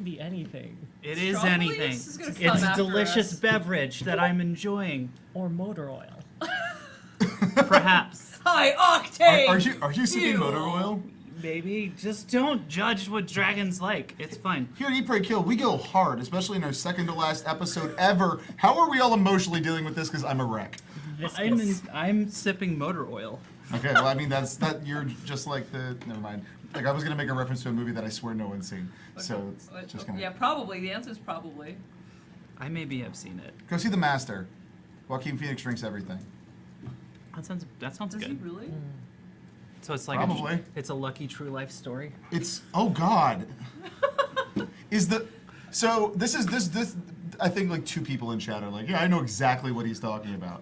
be anything. It is Strawberries anything. is gonna come It's a after delicious us. beverage that I'm enjoying. Or motor oil. Perhaps. High octane. Are you sipping motor oil? Maybe. Just don't judge what dragons like. It's fine. Here at Eat, Pray, Kill, we go hard, especially in our second to last episode ever. How are we all emotionally dealing with this? Because I'm a wreck. I'm sipping motor oil. Okay, well, I mean, you're just like never mind. Like, I was going to make a reference to a movie that I swear no one's seen. So, it's just going to... Yeah, probably. The answer is probably. I maybe have seen it. Go see The Master. Joaquin Phoenix drinks everything. That sounds Does he good. really? So it's like Probably. it's a lucky true life story. It's... Oh, God. So, this... I think, like, two people in chat are like, yeah, I know exactly what he's talking about.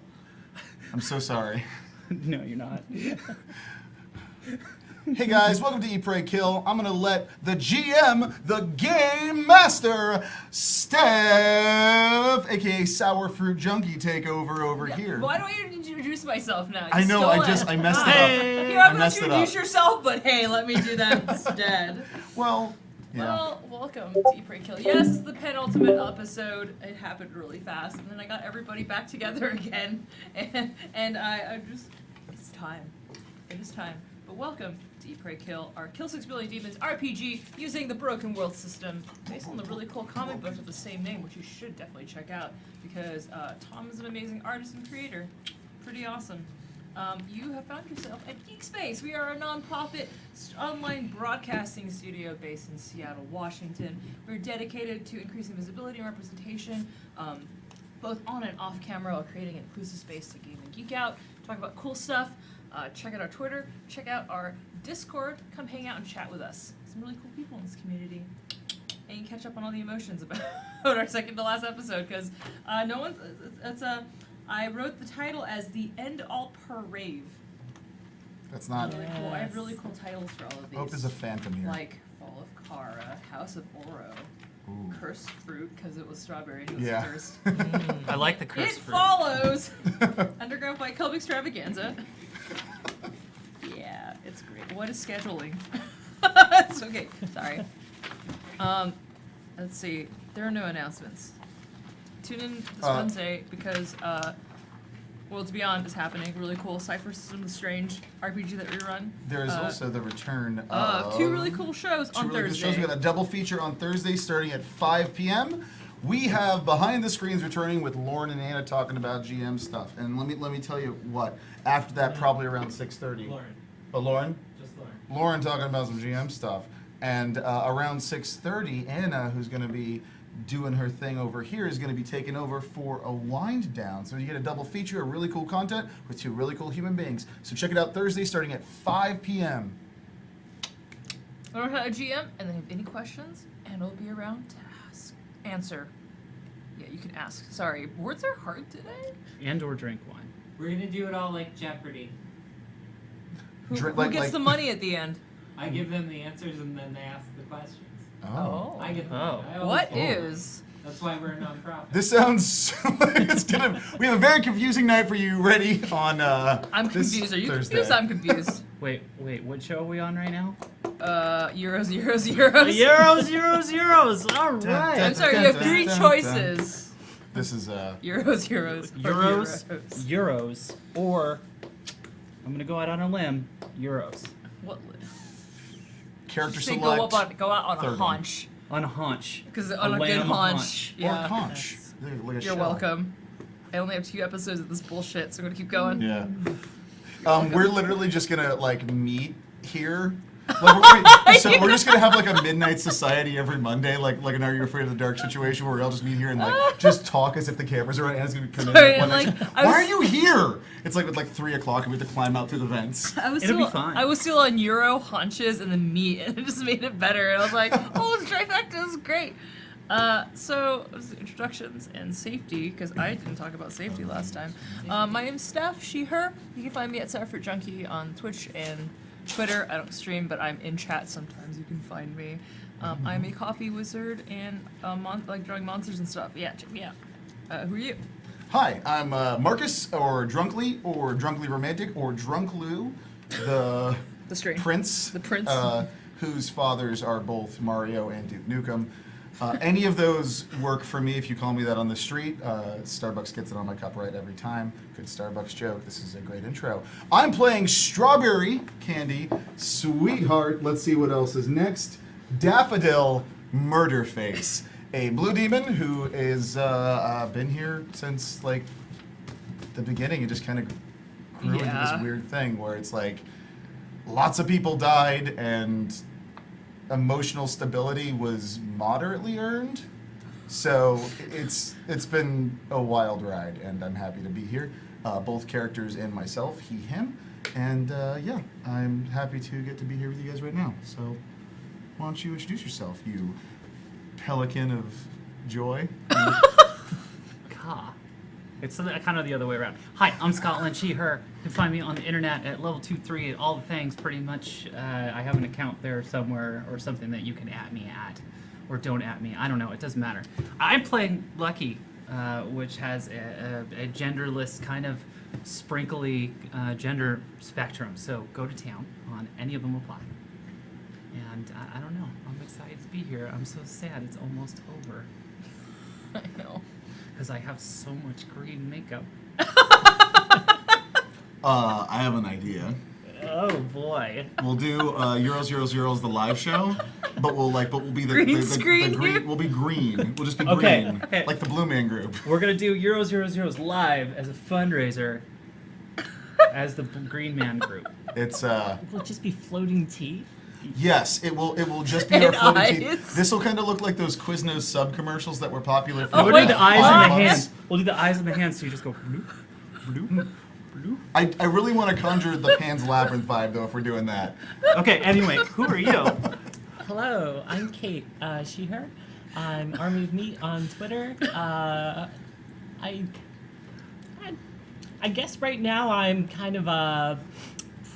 I'm so sorry. No, you're not. Hey guys, welcome to Eat, Pray, Kill. I'm gonna let the GM, the Game Master, Steph, aka Sour Fruit Junkie, take over here. Why do I introduce myself now? I know, I messed it up. Here, I I'm going messed to it introduce up. yourself, but hey, let me do that instead. Well, yeah. Well, welcome to Eat, Pray, Kill. Yes, it's the penultimate episode. It happened really fast, and then I got everybody back together again, and I just, it's time. It is time. But welcome to Eat, Pray, Kill, our Kill 6 Billion Demons RPG using the Broken World system, based on the really cool comic book of the same name, which you should definitely check out, because Tom is an amazing artist and creator. Pretty awesome. You have found yourself at Geek Space. We are a non-profit online broadcasting studio based in Seattle, Washington. We're dedicated to increasing visibility and representation, both on and off camera, while creating an inclusive space to game and geek out, talk about cool stuff. Check out our Twitter, check out our Discord, come hang out and chat with us. Some really cool people in this community. And you can catch up on all the emotions about our second to last episode, because no one's, I wrote the title as the End All Parade. That's not... Really cool. I have really cool titles for all of these. I hope there's a phantom here. Like Fall of Kara, House of Oro, Ooh. Cursed Fruit, because it was strawberry and it was Yeah. cursed. I like the It cursed fruit. follows Underground Fight Club Extravaganza. Yeah, it's great. What is scheduling? It's okay. Sorry. Let's see. There are no announcements. Tune in this Wednesday because Worlds Beyond is happening. Really cool Cypher System of Strange RPG that we run. There is also the return of... two really cool shows on really good Thursday. shows. We got a double feature on Thursday starting at 5 p.m. We have Behind the Screens returning with Lauren and Anna talking about GM stuff. And let me tell you what. After that, probably around 6:30. Lauren. Oh, Lauren? Just Lauren. Lauren talking about some GM stuff. And around 6:30, Anna, who's going to be doing her thing over here, is going to be taking over for a wind down. So you get a double feature of really cool content with two really cool human beings. So check it out Thursday starting at 5 p.m. Learn how to GM, and then if any questions, and we'll be around to answer. Yeah, you can ask. Sorry, words are hard today. And or drink wine. We're gonna do it all like Jeopardy. Who Like- gets like- the money at the end? I give them the answers and then they ask the questions. Oh. I get them. Oh. I always What get them. is? That's why we're a nonprofit. This sounds like it's gonna. We have a very confusing night for you. Ready on? I'm this confused. Are you Thursday. confused? I'm confused. Wait, what show are we on right now? Euros. Euros. All right. I'm sorry, you have three choices. This is Euros. Euros, or I'm gonna go out on a limb. Euros. What? character Say select. go out on a third haunch. On a haunch. Because on a good lamb haunch. Or Yeah. a conch. Like a You're shell. welcome. I only have 2 episodes of this bullshit, so I'm gonna keep going. Yeah. We're literally just gonna like meet here. Like, so we're just gonna have like a midnight society every Monday, like an Are You Afraid of the Dark situation, where we all just meet here and like just talk as if the cameras are on. And it's gonna be coming Sorry, in. I'm One like, next- I Why was- are you here? It's like at 3 o'clock, and we have to climb out through the vents. It'll be fine. I was still on Euro haunches and then meat, and it just made it better. And I was like, oh, this trifecta is great. So it was introductions and safety, because I didn't talk about safety last time. My name's Steph, she, her. You can find me at Cypher Junkie on Twitch and Twitter. I don't stream, but I'm in chat sometimes. You can find me. I'm a coffee wizard and like drawing monsters and stuff. Yeah, check me out. Who are you? Hi, I'm Marcus, or Drunkly Romantic, or Drunklu, the The strange. prince. The prince. Whose fathers are both Mario and Duke Nukem. Any of those work for me if you call me that on the street. Starbucks gets it on my cup right every time. Good Starbucks joke. This is a great intro. I'm playing Strawberry Candy Sweetheart. Let's see what else is next. Daffodil Murderface, a blue demon who is been here since like the beginning. It just kind of grew into Yeah. this weird thing where it's like lots of people died and emotional stability was moderately earned. So it's been a wild ride, and I'm happy to be here. Both characters and myself, he, him, and yeah, I'm happy to get to be here with you guys right now. So why don't you introduce yourself, you pelican of joy? Ka. It's kind of the other way around. Hi, I'm Scotland, she, her. You can find me on the internet at level 2-3 at all the things, pretty much. I have an account there somewhere or something that you can at me at. Or don't at me. I don't know. It doesn't matter. I'm playing Lucky, which has a genderless kind of sprinkly gender spectrum. So go to town on any of them apply. And I don't know. I'm excited to be here. I'm so sad it's almost over. I know. Because I have so much green makeup. I have an idea. Oh boy. We'll do Euros the live show, but we'll be the Green the screen green. here? We'll be green. We'll just be Okay, green, okay. like the Blue Man Group. We're gonna do Euros live as a fundraiser as the Green Man group. It's Will it just be floating teeth? yes, it will just be And our floating eyes. teeth. This will kind of look like those Quiznos sub commercials that were popular for Oh We'll my do the eyes God. and the hands. We'll do the eyes and the hands so you just go bloop, bloop, bloop. I really want to conjure the Pan's Labyrinth vibe though if we're doing that. Okay, anyway, who are you? Hello, I'm Kate, she, her. I'm Army of Meat on Twitter. I guess right now I'm kind of a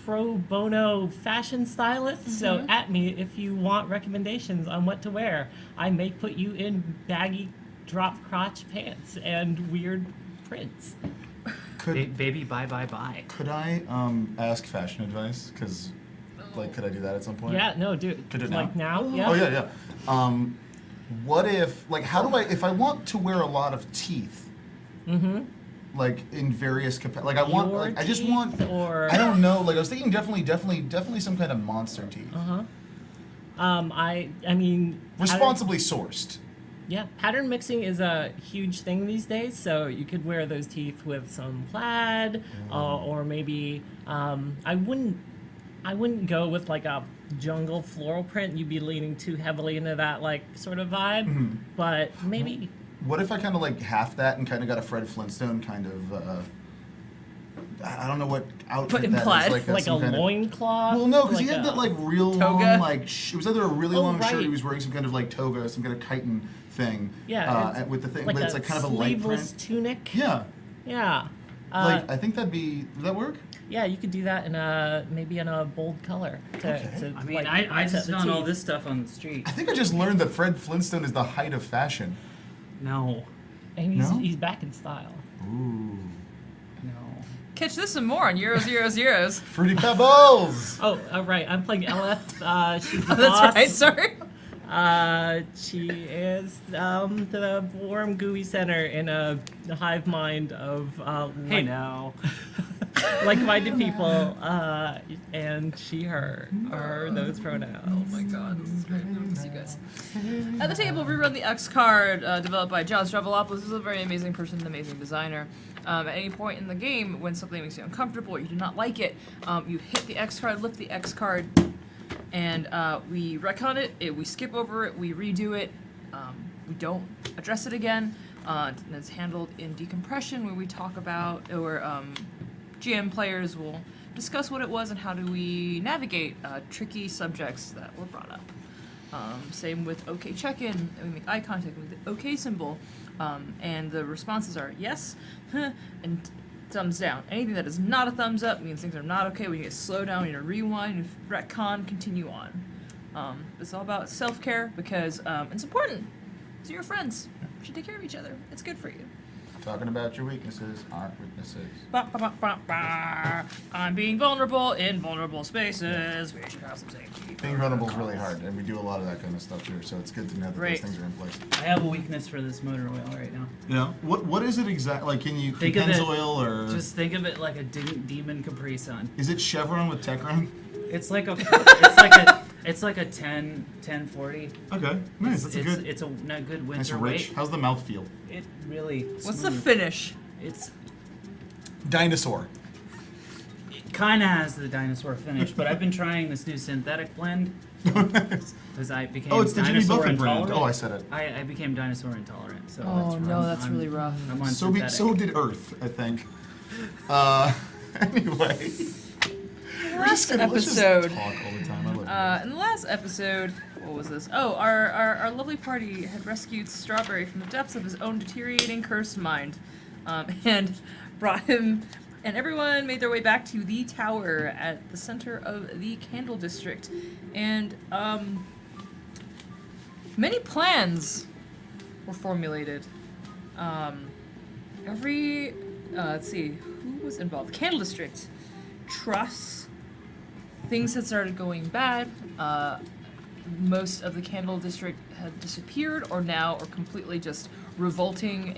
pro bono fashion stylist, so at me if you want recommendations on what to wear. I may put you in baggy drop crotch pants and weird prints. Could Baby, bye. could I ask fashion advice? Because like, could I do that at some point? Yeah, no, dude. Could do it like now? now? Yeah. Oh yeah. What if like how do I if I want to wear a lot of teeth? Mm-hmm. Like in various like I want Your like I just teeth, want or I don't know like I was thinking definitely some kind of monster teeth. Uh-huh. I mean Responsibly sourced. Yeah, pattern mixing is a huge thing these days. So you could wear those teeth with some plaid, or maybe I wouldn't go with like a jungle floral print. You'd be leaning too heavily into that like sort of vibe. Mhm. But maybe What if I kind of like half that and kind of got a Fred Flintstone kind of I don't know what outfit Put in that is, plaid. like like a some kind of, loincloth. well, no, because he like had a- that like real Toga? long like it was either a really Oh, long shirt. He right. was wearing some kind of like toga, some kind of chitin thing. Yeah, and with the thing, like but it's a like kind of a light sleeveless print. tunic. Yeah, Yeah. like I think would that work? Yeah, you could do that in a maybe in a bold color. Okay. I mean, like, I offset just the found all teeth. this stuff on the street. I think I just learned that Fred Flintstone is the height of fashion. No. And No? he's back in style. Ooh, No. Catch this and more on Euros. Fruity Pebbles. Oh, right. I'm playing LF. She's the That's boss. right. Sorry. She is the warm, gooey center in a hive mind of Hey now. like-minded people, and she, her are those Oh pronouns. my god, this is great. I'm gonna see you guys. At the table, we run the X card, developed by John Stravolopoulos. This is a very amazing person, an amazing designer. At any point in the game, when something makes you uncomfortable or you do not like it, you hit the X card, lift the X card, and we retcon it, we skip over it, we redo it, we don't address it again. And it's handled in decompression, where we talk about, or GM players will discuss what it was and how do we navigate tricky subjects that were brought up. Same with OK check-in, we make eye contact with the OK symbol, and the responses are yes, and thumbs down. Anything that is not a thumbs up means things are not okay. We need to slow down, we need to rewind, retcon, continue on. It's all about self-care because it's important. So you're friends. You should take care of each other. It's good for you. Talking about your weaknesses aren't weaknesses. Ba, ba, ba, ba, ba. I'm being vulnerable in vulnerable spaces. We should have some safety. Being vulnerable is really hard, and we do a lot of that kind of stuff here, so it's good to know that Right. those things are in place. I have a weakness for this motor oil right now. Yeah. What is it exactly? Like, can you Think of it- Pennzoil or Just think of it like a demon Capri Sun. is it Chevron with Techron? It's like a it's like a 1040. Okay, nice. That's a good. It's a good Nice winter and rich. weight. How's the mouth feel? It really. What's the smooth. finish? It's Dinosaur. it kind of has the dinosaur finish, but I've been trying this new synthetic blend because I became Oh, it's the Jimmy dinosaur Buffett brand. intolerant. Oh, I said it. I became dinosaur intolerant. So Oh, that's no, I'm- that's I'm- really rough. I'm on So synthetic. did Earth, I think. Anyway. Last Let's just episode. talk all the time. I love In the last episode, what was this? Oh, our lovely party had rescued Strawberry from the depths of his own deteriorating cursed mind, and brought him, and everyone made their way back to the tower at the center of the Candle District, and many plans were formulated. Let's see, who was involved? Candle District, trusts. Things had started going bad. Most of the Candle District had disappeared, or now are completely just revolting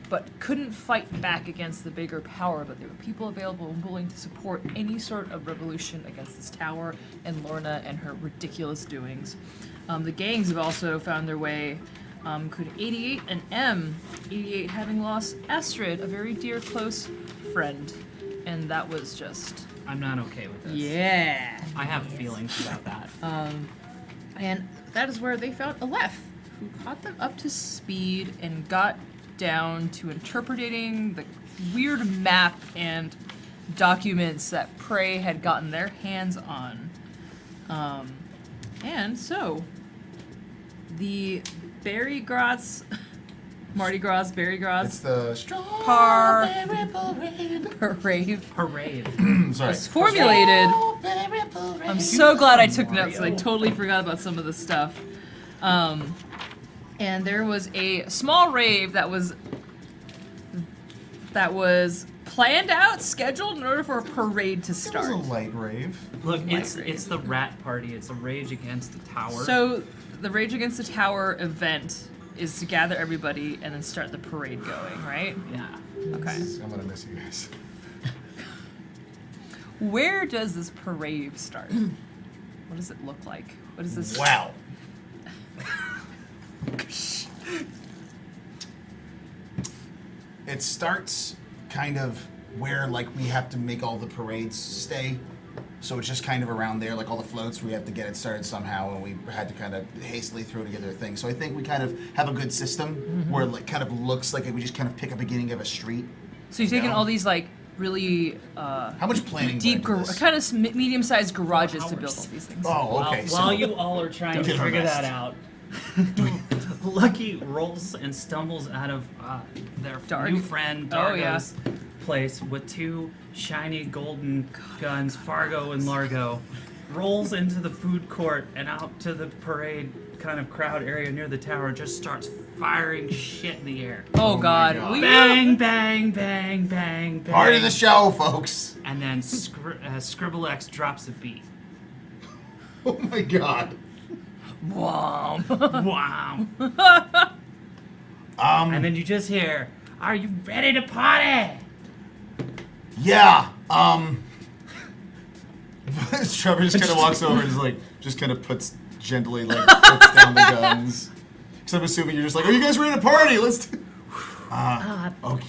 but couldn't fight back against the bigger power. But there were people available and willing to support any sort of revolution against this tower and Lorna and her ridiculous doings. The gangs have also found their way. Could 88 and M, 88 having lost Astrid, a very dear close friend, and that was just I'm not okay with this. yeah. I have feelings about that. And that is where they found Aleph, who caught them up to speed and got down to interpreting the weird map and documents that Prey had gotten their hands on. And so, the Berry Gras, Mardi Gras, Berry It's Gras the parade Parade. sorry. was formulated. I'm so glad I took notes. I totally forgot about some of the stuff. And there was a small rave that was planned out, scheduled in order for a parade to It was start. a light rave. Look, My it's grade. the rat party. It's a rage against the tower. So the Rage Against the Tower event is to gather everybody and then start the parade going, right? yeah. Okay. I'm gonna miss you guys. Where does this parade start? What does it look like? What is this? Wow. It starts kind of where like we have to make all the parades stay. So it's just kind of around there, like all the floats, we have to get it started somehow, and we had to kind of hastily throw together a thing. So I think we kind of have a good system where it like, kind of looks like we just kind of pick a beginning of a street. So you're taking Yeah. all these like really How much planning deep, went into this? kind of medium-sized garages to build Hours. all these things. Oh, okay. While so you all are trying Don't to get her figure messed. that out, Lucky rolls and stumbles out of their Dark? new friend Oh, yeah. Dargo's place with two shiny golden guns, Fargo and Largo. Rolls into the food court and out to the parade kind of crowd area near the tower. Just starts firing shit in the air. Oh, my God. God. We Bang, bang, bang, bang, bang. part of the show, folks. And then Scribblex drops a beat. Oh my god. Wow. Wow. Um. And then you just hear, "Are you ready to party?" Yeah. Trevor just kind of walks over and just kind of puts gently puts down the guns. Because I'm assuming you're just like, are you guys ready to party? Let's do. Okay.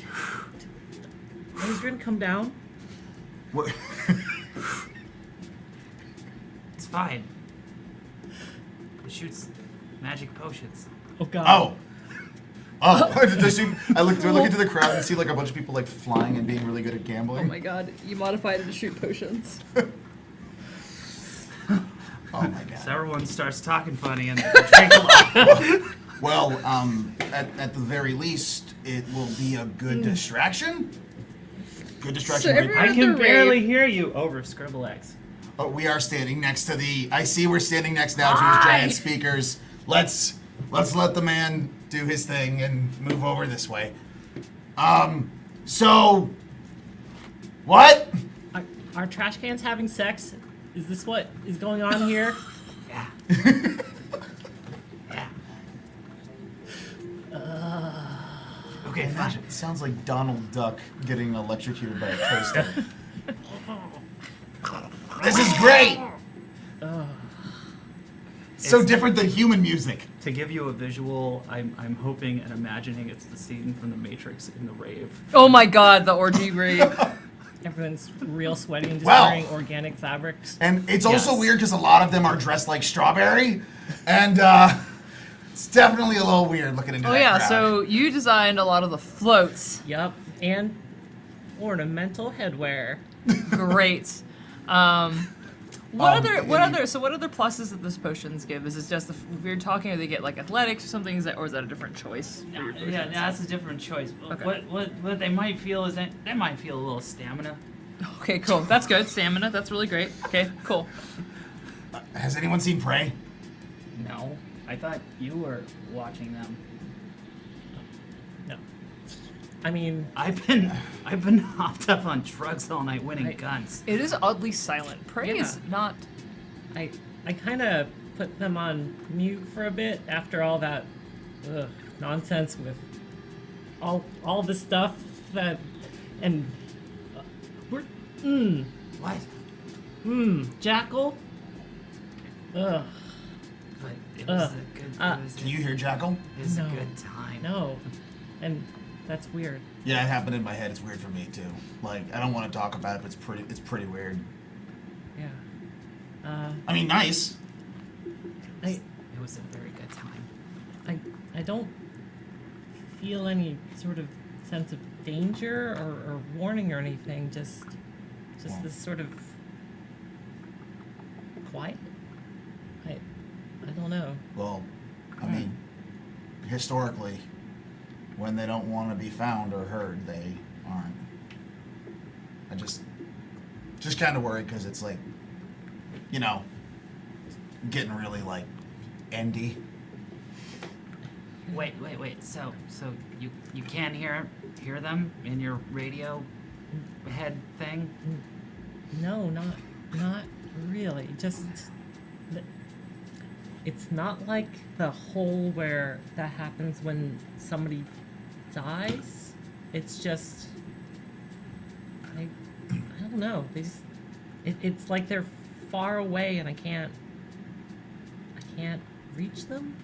Adrian, come down. What? It's fine. It shoots magic potions. Oh God. Oh. Oh. I look into the crowd and see like a bunch of people like flying and being really good at Oh gambling. my God. You modified it to shoot potions. Oh my god. So everyone starts talking funny and they drink a lot. Well, at the very least, it will be a good distraction. Good distraction. So great everyone- I the can rave. barely hear you over Scribblex. Oh, we are standing next to the. I see we're standing next now to his giant speakers. Let's let the man do his thing and move over this way. So, what? Are trash cans having sex? Is this what is going on here? Yeah. Yeah. Okay, fine. Imagine, it sounds like Donald Duck getting electrocuted by a toaster. This is great! So It's- different than human music. To give you a visual, I'm hoping and imagining it's the scene from The Matrix in the rave. Oh my god, the orgy rave. Everyone's real sweaty and just Well- wearing organic fabrics. And it's also Yes. weird because a lot of them are dressed like Strawberry. And it's definitely a little weird looking into Oh that yeah, crowd. so you designed a lot of the floats. Yup, and ornamental headwear. Great. What other pluses that this potions give? Is it just we're talking, or they get like athletics or something? Or is that a different choice? For your Yeah, potions? that's a different choice. Okay. What they might feel is that they might feel a little stamina. Okay, cool. That's good. Stamina. That's really great. Okay, cool. Has anyone seen Prey? No, I thought you were watching them. No. I mean, I've been hopped up on drugs all night winning guns. It is oddly silent. Prey is Yeah. not. I kind of put them on mute for a bit after all that nonsense with all the stuff that and we're What? Jackal. Ugh, But it was Ugh. a good. Can you hear Jackal? It was No. a good time. no, and that's weird. Yeah, it happened in my head. It's weird for me too. Like, I don't want to talk about it, but it's pretty weird. Yeah. I mean, nice. I It was a very good time. I don't feel any sort of sense of danger or warning or anything. Just Well. this sort of quiet. I don't know. Well, I mean, historically, when they don't want to be found or heard, they aren't. I just kind of worried because it's like, you know, getting really like endy. Wait. So you can hear them in your radio head thing? No, not really. Just it's not like the hole where that happens when somebody dies. It's just I don't know. It's like they're far away and I can't reach them.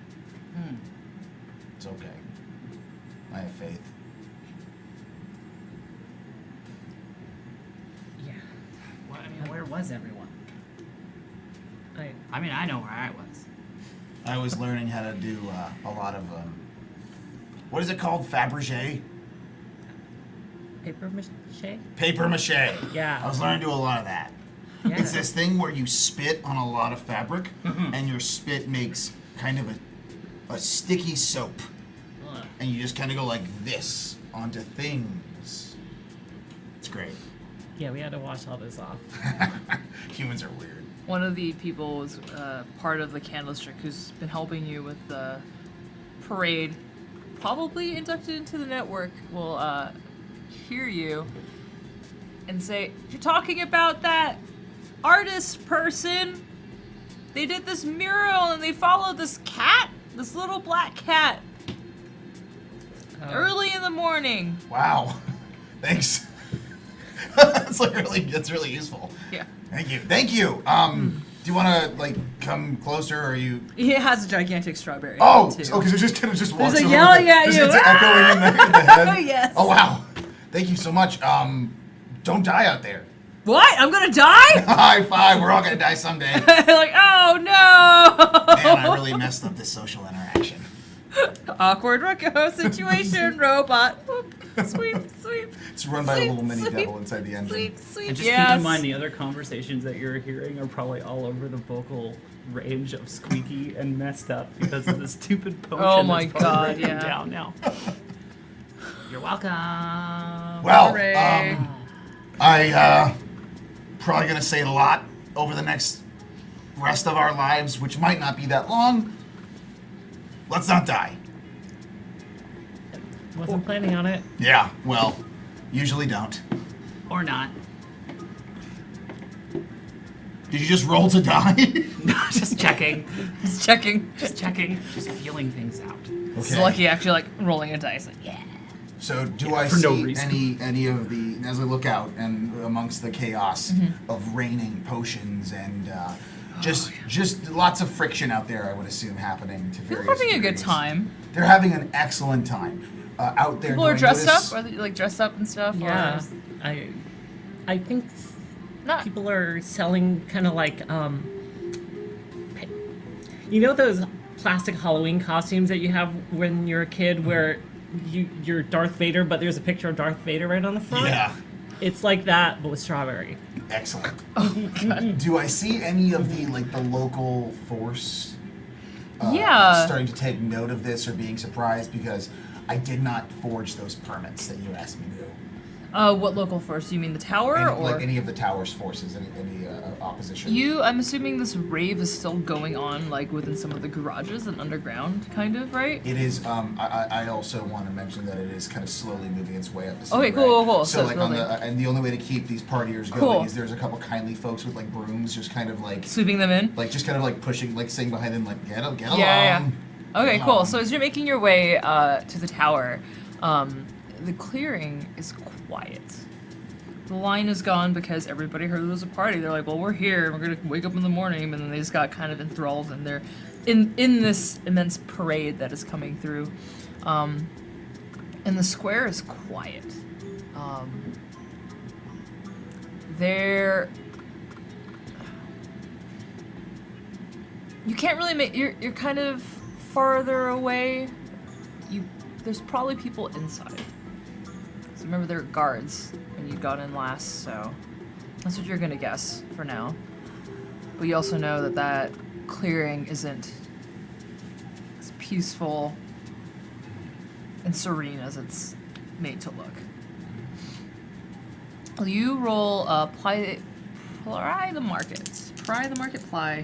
It's okay. I have faith. Yeah. Well, I mean, where was everyone? I I mean, I know where I was. I was learning how to do a lot of what is it called? Fabergé? paper mache? Paper mache. Yeah. I was learning to do a lot of that. Yeah. It's this thing where you spit on a lot of fabric, and your spit makes kind of a sticky soap, Ugh. and you just kind of go like this onto things. It's great. Yeah, we had to wash all this off. Humans are weird. One of the people was part of the Candlestick who's been helping you with the parade, probably inducted into the network, will hear you and say, "You're talking about that artist person? They did this mural and they followed this cat, this little black cat, early in the morning." Wow. Thanks. That's really useful. Yeah. Thank you. Thank you. Do you want to like come closer, or are you? He has a gigantic strawberry. Oh, too. okay. So just kind of just walks a over yelling with it. at Just you. It's echoing in the head. Yes. Oh wow. Thank you so much. Don't die out there. What? I'm gonna die? High five. We're all gonna die someday. Like, oh no! Man, I really messed up this social interaction. Awkward situation, robot. Whoop. Sweep, sweep. It's run by a little mini Sweep, devil inside the engine. Sweep, sweep. And just keep in mind the other conversations that you're hearing are probably all over the vocal range of squeaky and messed up because of the stupid potion Oh my that's probably God, written yeah. down now. You're welcome. Well, Hooray. I probably gonna say a lot over the next rest of our lives, which might not be that long. Let's not die. Wasn't planning on it. Yeah, well, usually don't. Or not. Did you just roll to die? Just checking. Just checking. Just checking. Just feeling things out. This is Lucky actually like rolling a dice. Like, yeah. So do I For no see reason. any of the, as I look out and amongst the chaos Mm-hmm. of raining potions and just lots of friction out there, I would assume, happening to People various are having a good degrees. time. They're having an excellent time out there. People are doing dressed this- up. Are they like dressed up and stuff? or Yeah, is- I think Not. people are selling kind of like you know those plastic Halloween costumes that you have when you're a kid, where you're Darth Vader, but there's a picture of Darth Vader right on the front. Yeah, It's like that, but with strawberry. excellent. Oh god. Do I see any of the local force? Yeah. Starting to take note of this or being surprised because I did not forge those permits that you asked me to. What local force? You mean the tower Any, or? like any of the tower's forces, any opposition? I'm assuming this rave is still going on, like within some of the garages and underground, kind of, right? It is. I also want to mention that it is kind of slowly moving its way up the city. Okay, cool, cool. So So like it's on building. the and the only way to keep these partiers going Cool. is there's a couple kindly folks with like brooms, just kind of like Sweeping them in. just kind of like pushing, like saying behind them, like get Yeah, along. yeah. Okay, Get cool. along. So as you're making your way to the tower, the clearing is quiet. The line is gone because everybody heard there was a party. They're like, well, we're here, and we're gonna wake up in the morning, and then they just got kind of enthralled, and they're in this immense parade that is coming through. And the square is quiet. There. You can't really make. You're kind of farther away. There's probably people inside. So remember, there are guards, and you got in last, so that's what you're gonna guess for now. But you also know that that clearing isn't as peaceful and serene as it's made to look. You roll ply the market. Pry the market. Why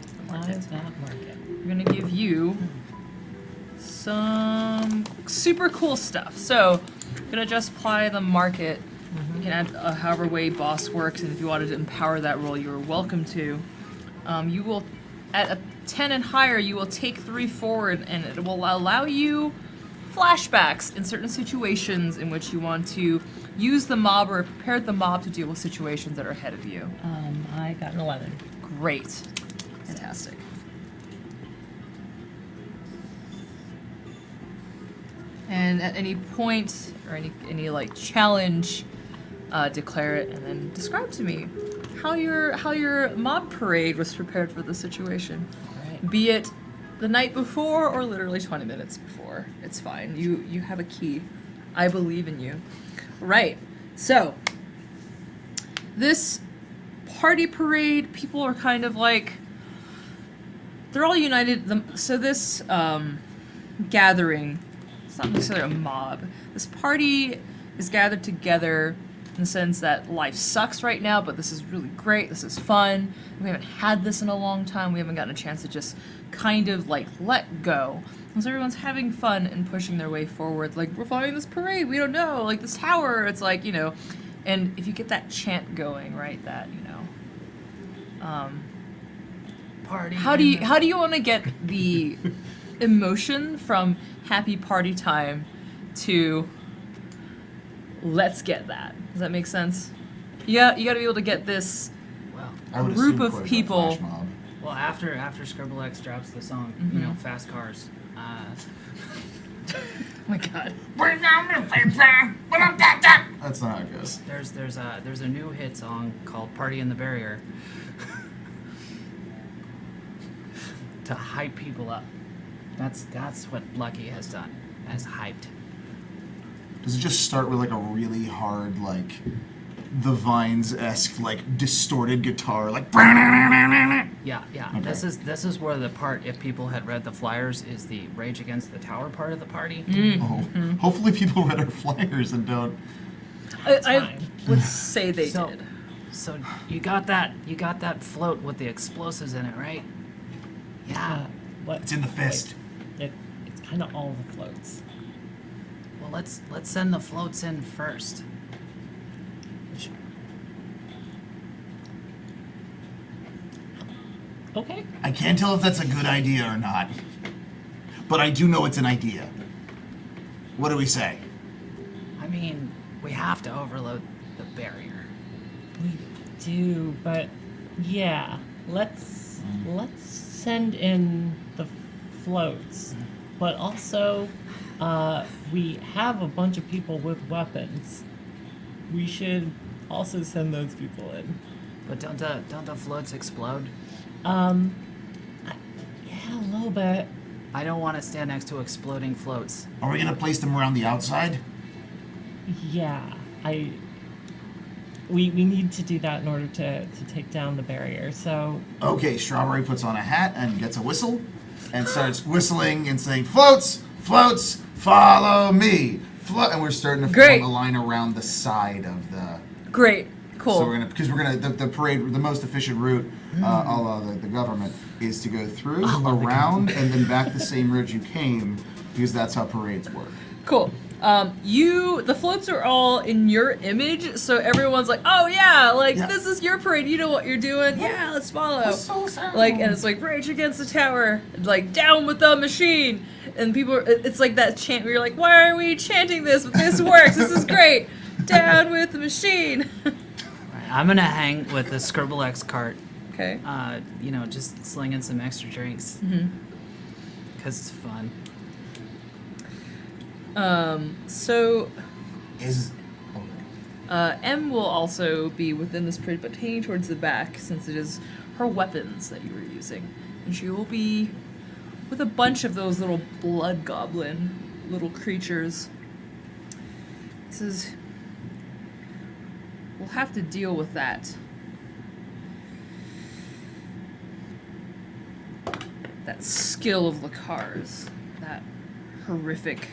is that market? I'm gonna give you some super cool stuff. So, I'm gonna just ply the market. You can add however way boss works, and if you wanted to empower that roll, you are welcome to. You will, at a 10 and higher, you will take 3 forward, and it will allow you flashbacks in certain situations in which you want to use the mob or prepare the mob to deal with situations that are ahead of you. I got an 11. Great. Fantastic. And at any point or any like challenge, declare it and then describe to me how your mob parade was prepared for the situation. Right. Be it the night before or literally 20 minutes before. It's fine. You have a key. I believe in you. Right. So this party parade, people are kind of like, they're all united. So this gathering, it's not necessarily a mob. This party is gathered together in the sense that life sucks right now, but this is really great. This is fun. We haven't had this in a long time. We haven't gotten a chance to just kind of like let go. And so everyone's having fun and pushing their way forward. Like, we're following this parade. We don't know. Like, this tower. It's like, and if you get that chant going, right, that, Party. how do you want to get the emotion from happy party time to let's get that? Does that make sense? Yeah, you got to be able to get this. Well, I would group assume of quite a people- flash mob. well, after Scribblex drops the song, Fast Cars. Oh my god. That's not how it goes. There's a new hit song called "Party in the Barrier" to hype people up. That's what Lucky has done. Has hyped. Does it just start with like a really hard, like the Vines-esque, like distorted guitar, like? Yeah. Okay. This is where the part, if people had read the flyers, is the Rage Against the Tower part of the party. Oh, hopefully people read our flyers and don't. I fine. would say they So- did. So you got that float with the explosives in it, right? Yeah. What? It's in the fist. It's kind of all the floats. Well, let's send the floats in first. Okay. I can't tell if that's a good idea or not, but I do know it's an idea. What do we say? I mean, we have to overload the barrier. We do, but yeah, let's send in the floats, but also we have a bunch of people with weapons. We should also send those people in. But don't the floats explode? Yeah, a little bit. I don't want to stand next to exploding floats. Are we gonna place them around the outside? Yeah, we need to do that in order to take down the barrier. So Okay, Strawberry puts on a hat and gets a whistle and starts whistling and saying, "Floats, floats, follow me." And we're starting to Great. form a line around the side of the. Great. Cool. So we're gonna the parade, the most efficient route, a la the government, is to go through, around, and then back the same route you came, because that's how parades work. Cool. The floats are all in your image, so everyone's like, oh yeah, like Yeah. this is your parade, you know what you're doing, yeah, let's follow. Like, and it's like Rage Against the Tower, like down with the machine, and people, it's like that chant where you're like, why are we chanting this? But this works, this is great. Down with the machine. Right, I'm gonna hang with the Scribblex cart. Okay. Just slinging some extra drinks. Cause it's fun. So Is M will also be within this parade, but hanging towards the back, since it is her weapons that you were using. And she will be with a bunch of those little blood goblin little creatures. This is. We'll have to deal with that. That skill of Lacar's. That horrific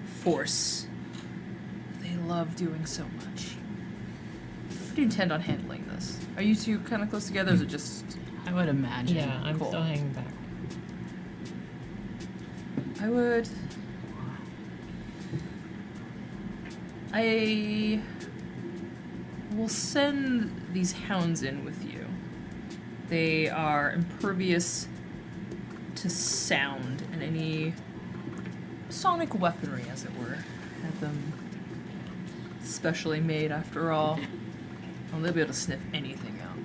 force. They love doing so much. How do you intend on handling this? Are you two kind of close together, or is it just... I would imagine. yeah, I'm Cool. still hanging back. I will send these hounds in with you. They are impervious to sound and any sonic weaponry, as it were. Have them specially made, after all. And they'll be able to sniff anything out.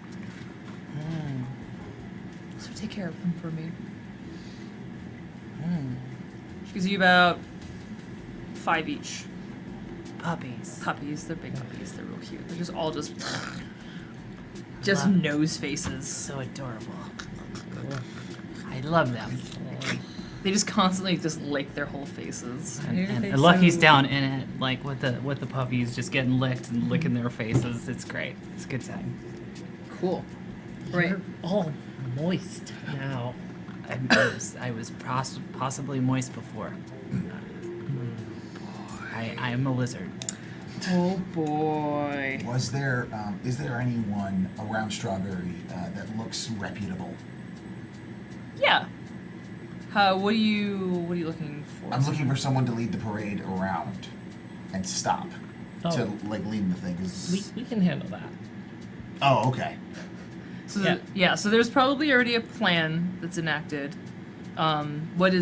So take care of them for me. She gives you about 5 each. Puppies. Puppies, they're big puppies, they're real cute. They're just all just Love- nose faces. So adorable. I love them. They just constantly just lick their whole faces. And Lucky's down in it, like with the puppies just getting licked and licking their faces. It's great. It's a good time. Cool. Right. You're all moist now. I was possibly moist before. I am a lizard. Oh boy. is there anyone around Strawberry that looks reputable? Yeah. What are you looking for? I'm looking for someone to lead the parade around and stop to Oh. lead the thing. 'Cause- We can handle that. Oh, okay. So Yeah. so there's probably already a plan that's enacted. What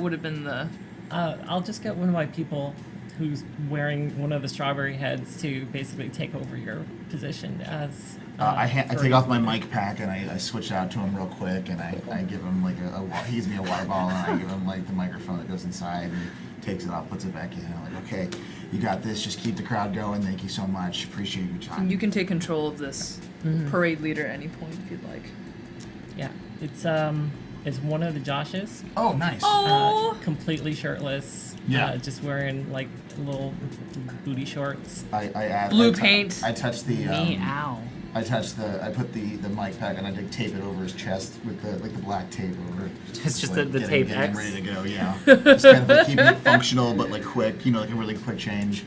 would have been the I'll just get one of my people who's wearing one of the strawberry heads to basically take over your position as. I parade take off my leader. mic pack and I switch out to him real quick and I give him like he gives me a water bottle and I give him like the microphone that goes inside and takes it off, puts it back in. I'm like, okay, you got this. Just keep the crowd going. Thank you so much. Appreciate your time. You can take control of this parade leader at any point if you'd like. Yeah, it's one of the Joshes. Oh, nice. Oh. Completely shirtless. Yeah. Just wearing like little booty shorts. I add Blue I tou- paint. I touch the Meow. I put the mic pack and I did tape it over his chest with the black tape over. It's just like, the getting tape him X? ready to go. Yeah. Just kind of like keeping it functional but like quick. Like a really quick change.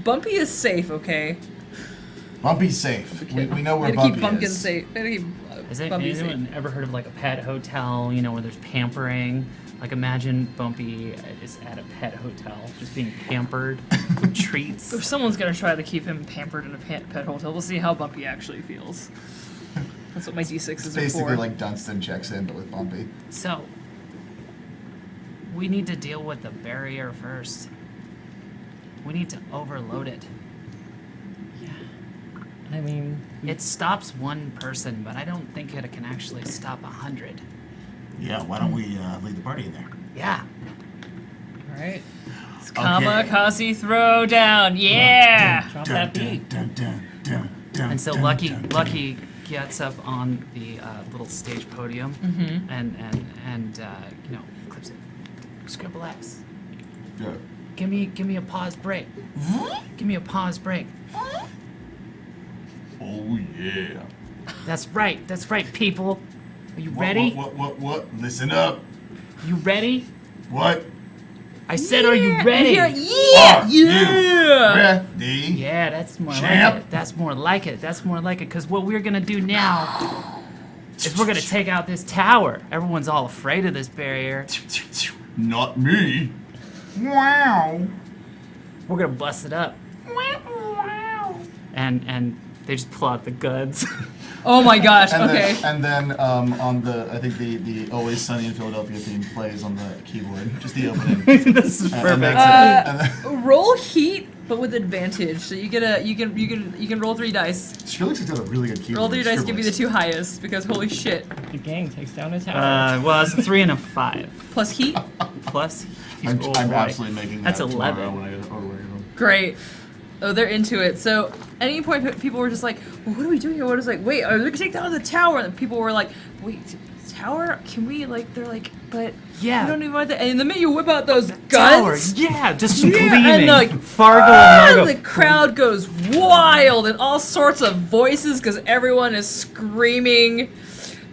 Bumpy is safe, okay? Bumpy's safe. We know where Gotta Bumpy keep Bumpkin is. safe. Gotta keep Has Bumpy safe. anyone ever heard of like a pet hotel, where there's pampering, Like imagine Bumpy is at a pet hotel, just being pampered with treats. If someone's gonna try to keep him pampered in a pet hotel, we'll see how Bumpy actually feels. That's what my D6s It's are basically for. like Dunstan checks in, but with Bumpy. So, we need to deal with the barrier first. We need to overload it. I mean, It stops one person, but I don't think it can actually stop 100. Yeah, why don't we lead the party in there? Yeah. Alright. It's Okay. Kamikaze Throwdown, yeah! drop that beat. And so Lucky gets up on the little stage podium and you know, clips it. Scribble X. Yeah. Give me a pause break. Give me a pause break. Oh yeah. That's right, people. Are you ready? What? Listen up. You ready? What? I said, are you ready? Are you ready? Yeah, that's more Champ. like it. That's more like it. That's more like it. Because what we're gonna do now is we're gonna take out this tower. Everyone's all afraid of this barrier. Not me. Wow. We're gonna bust it up. And they just pull out the guns. Oh my gosh, And okay. then on the I think the Always Sunny in Philadelphia theme plays on the keyboard, just the opening. This is And perfect. that's it. And then, Roll heat, but with advantage. So you can roll 3 dice. Skrillex has done a really good keyboard. Roll 3 dice, give me the Skrillex. 2 highest, because holy shit. The gang takes down a tower. Well, it's a 3 and a 5. Plus heat? Plus, I'm oh, I'm boy. absolutely making that That's tomorrow 11. when I go to them. Great. Oh, they're into it. So, at any point, people were just like, well, what are we doing here? What is like, wait, are they gonna take down the tower? And people were like, wait, tower? Can we, like, they're like, but Yeah. we don't even want that. And the minute you whip out those Tower, guns, yeah, just yeah, gleaming. and like, Fargo ah, and Margo. the crowd goes wild and all sorts of voices because everyone is screaming.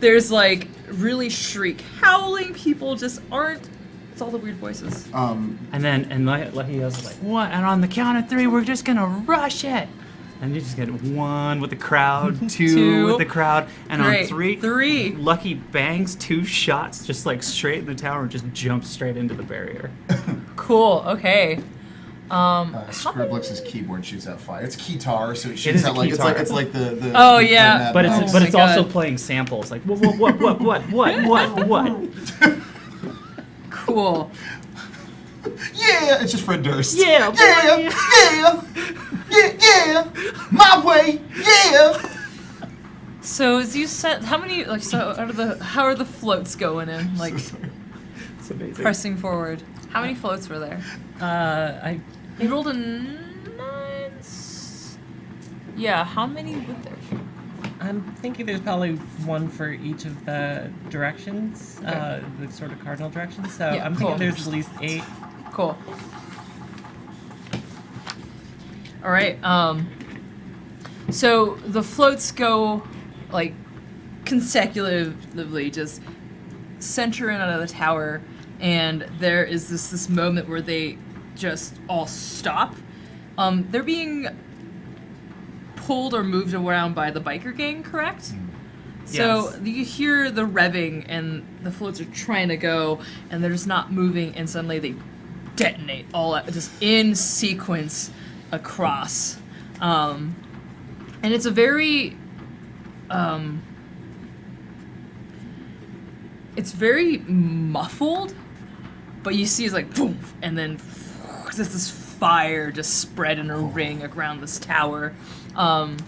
There's like really shriek, howling. People just aren't. It's all the weird voices. And then Lucky goes like, what? And on the count of 3, we're just gonna rush it. And you just get 1 with the crowd, 2 Two. with the crowd, and Great. on 3, 3. Lucky bangs 2 shots just like straight in the tower and just jumps straight into the barrier. Cool. Okay. Scriblex's keyboard shoots out fire. It's a keytar, so it shoots is a out like keytar. it's like the Oh, the yeah. Mad But Max. it's Oh my it's also God. playing samples like what. Cool. Yeah, it's just Fred Durst. Yeah, boy. Yeah, my way, yeah. So as you said, how many like how are the floats going in like It's amazing. pressing forward? How many floats were there? I You rolled a 9. Yeah, how many were there? I'm thinking there's probably one for each of the directions, the sort of cardinal directions. So Yeah, I'm thinking cool. there's at least 8. Cool. All right. So the floats go like consecutively, just center in out of the tower, and there is this moment where they just all stop. They're being pulled or moved around by the biker gang, correct? So Yes. you hear the revving, and the floats are trying to go, and they're just not moving, and suddenly they detonate all at, just in sequence across. And it's a very it's very muffled, but you see it's like boom, and then just this fire just spread in a ring around this tower, and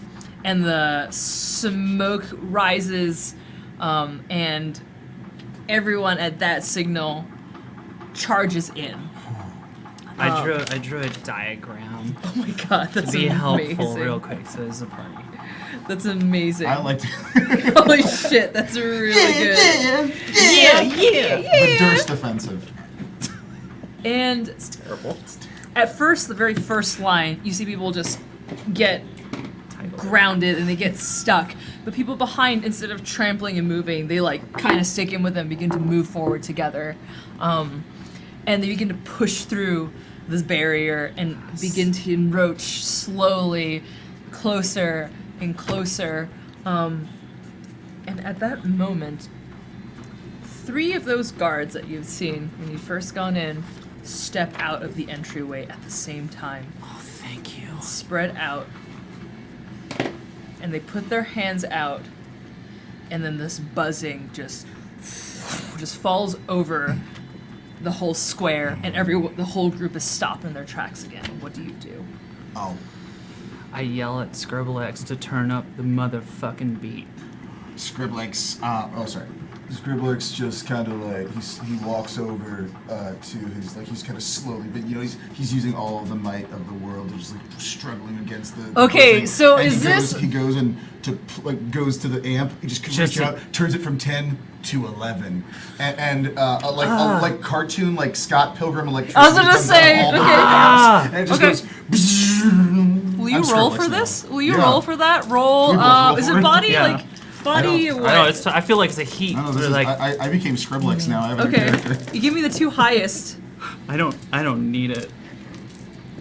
the smoke rises, and everyone at that signal charges in. I drew a diagram Oh my god, that's to be amazing. helpful real quick. So there's a party. That's amazing. I like to. Holy shit, that's really good. The Durst offensive. And Terrible. at first, the very first line, you see people just get grounded and they get stuck. But people behind, instead of trampling and moving, they like kind of stick in with them, begin to move forward together. And they begin to push through this barrier and begin to encroach slowly closer and closer. And at that moment, 3 of those guards that you've seen when you first gone in step out of the entryway at the same time, Oh, thank you. spread out, and they put their hands out, and then this buzzing just falls over the whole square, and the whole group is stopped in their tracks again. What do you do? Oh, I yell at Scribblex to turn up the motherfucking beat. Scribblex. Sorry. Scribblex just kind of like he walks over to his he's kind of slowly, but he's using all of the might of the world to just struggling against the. Okay, thing. so And is this- he goes and goes to the amp. He just Just reaches out, turns it from 10 to 11, and like cartoon like Scott Pilgrim electricity. I was gonna comes say, out all the okay. amps, and it just Okay. goes. Will you I'm roll Scribblex for now. this? Will you Yeah. roll for that? Roll. Can we both roll Is for it it? body? Yeah. Like body? I What? I know, I feel like it's a heat. I don't know. They're like, I became Scribblex now. I have a new Okay. character. You give me the 2 highest. I don't need it.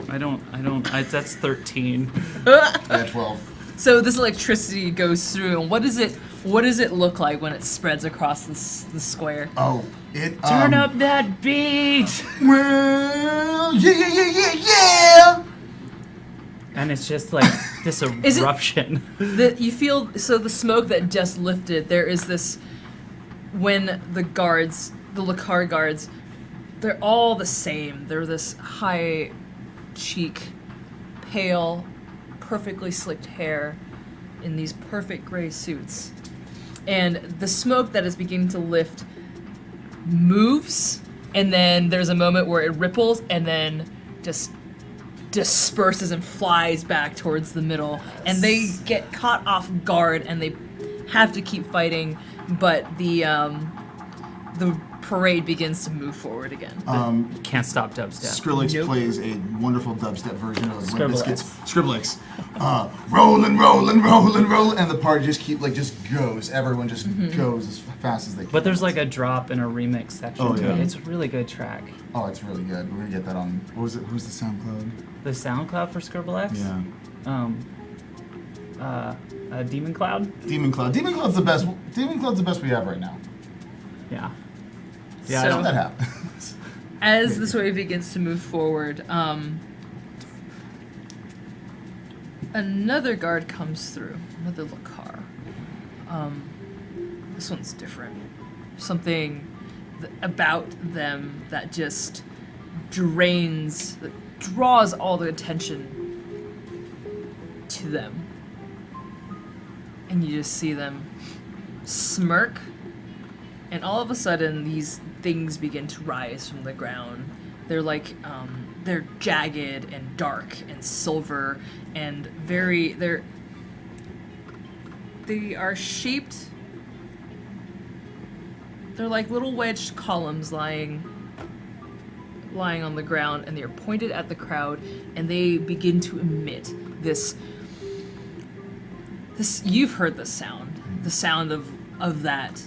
That's 13. Yeah, 12. So this electricity goes through, and what does it look like when it spreads across the square? Oh, it. Turn up that beat! Well, yeah. And it's just like this Is it- eruption. You feel the smoke that just lifted. There is this when the Lakar guards, they're all the same. They're this high cheek, pale, perfectly slicked hair in these perfect gray suits. And the smoke that is beginning to lift moves, and then there's a moment where it ripples and then just disperses and flies back towards the middle, and they get caught off guard and they have to keep fighting, but the parade begins to move forward again. Can't stop dubstep. Skrillex Nope. plays a wonderful dubstep version of Limp Scribblex. Bizkit's Scribblex. Rolling, and the party just goes. Everyone just goes as fast as they can. But there's like a drop in a remix section Oh, to yeah. it. It's a really good track. Oh, it's really good. We're gonna get that on. What was it? Who's the SoundCloud? The SoundCloud for Scribblex? Demon Cloud? Demon Cloud. Demon Cloud's the best. Demon Cloud's the best we have right now. Yeah. So- I Let don't- that happen. As this wave begins to move forward, another guard comes through, another Lakar. This one's different. Something about them that just that draws all the attention to them. And you just see them smirk, and all of a sudden these things begin to rise from the ground. They're like they're jagged and dark and silver and they are shaped. They're like little wedged columns lying on the ground, and they're pointed at the crowd, and they begin to emit this you've heard the sound of that,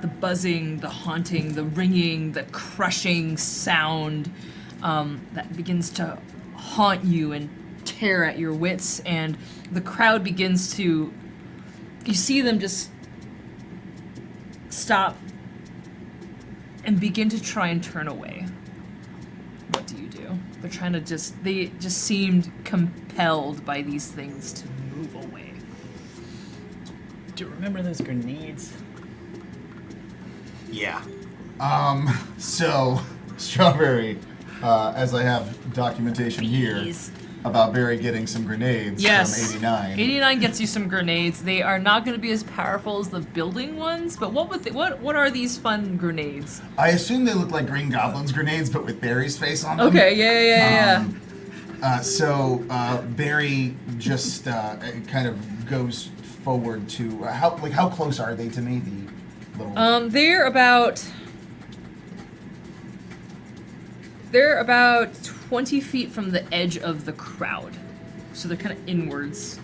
the buzzing, the haunting, the ringing, the crushing sound that begins to haunt you and tear at your wits, and the crowd begins to, you see them just stop and begin to try and turn away. What do you do? They're trying to they just seemed compelled by these things to move away. Do you remember those grenades? Yeah. So, Strawberry, as I have documentation here Please. about Barry getting some grenades Yes. from 89. 89 gets you some grenades. They are not going to be as powerful as the building ones, but what are these fun grenades? I assume they look like Green Goblin's grenades, but with Barry's face on them. Okay, yeah. So Barry just kind of goes forward to how close are they to me? The little. They're about 20 feet from the edge of the crowd, so they're kind of inwards.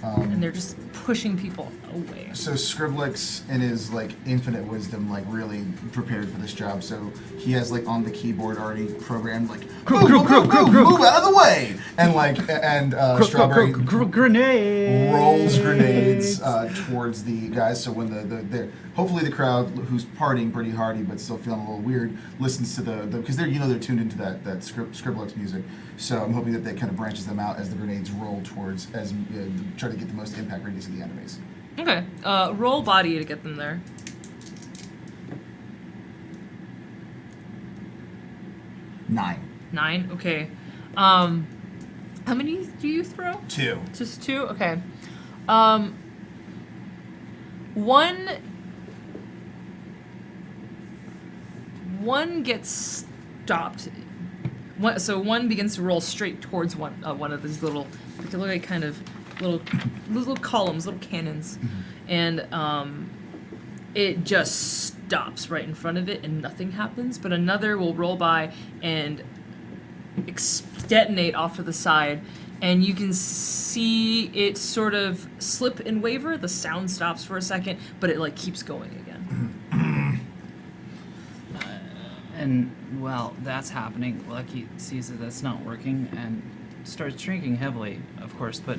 and they're just pushing people away. So Scriblix, in his like infinite wisdom, like really prepared for this job. So he has like on the keyboard already programmed like move out of the way, and Strawberry Grenade rolls grenades towards the guys. So when the hopefully the crowd who's partying pretty hardy but still feeling a little weird listens to the because they're tuned into that Scriblix music. So I'm hoping that kind of branches them out as the grenades roll towards try to get the most impact radius of the enemies. Okay, roll body to get them there. 9. 9. Okay. How many do you throw? 2. Just 2? Okay. One gets stopped. One begins to roll straight towards one of these little, particularly kind of little columns, little cannons, and it just stops right in front of it, and nothing happens. But another will roll by and detonate off to the side, and you can see it sort of slip and waver. The sound stops for a second, but it like keeps going again. And while that's happening, Lucky sees that that's not working and starts drinking heavily, of course, but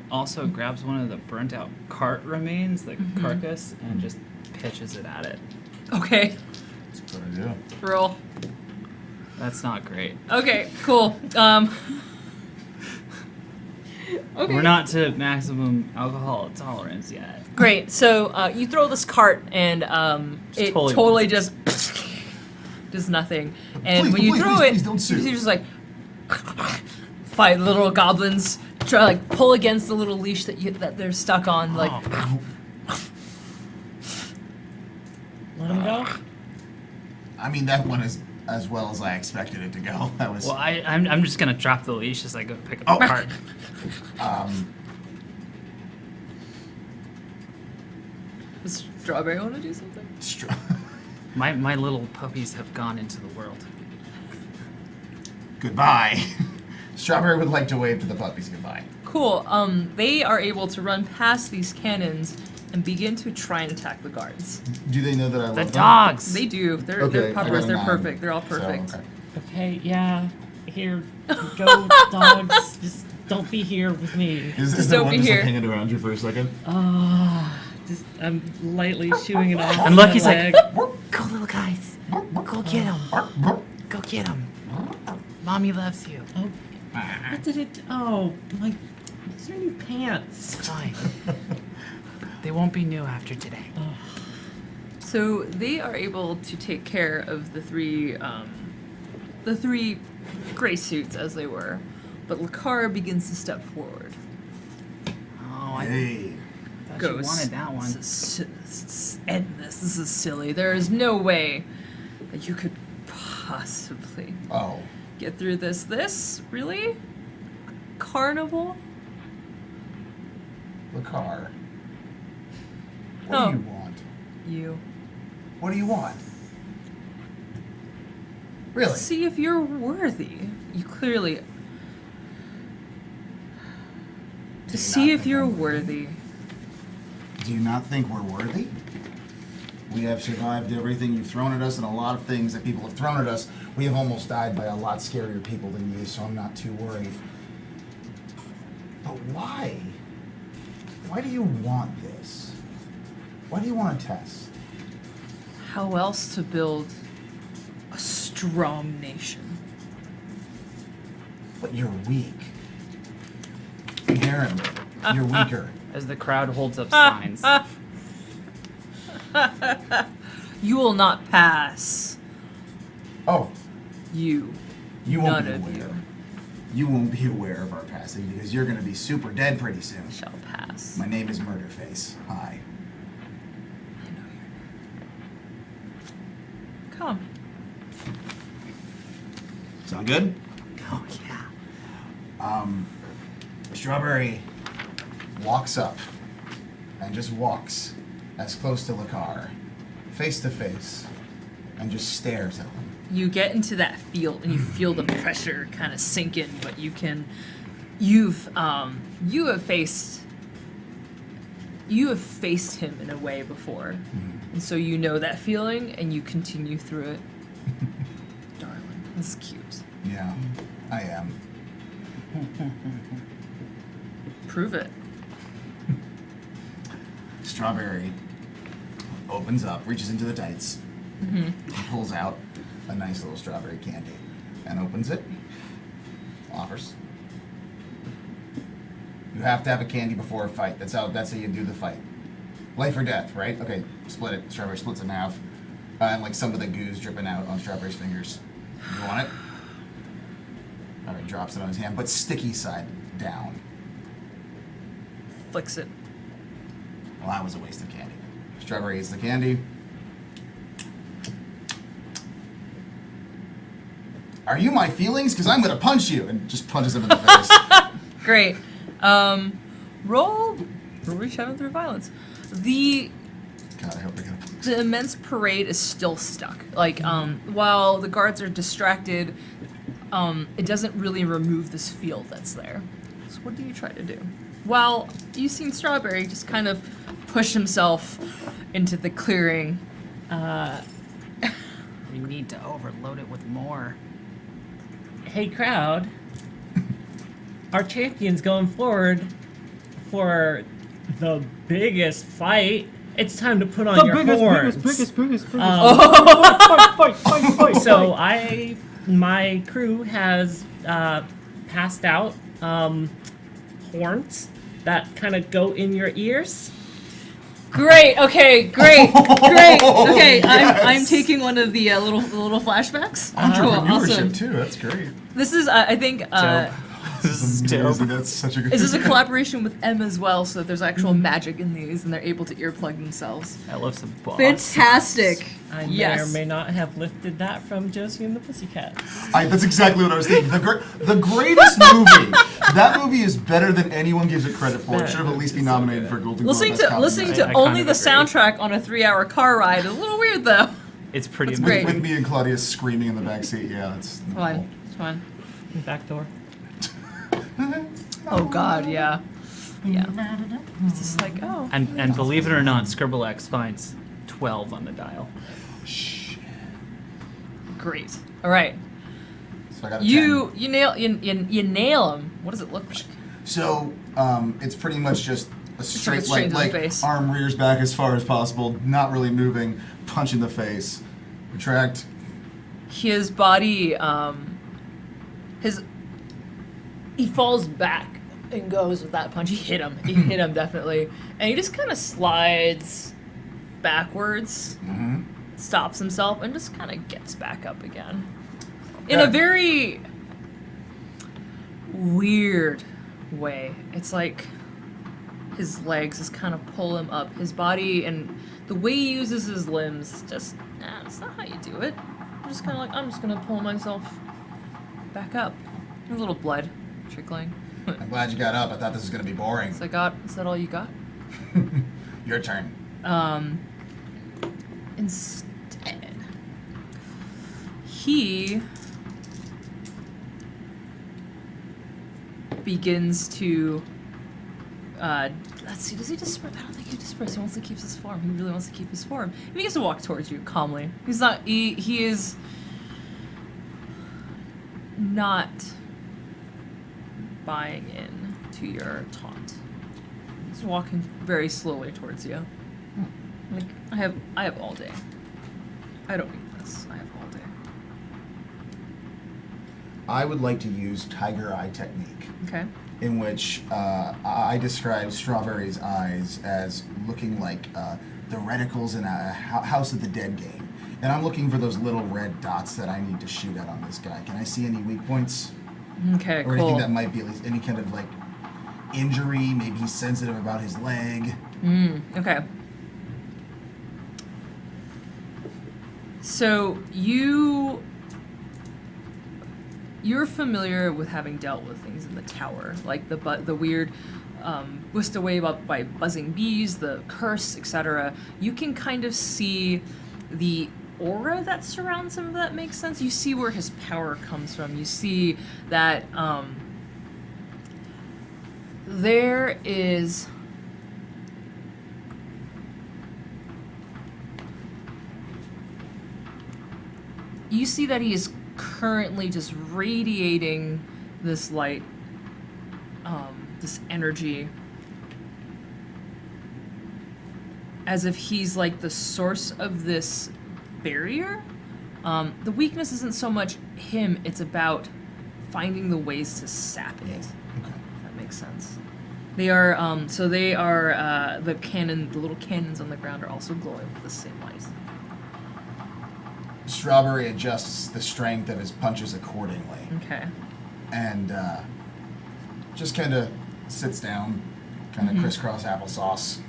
also grabs one of the burnt out cart remains, the carcass, and just pitches it at it. Okay, That's a good idea. roll. That's not great. Okay, cool. Okay. We're not to maximum alcohol tolerance yet. Great. So you throw this cart, and it totally totally just does nothing. And Please, when you please, throw please, it, please don't sue. you're just like fight little goblins. Try to like pull against the little leash that they're stuck on. Like Let him go. I mean, that one is as well as I expected it to go. That was. Well, I'm just gonna drop the leash as I go pick up the cart. does Strawberry want to do something? My little puppies have gone into the world. Goodbye. Strawberry would like to wave to the puppies goodbye. Cool. They are able to run past these cannons and begin to try and attack the guards. Do they know that I love The them? dogs. They do. They're Okay, I puppers. got a They're 9. perfect. They're all So, perfect. okay. Okay, yeah. Here, go, dogs. Just don't be here with me. Just don't be here. hanging around you for a second? Just I'm lightly chewing it off. And my Lucky's like, leg. go little guys, go get him, go get him. Mommy loves you. Oh, what did it? Oh, my. These are new pants. It's fine. They won't be new after today. So they are able to take care of the three gray suits as they were, but Lakar begins to step forward. Oh, I Hey. thought you wanted that one. End this. This is silly. There is no way that you could possibly Oh. get through this. This really? Carnival? The car. What Oh. do you want? You. What do you want? Really? See if you're worthy. You clearly. To you see not if think you're I'm worthy. Do you not think we're worthy? We have survived everything you've thrown at us, and a lot of things that people have thrown at us. We have almost died by a lot scarier people than you, so I'm not too worried. But why? Why do you want this? Why do you want to test? How else to build a strong nation? But you're weak. Inherently, you're weaker. As the crowd holds up signs. You will not pass. Oh, You. you won't None be of aware. you You won't be aware of our passing because you're going to be super dead pretty soon. shall pass. My name is Murderface. Hi. I know your name. Come. Sound good? Oh yeah. Strawberry walks up and just walks as close to Lakar, face to face, and just stares at him. You get into that field and you feel the pressure kind of sink in, but you can you have faced him in a way before, and so you know that feeling, and you continue through it. Darling, this is cute. Yeah, I am. Prove it. Strawberry opens up, reaches into the tights, and pulls out a nice little strawberry candy, and opens it. Offers. You have to have a candy before a fight. That's how you do the fight. Life or death, right? Okay, split it. Strawberry splits it in half, and like some of the goo's dripping out on Strawberry's fingers. You want it? All right, drops it on his hand, but sticky side down. Flicks it. Well, that was a waste of candy. Strawberry eats the candy. Are you my feelings? Because I'm gonna punch you, and just punches him in the face. Great. Roll reach out through violence. The God, I hope I get a punch. The immense parade is still stuck. Like, while the guards are distracted, it doesn't really remove this field that's there. So what do you try to do? Well, you've seen Strawberry just kind of push himself into the clearing. We need to overload it with more. Hey, crowd. Our champion's going forward for the biggest fight. It's time to put on your horns. biggest. So my crew has passed out horns that kind of go in your ears. Great. Okay. Great. Okay. Yes. I'm taking one of the little flashbacks. Entrepreneurship Awesome. too. That's great. This is I think. This is amazing. That's such a good. Is this a collaboration with M as well, so that there's actual magic in these, and they're able to earplug themselves? I love some boss. Fantastic. I may Yes. or may not have lifted that from Josie and the Pussycats. That's exactly what I was thinking. The greatest movie. That movie is better than anyone gives it credit for. It should have at least been nominated for Golden Globe. Listening Best to Comedy. listening I to kind only of the agree. soundtrack on a 3-hour car ride is a little weird, though. It's pretty That's amazing. great. With me and Claudia screaming in the backseat. Yeah, that's Fine. It's fine. Back door. Oh God, yeah. Yeah. It's just like, oh. And believe it or not, Scribblex finds 12 on the dial. Great. All right. So I got a 10. You nail him. What does it look like? So it's pretty much just a straight, straight to the like face. arm rears back as far as possible, not really moving, punch in the face, retract. His body, he falls back and goes with that punch. He hit him. He hit him definitely, and he just kind of slides backwards, stops himself, and just kind of gets back up again, in a Okay. very weird way. It's like his legs just kind of pull him up. His body and the way he uses his limbs, just that's not how you do it. I'm just kind of like, I'm just gonna pull myself back up. There's a little blood trickling. I'm glad you got up. I thought this was gonna be boring. Is that all you got? Your turn. Instead, he begins to let's see, does he disperse? I don't think he disperses. He wants to keep his form. He really wants to keep his form. He begins to walk towards you calmly. He is not buying in to your taunt. He's walking very slowly towards you. Like, I have all day. I don't need this. I have all day. I would like to use Tiger Eye technique, Okay. in which I describe Strawberry's eyes as looking like the reticles in a House of the Dead game. And I'm looking for those little red dots that I need to shoot at on this guy. Can I see any weak points? Okay, Or anything cool. that might be at least any kind of like injury? Maybe he's sensitive about his leg. Okay. So you're familiar with having dealt with things in the tower, like the weird whisked away by buzzing bees, the curse, etc. You can kind of see the aura that surrounds him, if that makes sense. You see where his power comes from. You see that there is you see that he is currently just radiating this light, this energy, as if he's like the source of this barrier. The weakness isn't so much him, it's about finding the ways to sap it. Okay. That makes sense. They are, the little cannons on the ground are also glowing with the same light. Strawberry adjusts the strength of his punches accordingly, Okay. and just kind of sits down, kind of crisscross applesauce.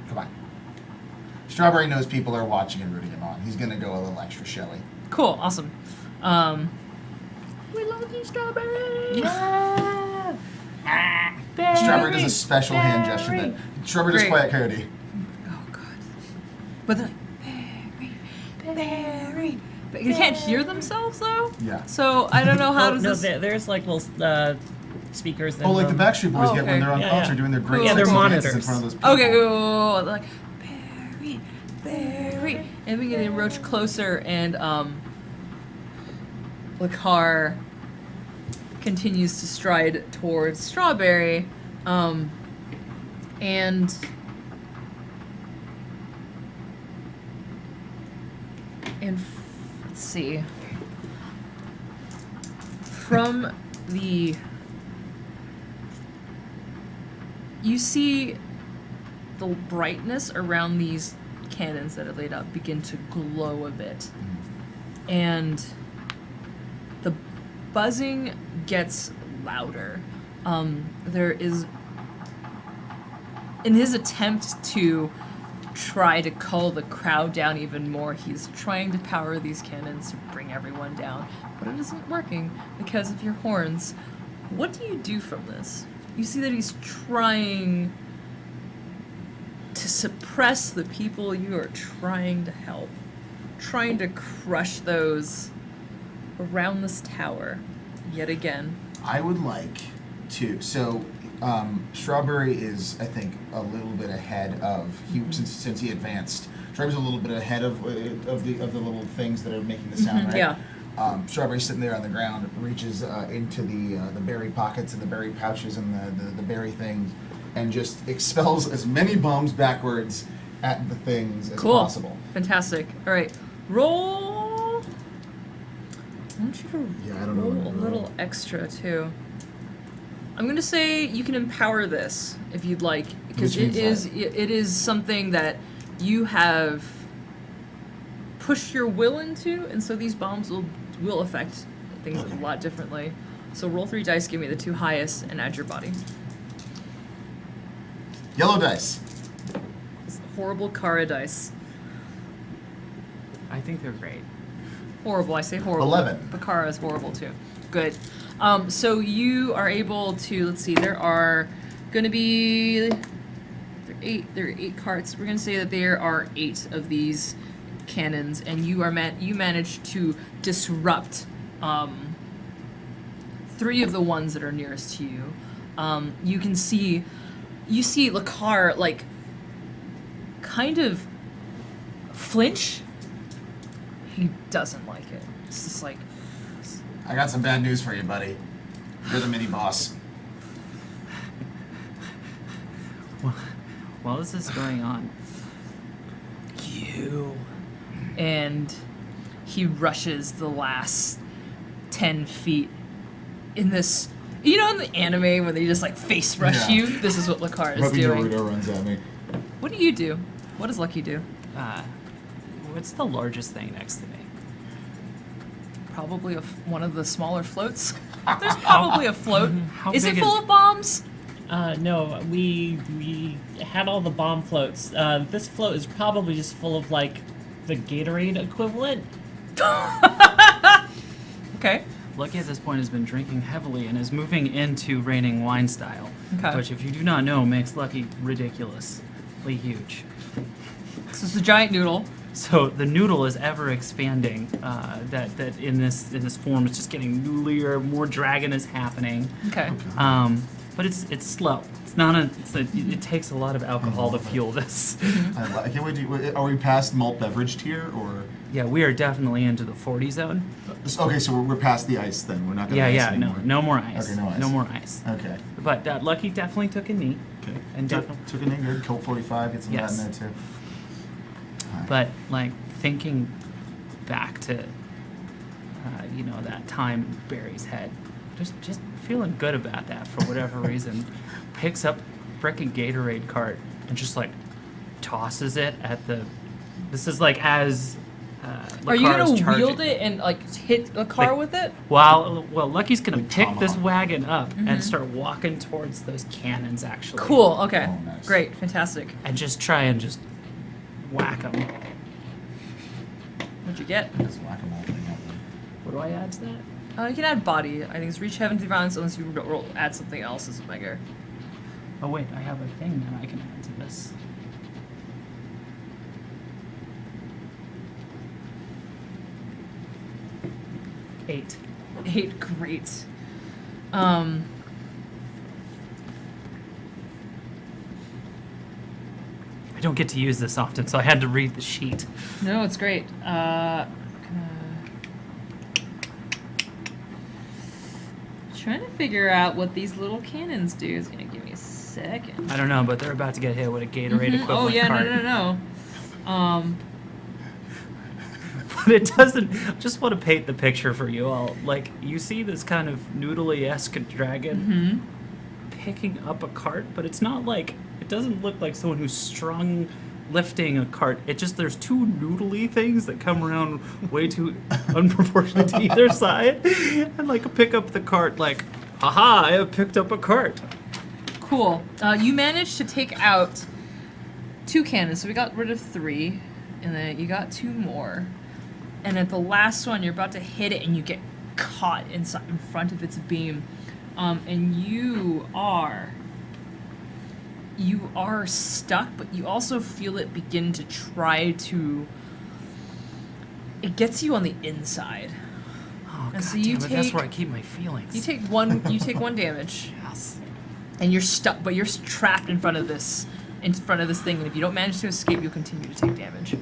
Come on. Strawberry knows people are watching and rooting him on. He's gonna go a little extra showy. Cool, awesome. We love you, Strawberry! Yeah. Strawberry does a special hand gesture that Strawberry does Great. quiet coyote. Oh, God. But they're like, Barry. But you can't hear themselves, though? Yeah. So I don't know how Oh, does no, this... there's like little speakers. in Oh, like the them. Backstreet Boys Oh, get okay. when they're on Yeah, concert yeah. doing their great Yeah, they're sexy dances in monitors. front of those people. Okay, they're like, Barry. And we get to approach closer, and Lakar continues to stride towards Strawberry, and let's see. From the you see the brightness around these cannons that are laid out begin to glow a bit. And the buzzing gets louder. There is, in his attempt to try to cull the crowd down even more, he's trying to power these cannons to bring everyone down. But it isn't working because of your horns. What do you do from this? You see that he's trying to suppress the people you are trying to help, trying to crush those around this tower yet again. I would like to. So, Strawberry is, I think, a little bit ahead of he since he advanced. Strawberry's a little bit ahead of the little things that are making the sound, right? Yeah. Strawberry's sitting there on the ground, reaches into the berry pockets and the berry pouches and the berry things, and just expels as many bombs backwards at the things as Cool. possible. Fantastic. All right. Roll. I want you to Yeah, I don't know roll what a to roll. little extra too. I'm going to say you can empower this if you'd like, because Which means it is something that you have pushed your will into, and so these bombs will affect things a lot differently. So roll 3 dice, give me the 2 highest, and add your body. Yellow dice. It's horrible Kara dice. I think they're great. Horrible, I say horrible. 11. But Kara is horrible too. Good. So you are able to, let's see, there are going to be, there are 8 carts. We're going to say that there are 8 of these cannons, and you managed to disrupt 3 of the ones that are nearest to you. You see Lakar, like, kind of flinch. He doesn't like it. It's just like, I got some bad news for you, buddy. You're the mini boss. While this is going on, you. And he rushes the last 10 feet in this. You know, in the anime when they just like face rush Yeah. you? This is what Lakar is Hoping doing. Naruto runs at me. What do you do? What does Lucky do? what's the largest thing next to me? Probably one of the smaller floats. There's probably a float. How Is it big full of bombs? No, we had all the bomb floats. This float is probably just full of like the Gatorade equivalent. Okay. Lucky at this point has been drinking heavily and is moving into raining wine style, Okay. which, if you do not know, makes Lucky ridiculously huge. So it's a giant noodle. So the noodle is ever expanding. That in this form is just getting noodlier. More dragon is happening. Okay. But it's slow. It's not it takes a lot of alcohol to fuel this. I can't wait to. Are we past malt beverage tier or? Yeah, we are definitely into the 40 zone. Okay, so we're past the ice then. We're not gonna. Yeah, ice no, anymore. no more ice. Okay, no ice. No more ice. Okay. But Lucky definitely took a knee. Okay. And took definitely- an in good Colt 45. Get some Yes. of that in there too. Alright. But like thinking back to, that time in Barry's head, just feeling good about that for whatever reason, picks up frickin' Gatorade cart and just like tosses it at the. This is like as. Are you Lacar is gonna charging. wield it and like hit a car Like- with it? Well, Lucky's gonna Like pick this tomahawk. wagon up and start walking towards those cannons actually. Cool. Okay. Oh, nice. Great. Fantastic. And just try and just whack them. What'd you get? Just whack-a-mole thing up there. What do I add to that? You can add body. I think it's reach heaven through violence unless you add something else as a mega. Oh wait, I have a thing that I can add to this. Eight. 8. Great. I don't get to use this often, so I had to read the sheet. No, it's great. Trying to figure out what these little cannons do. Is gonna give me a second. I don't know, but they're about to get hit with a Gatorade Mhm. equivalent Oh yeah, cart. no. But it doesn't. I just want to paint the picture for you all. Like you see this kind of noodly-esque dragon picking up a cart, but it's not like it doesn't look like someone who's strung lifting a cart. It just there's two noodly things that come around way too unproportionate to either side, and like pick up the cart like, haha, I have picked up a cart. Cool. You managed to take out 2 cannons, so we got rid of 3, and then you got 2 more. And at the last one, you're about to hit it, and you get caught in front of its beam, and you are stuck, but you also feel it begin to try to. It gets you on the inside. Oh And god so you damn it, that's take- where I keep my feelings. You take one. You take 1 damage. Yes. And you're stuck, but you're trapped in front of this thing. And if you don't manage to escape, you'll continue to take damage.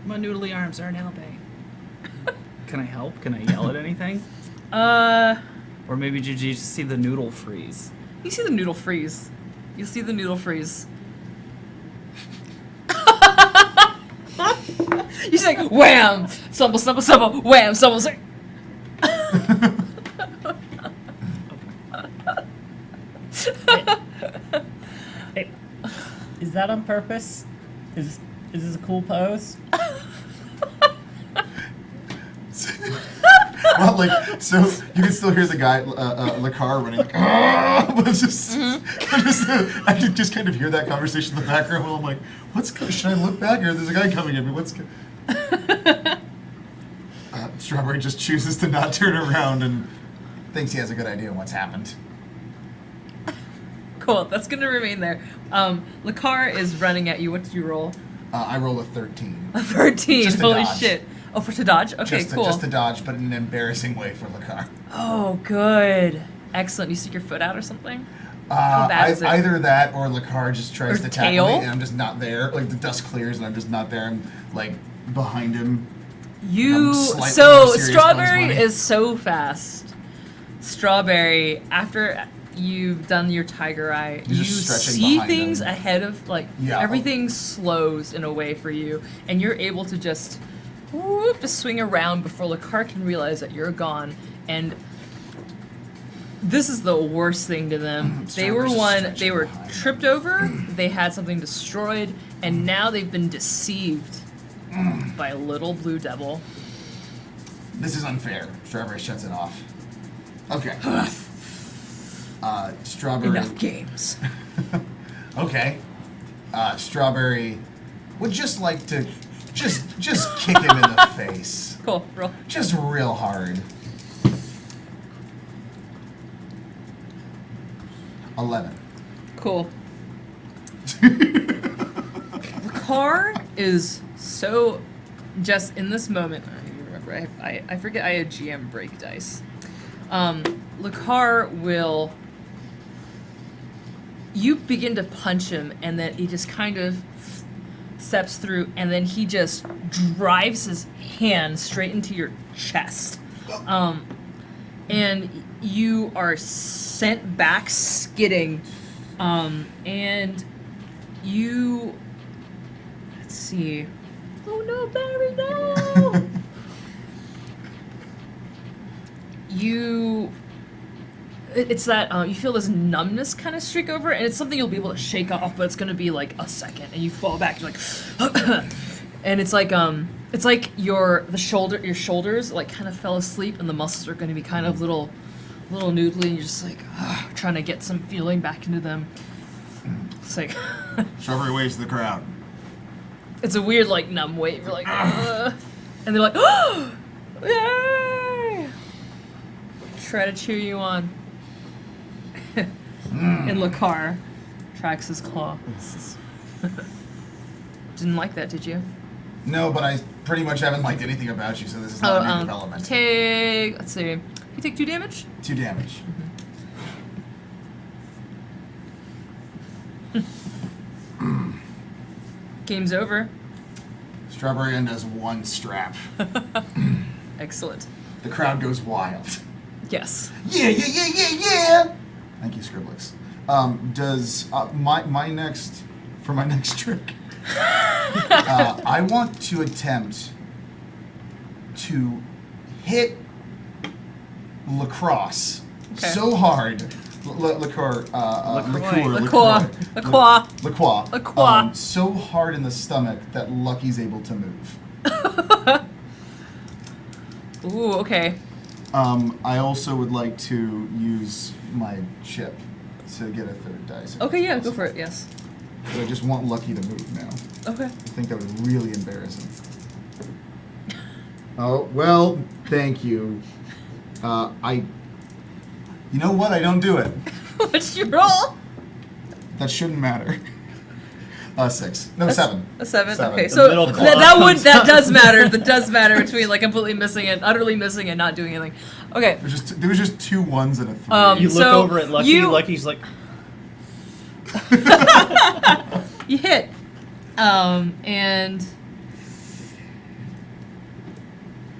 My noodly arms aren't helping. Can I help? Can I yell at anything? Or maybe did you just see the noodle freeze? You see the noodle freeze. You see the noodle freeze. You say, wham! Stumble, stumble, stumble, wham! Stumble, stumble. Hey, is that on purpose? Is this a cool pose? Well, like, so you can still hear the guy, Lacar running, like, but it's just, I can just kind of hear that conversation in the background while I'm like, should I look back here? There's a guy coming at me. Strawberry just chooses to not turn around and thinks he has a good idea of what's happened. Cool, that's gonna remain there. Lacar is running at you. What did you roll? I roll a 13. A 13. Just to Holy dodge. shit. Oh, to dodge? Okay, cool. Just to dodge, but in an embarrassing way for Lacar. Oh, good. Excellent. You stick your foot out or something? How bad is it? Either that or Lacar just tries Or to tackle tail? me and I'm just not there. Like the dust clears and I'm just not there. I'm like behind him. You slightly more so serious Strawberry Bugs Bunny. is so fast. Strawberry, after you've done your tiger eye, He's you just stretching see behind things him. ahead of Yeah. everything slows in a way for you, and you're able to just whoop to swing around before Lacar can realize that you're gone. And this is the worst thing to them. They were Strawberry's just they were stretching behind. tripped over, they had something destroyed, and now they've been deceived by a little blue devil. This is unfair. Strawberry shuts it off. Okay. Strawberry. Enough games. Okay. Strawberry would just like to just kick him in the face. Cool, roll. Just real hard. 11. Cool. The car is so just in this moment. I remember, I forget I had GM break dice. Lakar will. You begin to punch him, and then he just kind of steps through, and then he just drives his hand straight into your chest. And you are sent back skidding. And you. Let's see. Oh no, Barry, no! It's that you feel this numbness kind of streak over, and it's something you'll be able to shake off, but it's gonna be like a second, and you fall back. You're like, and it's like your shoulders like kind of fell asleep, and the muscles are gonna be kind of little noodly, and you're just like trying to get some feeling back into them. It's like Strawberry waves to the crowd. it's a weird like numb weight. You're like, and they're like, oh, yay! Try to cheer you on. And Lakar tracks his claw. Didn't like that, did you? No, but I pretty much haven't liked anything about you, so this is not a new development. Let's see. You take 2 damage? 2 damage. Game's over. Strawberry End does 1 strap. Excellent. The crowd goes wild. Yes. Yeah, yeah, yeah, yeah, yeah! Thank you, Scriblix. Does my next trick, I want to attempt to hit Lacrosse so hard. Lacroix. So hard in the stomach that Lucky's able to move. Ooh, okay. I also would like to use my chip to get a 3rd dice. Okay, yeah, go for it, yes. But I just want Lucky to move now. Okay. I think that would really embarrass him. Oh, well, thank you. You know what? I don't do it. What's your roll? That shouldn't matter. 6. No, 7. A 7? 7. Okay, The so middle that does matter. That does matter between like completely missing it, utterly missing it, not doing anything. Okay. There was just 2 1s and a 3. You look So over at Lucky. you- Lucky's like, You hit. And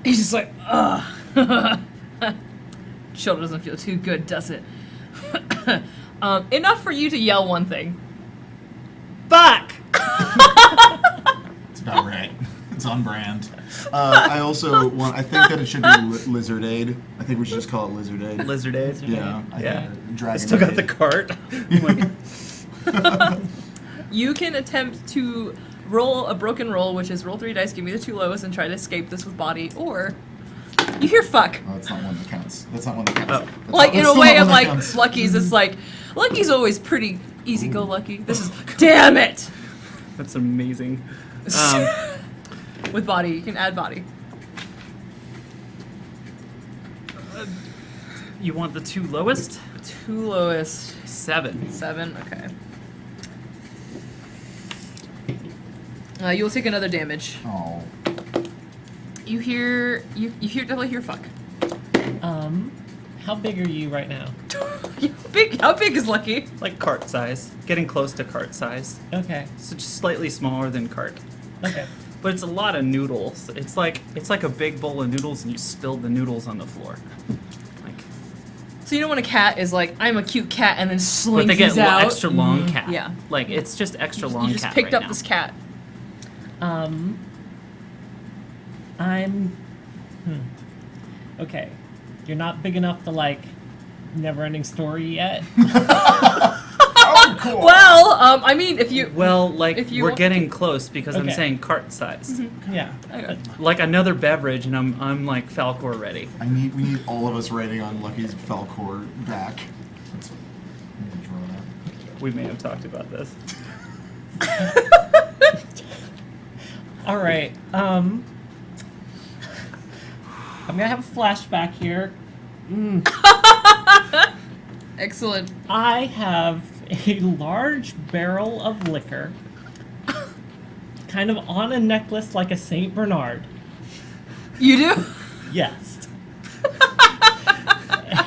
he's just like, ugh. Shoulder doesn't feel too good, does it? Enough for you to yell one thing. fuck! It's about right. It's on brand. I also want. I think that it should be Lizard Aid. I think we should just call it Lizard Aid. Lizard Aid. Yeah. Yeah. Dragon Still got Aid. the cart. You can attempt to roll a broken roll, which is roll 3 dice, give me the 2 lowest, and try to escape this with body, or you hear fuck. Oh, that's not one that counts. That's not one that counts. Oh. That's Like not- in that's a still way not of one that like counts. Lucky's, it's like Lucky's always pretty easy-go-lucky. This is damn it That's amazing. with body. You can add body. You want the 2 lowest? 2 lowest. 7. 7. Okay. You will take another damage. Oh. You definitely hear fuck. How big are you right now? How big is Lucky? Like cart size. Getting close to cart size. Okay. So just slightly smaller than cart. Okay. But it's a lot of noodles. It's like a big bowl of noodles and you spilled the noodles on the floor. Like, So you know when a cat is like, I'm a cute cat, and then but slings they get these out? extra long cat. Yeah. Like it's just extra long You just cat picked right up now. this cat. Okay. You're not big enough to like never-ending story yet. Oh, cool. Well, I mean, if you Well, like If you we're want- getting close because I'm Okay. saying cart size. Yeah. Okay. Like another beverage and I'm like Falcor ready. We need all of us writing on Lucky's Falcor back. That's what I'm gonna draw that. We may have talked about this. All right. I'm gonna have a flashback here. Excellent. I have a large barrel of liquor, kind of on a necklace like a Saint Bernard. You do? Yes.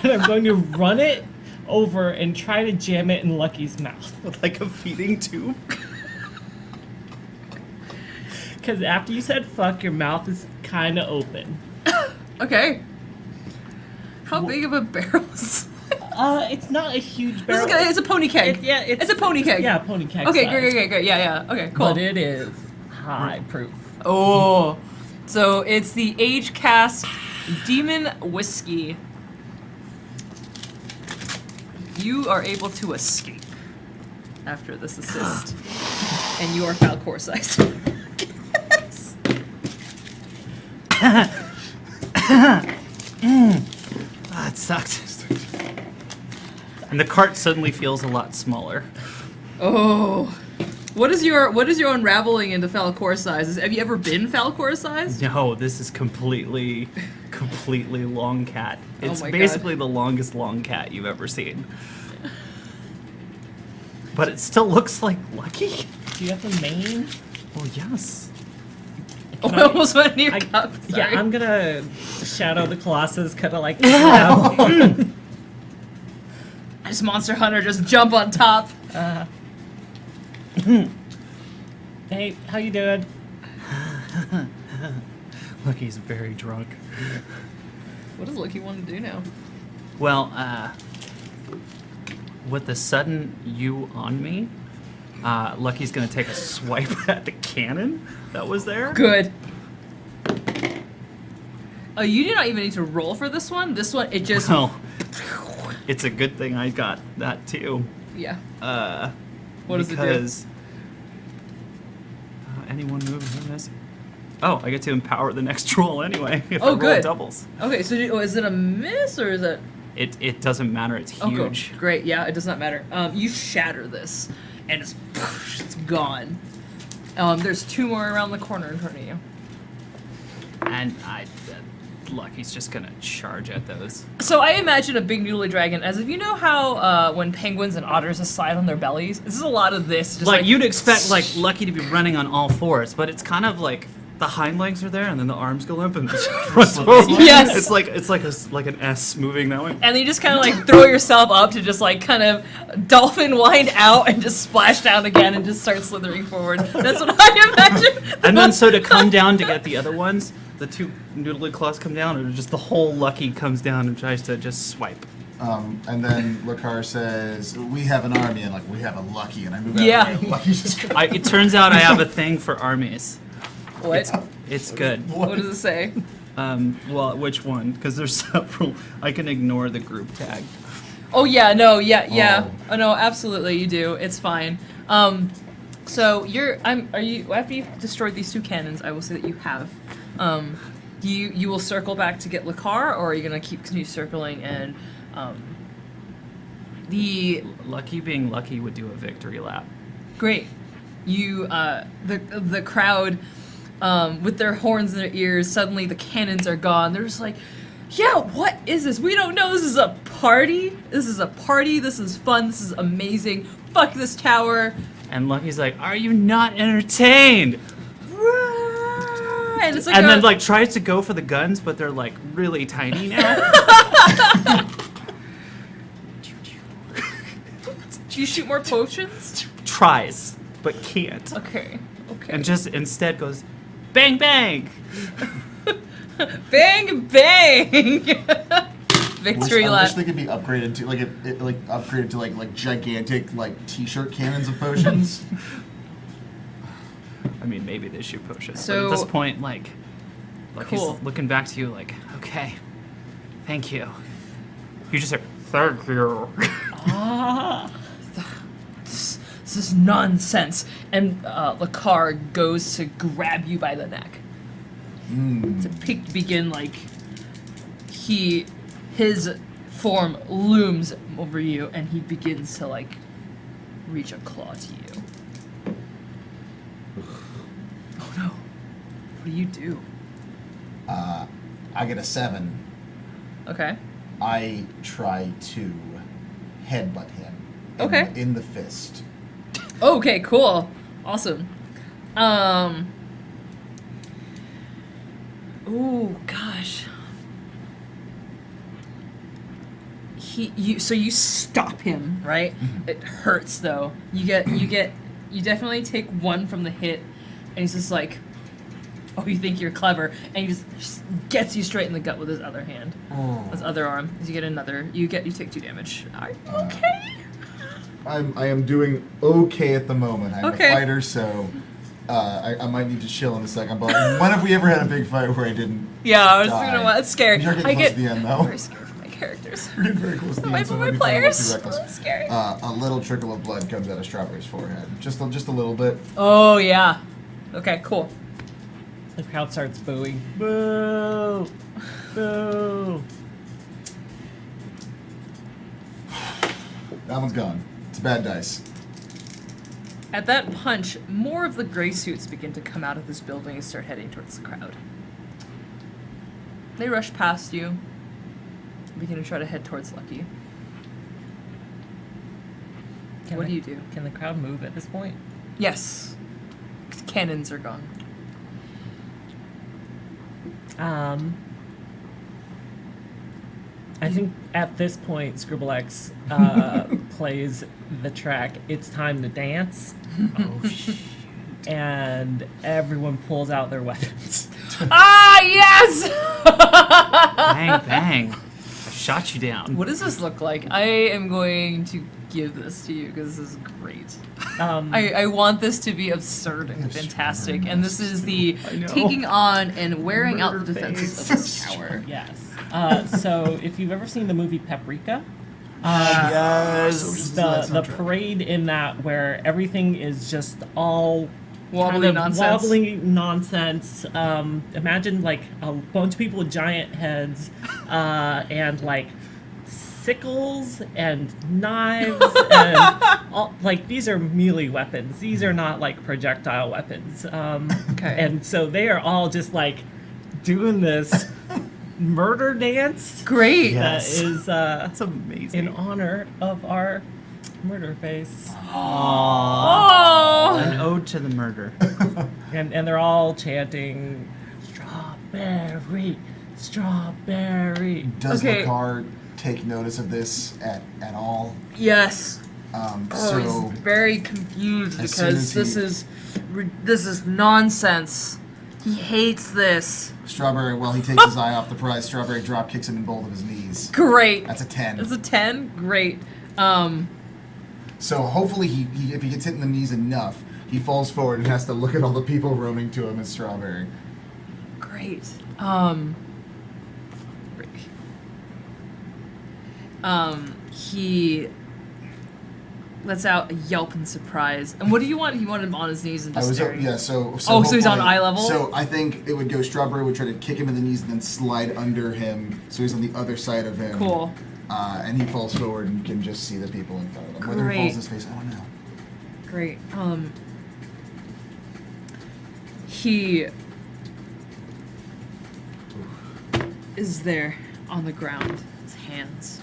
And I'm going to run it over and try to jam it in Lucky's mouth. Like a feeding tube. Because after you said fuck, your mouth is kind of open. Okay. How big of a barrel is It's not a huge this? barrel. It's a pony keg. It's a pony keg. Yeah, pony keg. Okay, size. great. Yeah. Okay, cool. But it is high proof. Oh, so it's the Age Cast Demon Whiskey. You are able to escape after this assist, and you are Falcor sized. Ah, it sucked. And the cart suddenly feels a lot smaller. Oh, what is your unraveling into Falcor sizes? Have you ever been Falcor sized? No, this is completely long cat. It's my God. basically the longest long cat you've ever seen. But it still looks like Lucky. Do you have a mane? Well, yes. Oh, I almost went near cup. Yeah, Sorry. I'm gonna Shadow the Colossus, kind of like. grab- This Monster Hunter just jump on top. Hey, how you doing? Lucky's very drunk. What does Loki want to do now? Well, with the sudden you on me, Lucky's gonna take a swipe at the cannon that was there. Good. Oh, you do not even need to roll for this one. This one, it just. Well, it's a good thing I got that too. Yeah. What does it do? Because anyone moves in this. Oh, I get to empower the next roll anyway if I Oh, roll good. doubles. Okay, so is it a miss or is it? It doesn't matter. It's Oh, cool. huge. Great. Yeah, it does not matter. You shatter this, and it's gone. There's two more around the corner in front of you. And Lucky's just gonna charge at those. So I imagine a big noodly dragon as if you know how when penguins and otters slide on their bellies. This is a lot of this. Just Like you'd expect like Lucky to be running on all fours, but it's kind of like the hind legs are there and then the arms go limp and runs forward. Yes. It's like an S moving that way. And then you just kind of like throw yourself up to just like kind of dolphin wind out and just splash down again and just start slithering forward. That's what I imagine. And then so to come down to get the other ones, the two noodly claws come down and just the whole Lucky comes down and tries to just swipe. And then Lakar says, "We have an army," and like we have a Lucky, and I move out Yeah. of the way. Lucky just It turns out I have a thing for armies. What? It's good. What does it say? Well, which one? Because there's several. I can ignore the group tag. Oh yeah, no, yeah. Oh. Oh no, absolutely you do. It's fine. So are you after you've destroyed these two cannons, I will say that you have. You will circle back to get Lakar, or are you gonna continue circling and the Lucky being lucky would do a victory lap. great. You the crowd with their horns in their ears, suddenly the cannons are gone. They're just like, yeah, what is this? We don't know. This is a party. This is a party. This is fun. This is amazing. Fuck this tower. And Lucky's like, "Are you not entertained?" And it's like And then like tries to go for the guns, but they're like really tiny now. do you shoot more potions? Tries, but can't. Okay. And just instead goes, bang bang. Bang bang. Victory I lap. wish they could be upgraded to upgraded to like gigantic like t-shirt cannons of potions. I mean, maybe they shoot potions. So- but at this point, like Cool. he's looking back to you like, okay, thank you. You just hear, thank you. This is nonsense. And Lakar goes to grab you by the neck. To begin like his form looms over you and he begins to like reach a claw to you. Oh no. What do you do? I get a 7. Okay. I try to headbutt him. Okay. in the fist. Okay, cool. Awesome. Ooh, gosh. So you stop him, right? It hurts though. You definitely take one from the hit, and he's just like, oh, you think you're clever, and he just gets you straight in the gut with his other hand, his other arm. As you get another, you take 2 damage. Are you okay? I am doing okay at the moment. I'm Okay. a fighter, so I might need to chill in a second. But when have we ever had a big fight where I didn't? Yeah, I was Die. gonna. It's scary. You're getting I close get to the end, though. I'm very scared for my characters. We're getting very close to the end, so My maybe try not to players. be reckless. It's scary. A little trickle of blood comes out of Strawberry's forehead, just a little bit. Oh yeah. Okay, cool. The crowd starts booing. Boo! Boo! That one's gone. It's a bad dice. At that punch, more of the gray suits begin to come out of this building and start heading towards the crowd. They rush past you, begin to try to head towards Lucky. What do you do? Can the crowd move at this point? Yes. Cannons are gone. I think at this point, Scribblex plays the track "It's Time to Dance," Oh shit. and everyone pulls out their weapons. Ah, yes! Bang bang. I shot you down. What does this look like? I am going to give this to you because this is great. I want this to be absurd and Yes, fantastic, very and this is the I know. taking on and wearing out the Murder defenses face. of this tower. Yes. So if you've ever seen the movie Paprika, Yes. the parade in that where everything is just all Wobbly nonsense. wobbly nonsense. Imagine like a bunch of people with giant heads and like sickles and knives and all, like these are melee weapons. These are not like projectile weapons. Okay. And so they are all just like doing this murder dance. Great. Yes. That is That's amazing. in honor of our murder face. Oh! An ode to the murder. And they're all chanting, "Strawberry, strawberry." Does Okay. Lakar take notice of this at all? Yes. So Oh, he's very confused as soon because as this is nonsense. He hates this. Strawberry, well, he takes his eye off the prize. Strawberry drop kicks him in both of his knees. Great. That's a 10. It's a 10. Great. So hopefully, he if he gets hit in the knees enough, he falls forward and has to look at all the people roaming to him as Strawberry. Great. He lets out a yelp in surprise. And what do you want? He wanted him on his knees and I just was staring. yeah. So Oh, so he's on hopefully- eye level? So I think it would go. Strawberry would try to kick him in the knees and then slide under him, so he's on the other side of him. Cool. And he falls forward and can just see the people in front of him. Whether he Great. falls his face, I don't know. Great. He is there on the ground. His hands.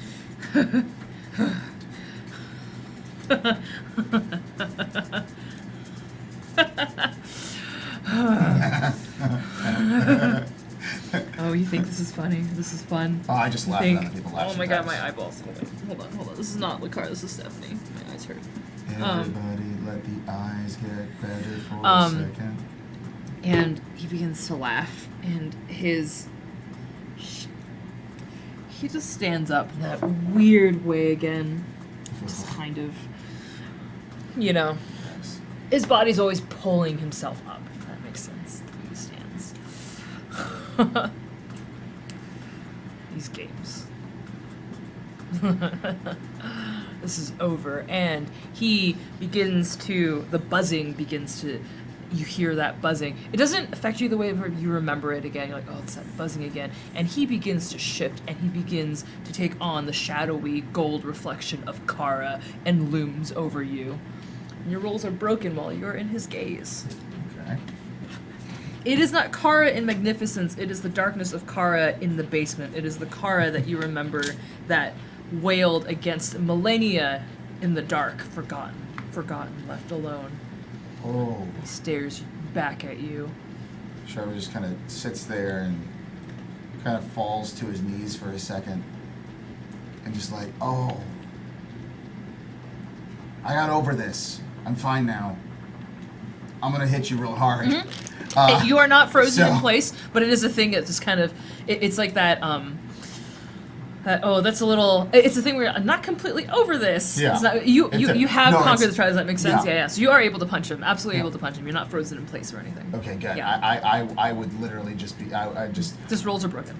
Oh, you think this is funny? This is fun. Oh, I just You laugh think? at other people laugh Oh my god, sometimes. my eyeballs. Hold on. This is not Lakar. This is Stephanie. My eyes hurt. Everybody let the eyes get better for a Um, second. And he begins to laugh, and he just stands up in that weird way again. Just kind of, Yes. his body's always pulling himself up, if that makes sense. The way he stands. These games. This is over, and he begins to, the buzzing begins to, you hear that buzzing. It doesn't affect you the way you remember it again. You're like, oh, it's that buzzing again. And he begins to shift, and he begins to take on the shadowy gold reflection of Kara and looms over you. And your rolls are broken while you're in his gaze. Okay. It is not Kara in magnificence, it is the darkness of Kara in the basement. It is the Kara that you remember that wailed against Millennia in the dark, forgotten, left alone. Oh. He stares back at you. Sharper just kind of sits there and kind of falls to his knees for a second. And just like, oh. I got over this. I'm fine now. I'm gonna hit you real hard. You are not frozen in so- place, but it is a thing that's just kind of, it's like that, that's a little, it's a thing where I'm not completely over this. Yeah. It's not, you have no, conquered it's- the trial, does that make sense? yeah. Yeah. So you are able to punch him, absolutely Yeah. able to punch him. You're not frozen in place or anything. Okay, good. Yeah. I would literally just be, I just, Just rolls are broken.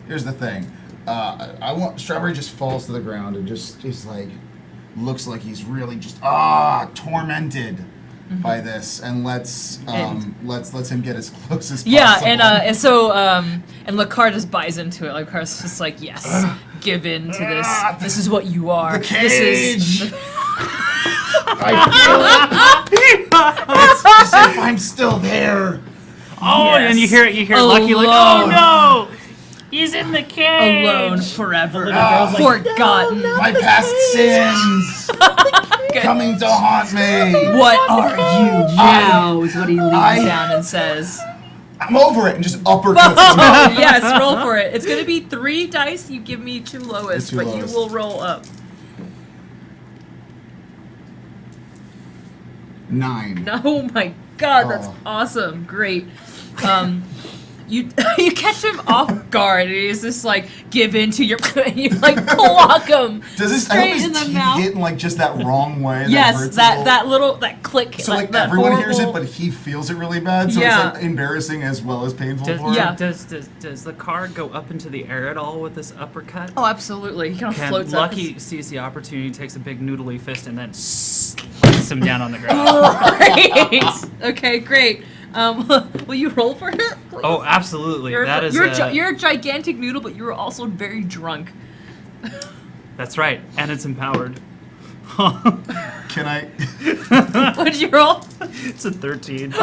here's the thing. I want, Strawberry just falls to the ground and just is like, looks like he's really just, tormented by this. And let's him get as close as possible. Yeah, and so and Lakar just buys into it. Lakar's just like, yes, give in to this. This is what you are. The This is cage! I feel it. It's as if I'm still there. Oh, and you hear Lucky like, Alone. oh no, he's in the cage. alone forever, little girl's like, forgotten. My past sins coming to haunt me. What are you now? Is what he leans down and says. I'm over it and just uppercuts him. Oh, yes, roll for it. It's gonna be 3 dice. You give me 2 lowest, The 2 but lowest. you will roll up. 9. Oh my god, that's Oh. awesome. Great. You you catch him off guard and he's just like, give in to your you like clock him Does this? I hope straight his in the teeth mouth. hit in like just that wrong way. Yes, hurts a that little? little that click. So like that everyone hears it, horrible- but he feels it really bad. So Yeah. it's like embarrassing as well as painful Does, for him. Yeah. does the car go up into the air at all with this uppercut? Oh, absolutely. He kind of Can floats Lucky sees the opportunity, takes a big noodly fist, and then slaps him down on the ground. up. Right. Okay, great. Will you roll for it? please? Oh, absolutely. That is. You're a gigantic noodle, but you're also very drunk. That's right, and it's empowered. Can I? What'd you roll? It's a 13. Can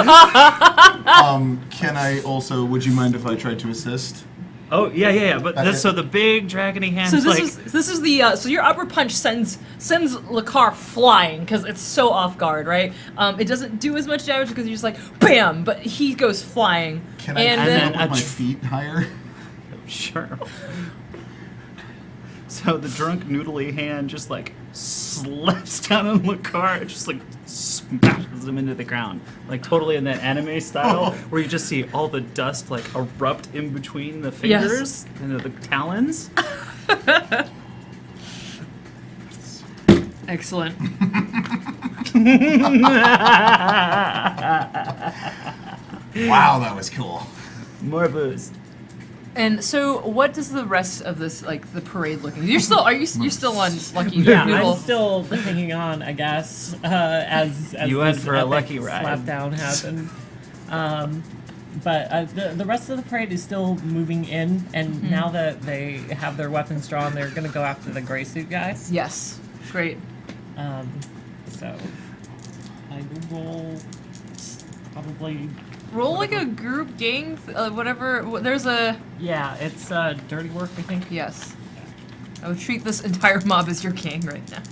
I also? Would you mind if I tried to assist? Oh yeah. But Okay. so the big dragony hands So like. this is the so your upper punch sends Lakar flying because it's so off guard, right? It doesn't do as much damage because you're just like bam, but he goes flying. Can I and come then, up with my feet higher? Sure. So the drunk noodly hand just like slaps down on the car, just like smashes him into the ground, like totally in that anime style, where you just see all the dust like erupt in between the fingers and the talons. excellent. Wow, that was cool. More booze. And so, what does the rest of this like the parade look like? You're still on Lucky Yeah, Noodle. I'm still hanging on, I guess, as You went this for a epic lucky ride. slapdown happened. But the rest of the parade is still moving in, and now that they have their weapons drawn, they're gonna go after the gray suit guys. Yes, great. So I will roll probably. Roll like a group gang, whatever. There's a Yeah, it's dirty work, I think. yes. I would treat this entire mob as your gang right now.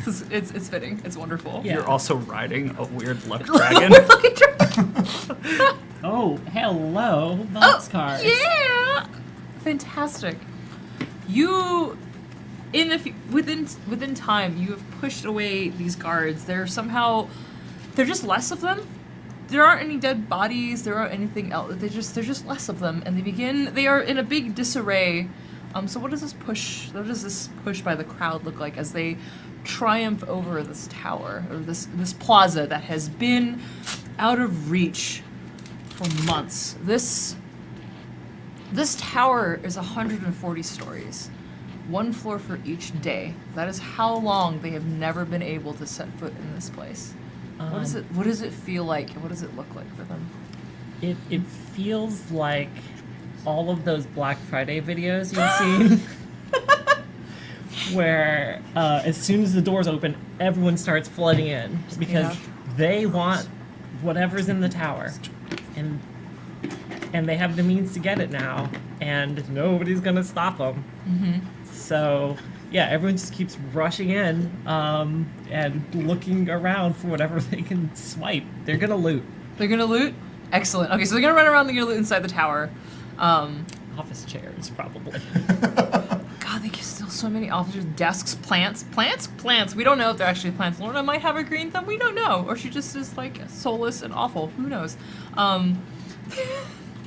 It's fitting. It's wonderful. Yeah. You're also riding a weird luck dragon. Look at your- Oh, hello, boxcars. Yeah, fantastic. You, within time, you have pushed away these guards. They're just less of them. There aren't any dead bodies. There aren't anything else. There's just less of them, and they are in a big disarray. So what does this push by the crowd look like as they triumph over this tower or this plaza that has been out of reach for months? This tower is 140 stories, 1 floor for each day. That is how long they have never been able to set foot in this place. What does it feel like, and what does it look like for them? It feels like all of those Black Friday videos you've seen, where as soon as the doors open, everyone starts flooding in because Yeah. they want whatever's in the tower, and they have the means to get it now, and nobody's gonna stop them. So yeah, everyone just keeps rushing in and looking around for whatever they can swipe. They're gonna loot. They're gonna loot? Excellent. Okay, so they're gonna run around, they're gonna loot inside the tower. Office chairs, probably. God, they can steal so many officers' desks, plants. Plants. We don't know if they're actually plants. Lorna might have a green thumb. We don't know, or she just is like soulless and awful. Who knows?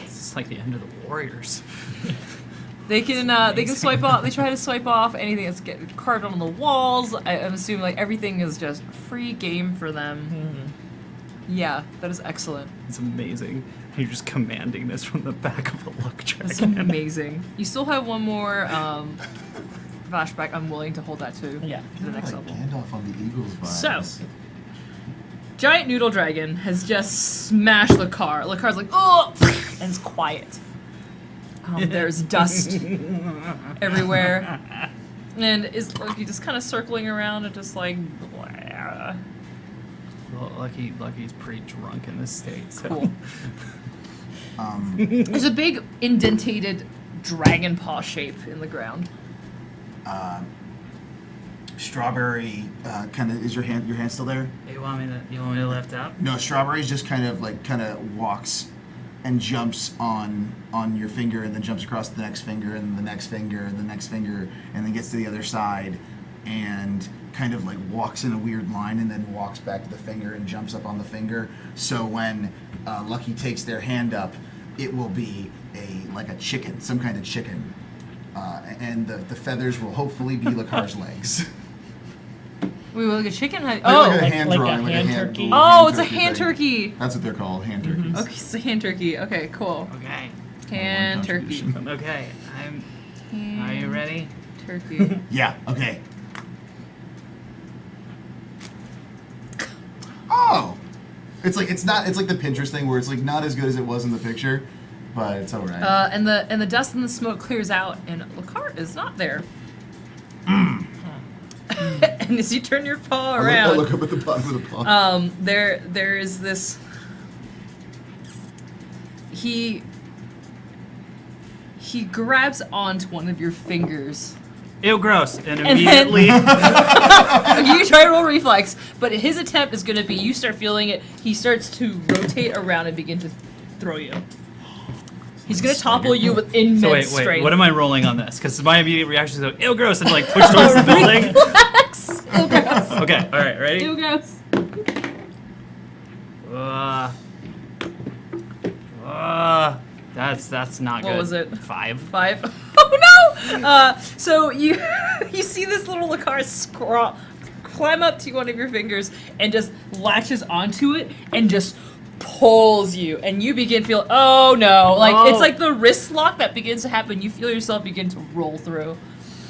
It's like the end of the Warriors. They can swipe off. They try to swipe off anything that's get carved on the walls. I'm assuming like everything is just free game for them. Mm-hmm. Yeah, that is excellent. It's amazing. You're just commanding this from the back of a luck That's dragon. amazing. You still have one more flashback. I'm willing to hold that too. Yeah. To the next like level. Gandalf on the Eagles So, vibes. Giant Noodle Dragon has just smashed the car. The car's like, oh, and it's quiet. There's dust everywhere, and is Loki just kind of circling around and just like, blah. Well, Lucky's pretty drunk in this state. So. Cool. There's a big indentated dragon paw shape in the ground. Strawberry kind of is your hand still there? You want me to lift up? No, Strawberry's just kind of walks and jumps on your finger and then jumps across the next finger and the next finger and the next finger and then gets to the other side and kind of like walks in a weird line and then walks back to the finger and jumps up on the finger. So when Lucky takes their hand up, it will be like a chicken, some kind of chicken. And the feathers will hopefully be Lakar's legs. Wait, like a chicken? Like Oh, a hand like a drawing, hand turkey? little oh, it's a hand thing. turkey. That's what they're called, hand turkeys. Okay, it's a hand turkey. Okay, cool. Okay. Hand One turkey. contribution. Okay. Are you ready? Turkey. Yeah, okay. Oh! It's like the Pinterest thing where it's like not as good as it was in the picture, but it's alright. And the dust and the smoke clears out, and Lakar is not there. And as you turn your paw I around, look up at the bottom of the paw. there is this. He grabs onto one of your fingers. Ew, gross. And then- immediately. Okay, you try to roll reflex, but his attempt is going to be you start feeling it. He starts to rotate around and begin to throw you. He's going to topple you with immense So wait, strength. what am I rolling on this? Because my immediate reaction is go, ew, gross, and like push towards the building. Reflex. Ew, gross. Okay, all right, ready? Ew, gross. That's not good. What was it? 5. 5. Oh no! So you see this little Lakar climb up to one of your fingers and just latches onto it and just pulls you, and you begin to feel, oh no, like Oh. it's like the wrist lock that begins to happen. You feel yourself begin to roll through.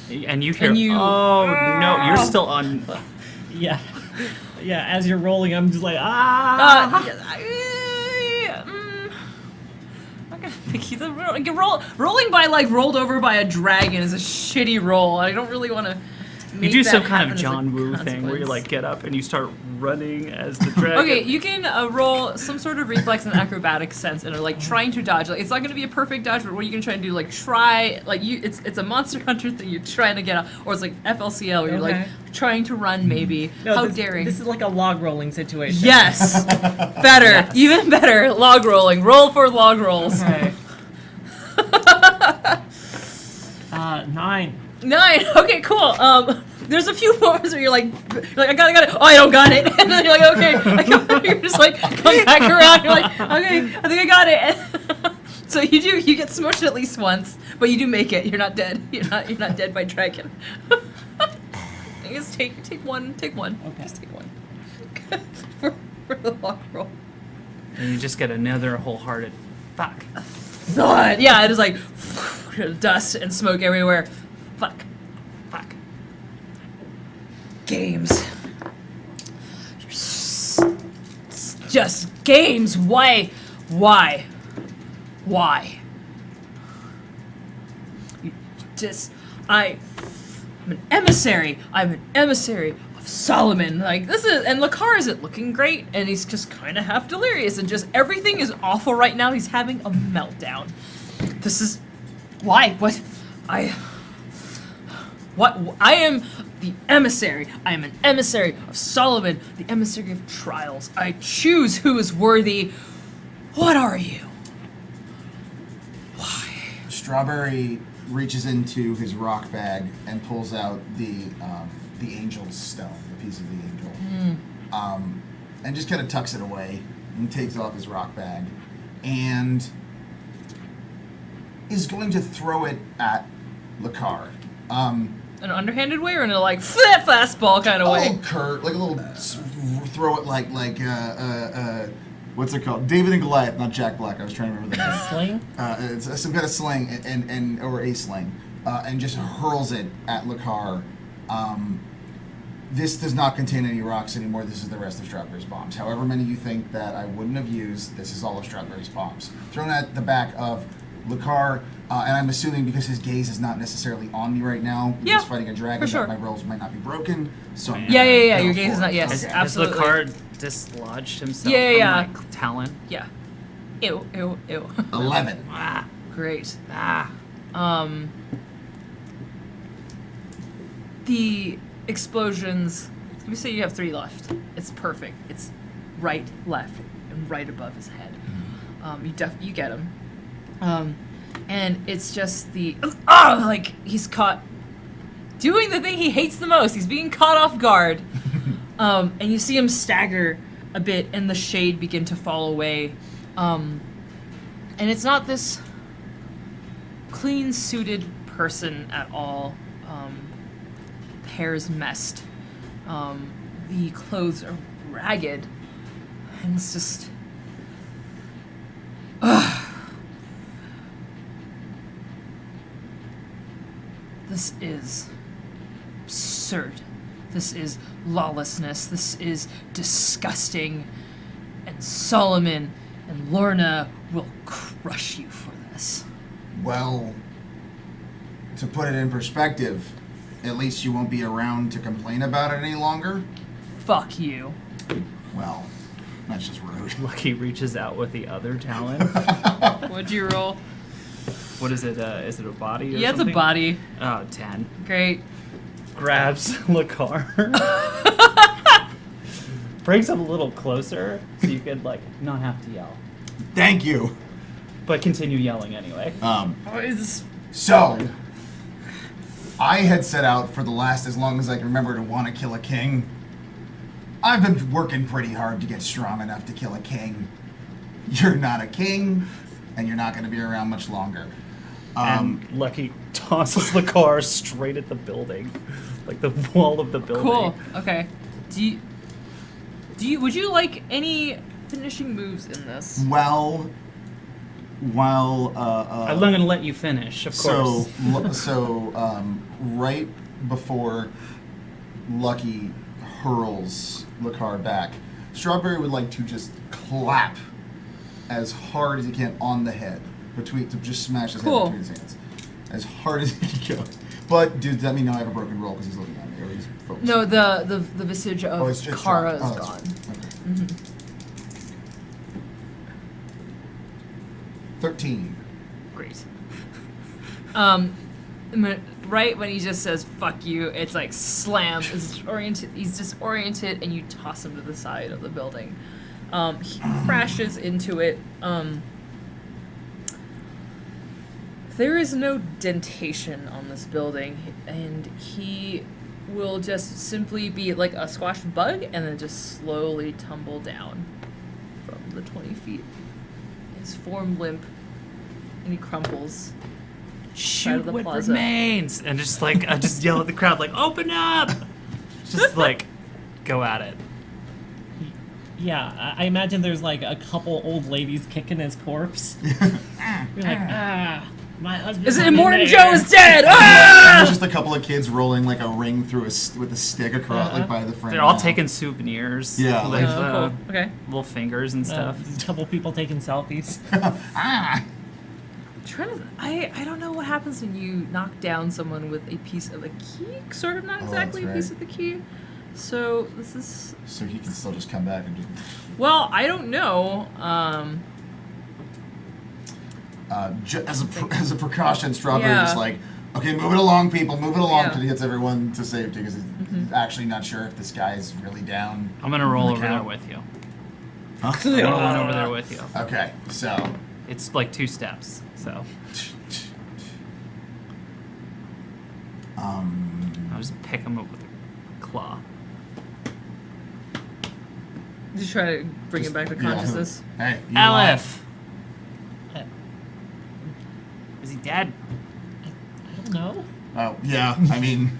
And you hear, And you- oh no, you're still on. Yeah. Yeah, as you're rolling, I'm just like, I'm gonna pick you. Rolling by like rolled over by a dragon is a shitty roll. I don't really want to. You do some kind of John Woo thing where you like get up and you start running as the dragon. Okay, you can roll some sort of reflex and acrobatic sense and are like trying to dodge. Like it's not going to be a perfect dodge, but what are you going to try and do? Like try, like you, it's a Monster Hunter thing. You're trying to get out, or it's like FLCL where you're like Okay. trying to run. Maybe how daring. This is like a log rolling situation. Yes, better, Yes. even better. Log rolling. Roll for log rolls. Okay. 9. 9. Okay, cool. There's a few moments where you're like I got it. Oh, I don't got it. And then you're like, okay. You're just like come back around. You're like, okay, I think I got it. So you get smushed at least once, but you do make it. You're not dead. You're not dead by dragon. I guess take one. Okay. Just take one. for the log roll. And you just get another wholehearted fuck. God. Yeah, it is like dust and smoke everywhere. Fuck. Games. Just games. Why? I'm an emissary. I'm an emissary of Solomon. Like this is, and Lakar isn't looking great, and he's just kind of half delirious, and just everything is awful right now. He's having a meltdown. This is why? What? What? I am the emissary. I am an emissary of Solomon, the emissary of trials. I choose who is worthy. What are you? Why? Strawberry reaches into his rock bag and pulls out the angel's stone, the piece of the angel, and just kind of tucks it away and takes off his rock bag, and is going to throw it at Lakar. An underhanded way or in a like fastball kind of way? Oh, Kurt, like a little throw it like what's it called? David and Goliath, not Jack Black. I was trying to remember the name. Sling? It's some kind of sling and or a sling, and just hurls it at Lakar. This does not contain any rocks anymore. This is the rest of Strawberry's bombs. However many you think that I wouldn't have used, this is all of Strawberry's bombs. Thrown at the back of Lakar, and I'm assuming because his gaze is not necessarily on me right now, Yeah, he's fighting a dragon, for sure. that my rolls might not be broken. So I'm Yeah, gonna yeah, yeah. go Your gaze for is it. not. Yes, Okay. absolutely. Has Lakar dislodged himself Yeah, from, like, Talon? Yeah. Ew, ew, ew. 11. Ah, Great. ah. The explosions. Let me say you have 3 left. It's perfect. It's right, left, and right above his head. You get him. And it's just the like he's caught doing the thing he hates the most. He's being caught off guard. And you see him stagger a bit, and the shade begin to fall away. And it's not this clean-suited person at all. Hair's messed. The clothes are ragged, and it's just. This is absurd. This is lawlessness. This is disgusting. And Solomon and Lorna will crush you for this. Well, to put it in perspective, at least you won't be around to complain about it any longer. Fuck you. Well, that's just rude. Lucky reaches out with the other Talon. What'd you roll? What is it? Is it a body or Yeah, it's a something? body. Oh, 10. Great. Grabs Lakar. Brings him a little closer so you could, like, not have to yell. Thank you. But continue yelling anyway. What is this? So, I had set out for the last as long as I can remember to want to kill a king. I've been working pretty hard to get strong enough to kill a king. You're not a king, and you're not going to be around much longer. And Lucky tosses Lakar straight at the building. Like the wall of the building. Cool. Okay. Would you like any finishing moves in this? Well, while I'm not gonna let you finish, of course. Right before Lucky hurls Lakar back, Strawberry would like to just clap as hard as he can on the head, to just smash his Cool. head between his hands, as hard as he can go. But does that mean now I have a broken roll because he's looking at me, or he's focused? No, the visage of it's just Kara is dropped. gone. It's okay. 13. Great. Right when he just says "fuck you," it's like slam. He's disoriented, and you toss him to the side of the building. He crashes into it. There is no dentation on this building, and he will just simply be like a squashed bug and then just slowly tumble down from the 20 feet. His form limp, and he crumples. Side of Shoot the what plaza. remains! And just like, I just yell at the crowd, like, open up! Just like, go at it. Yeah, I imagine there's like a couple old ladies kicking his corpse. You're like, my husband. Is it went in Morton there." Joe is dead? There's Ah! just a couple of kids rolling like a ring through with a stick across, like by the frame. They're all now. taking souvenirs. Yeah, With Oh, cool. Okay. little fingers and stuff. A couple people taking selfies. I don't know what happens when you knock down someone with a piece of a key. Sort of, not Oh, exactly a that's piece right. of the key. So this is So he can still just come back and just. well, I don't know. As a precaution, Strawberry Yeah. just like Okay, move it along, people. Move it along Yeah. because he gets everyone to safety because he's actually not sure if this guy's really down. I'm gonna roll The over there count. with you. Huh? I'm gonna run over there with you. Okay, so It's like 2 steps, so I'll just pick him up with a claw. Just try to bring him back to yeah. consciousness. Hey, you alive? Aleph! Is he dead? I don't know. Oh yeah, I mean,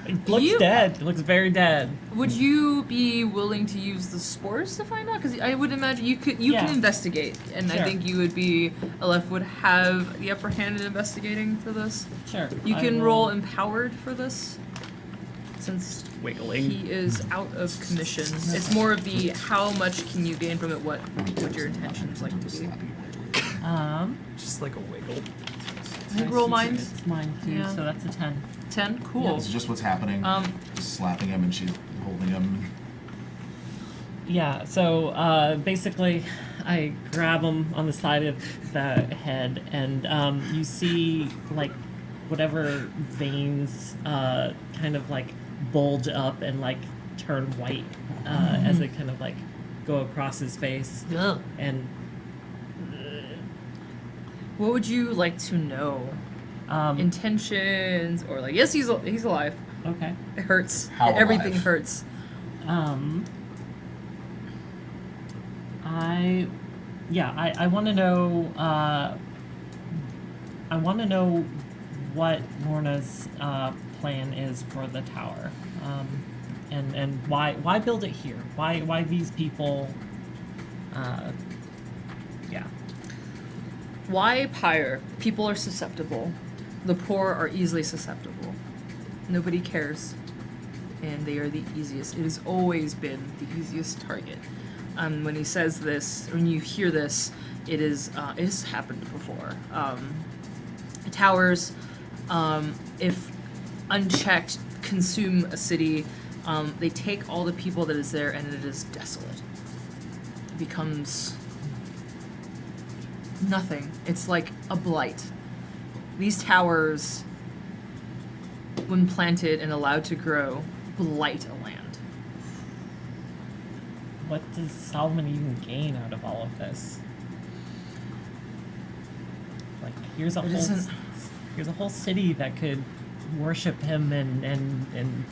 It looks You- dead. It looks very dead. Would you be willing to use the spores to find out? Because I would imagine you could. You Yeah. can investigate, and I Sure. think you would be. Aleph would have the upper hand in investigating for this. Sure. You I can will- roll empowered for this, since Wiggling. he is out of commission. It's more of the how much can you gain from it. What your intentions like to be. Just like a wiggle. I think roll mine. It's mine too. Yeah. So that's a 10. 10. Cool. this is just what's happening. Just slapping him and she's holding him. Yeah, so basically, I grab him on the side of the head, and you see, like, whatever veins kind of, like, bulge up and, like, turn white as they kind of, like, go across his face. Ugh. And What would you like to know? Intentions, or like, yes, he's alive. okay. It hurts. How Everything alive? hurts. I want to know. I want to know what Lorna's plan is for the tower, and why build it here? Why these people? Yeah. Why Pyre? People are susceptible. The poor are easily susceptible. Nobody cares. And they are the easiest. It has always been the easiest target. When he says this, when you hear this, it has happened before. Towers, if unchecked, consume a city. They take all the people that is there, and it is desolate. It becomes nothing. It's like a blight. These towers, when planted and allowed to grow, blight a land. What does Solomon even gain out of all of this? Like, here's a It whole isn't- here's a whole city that could worship him and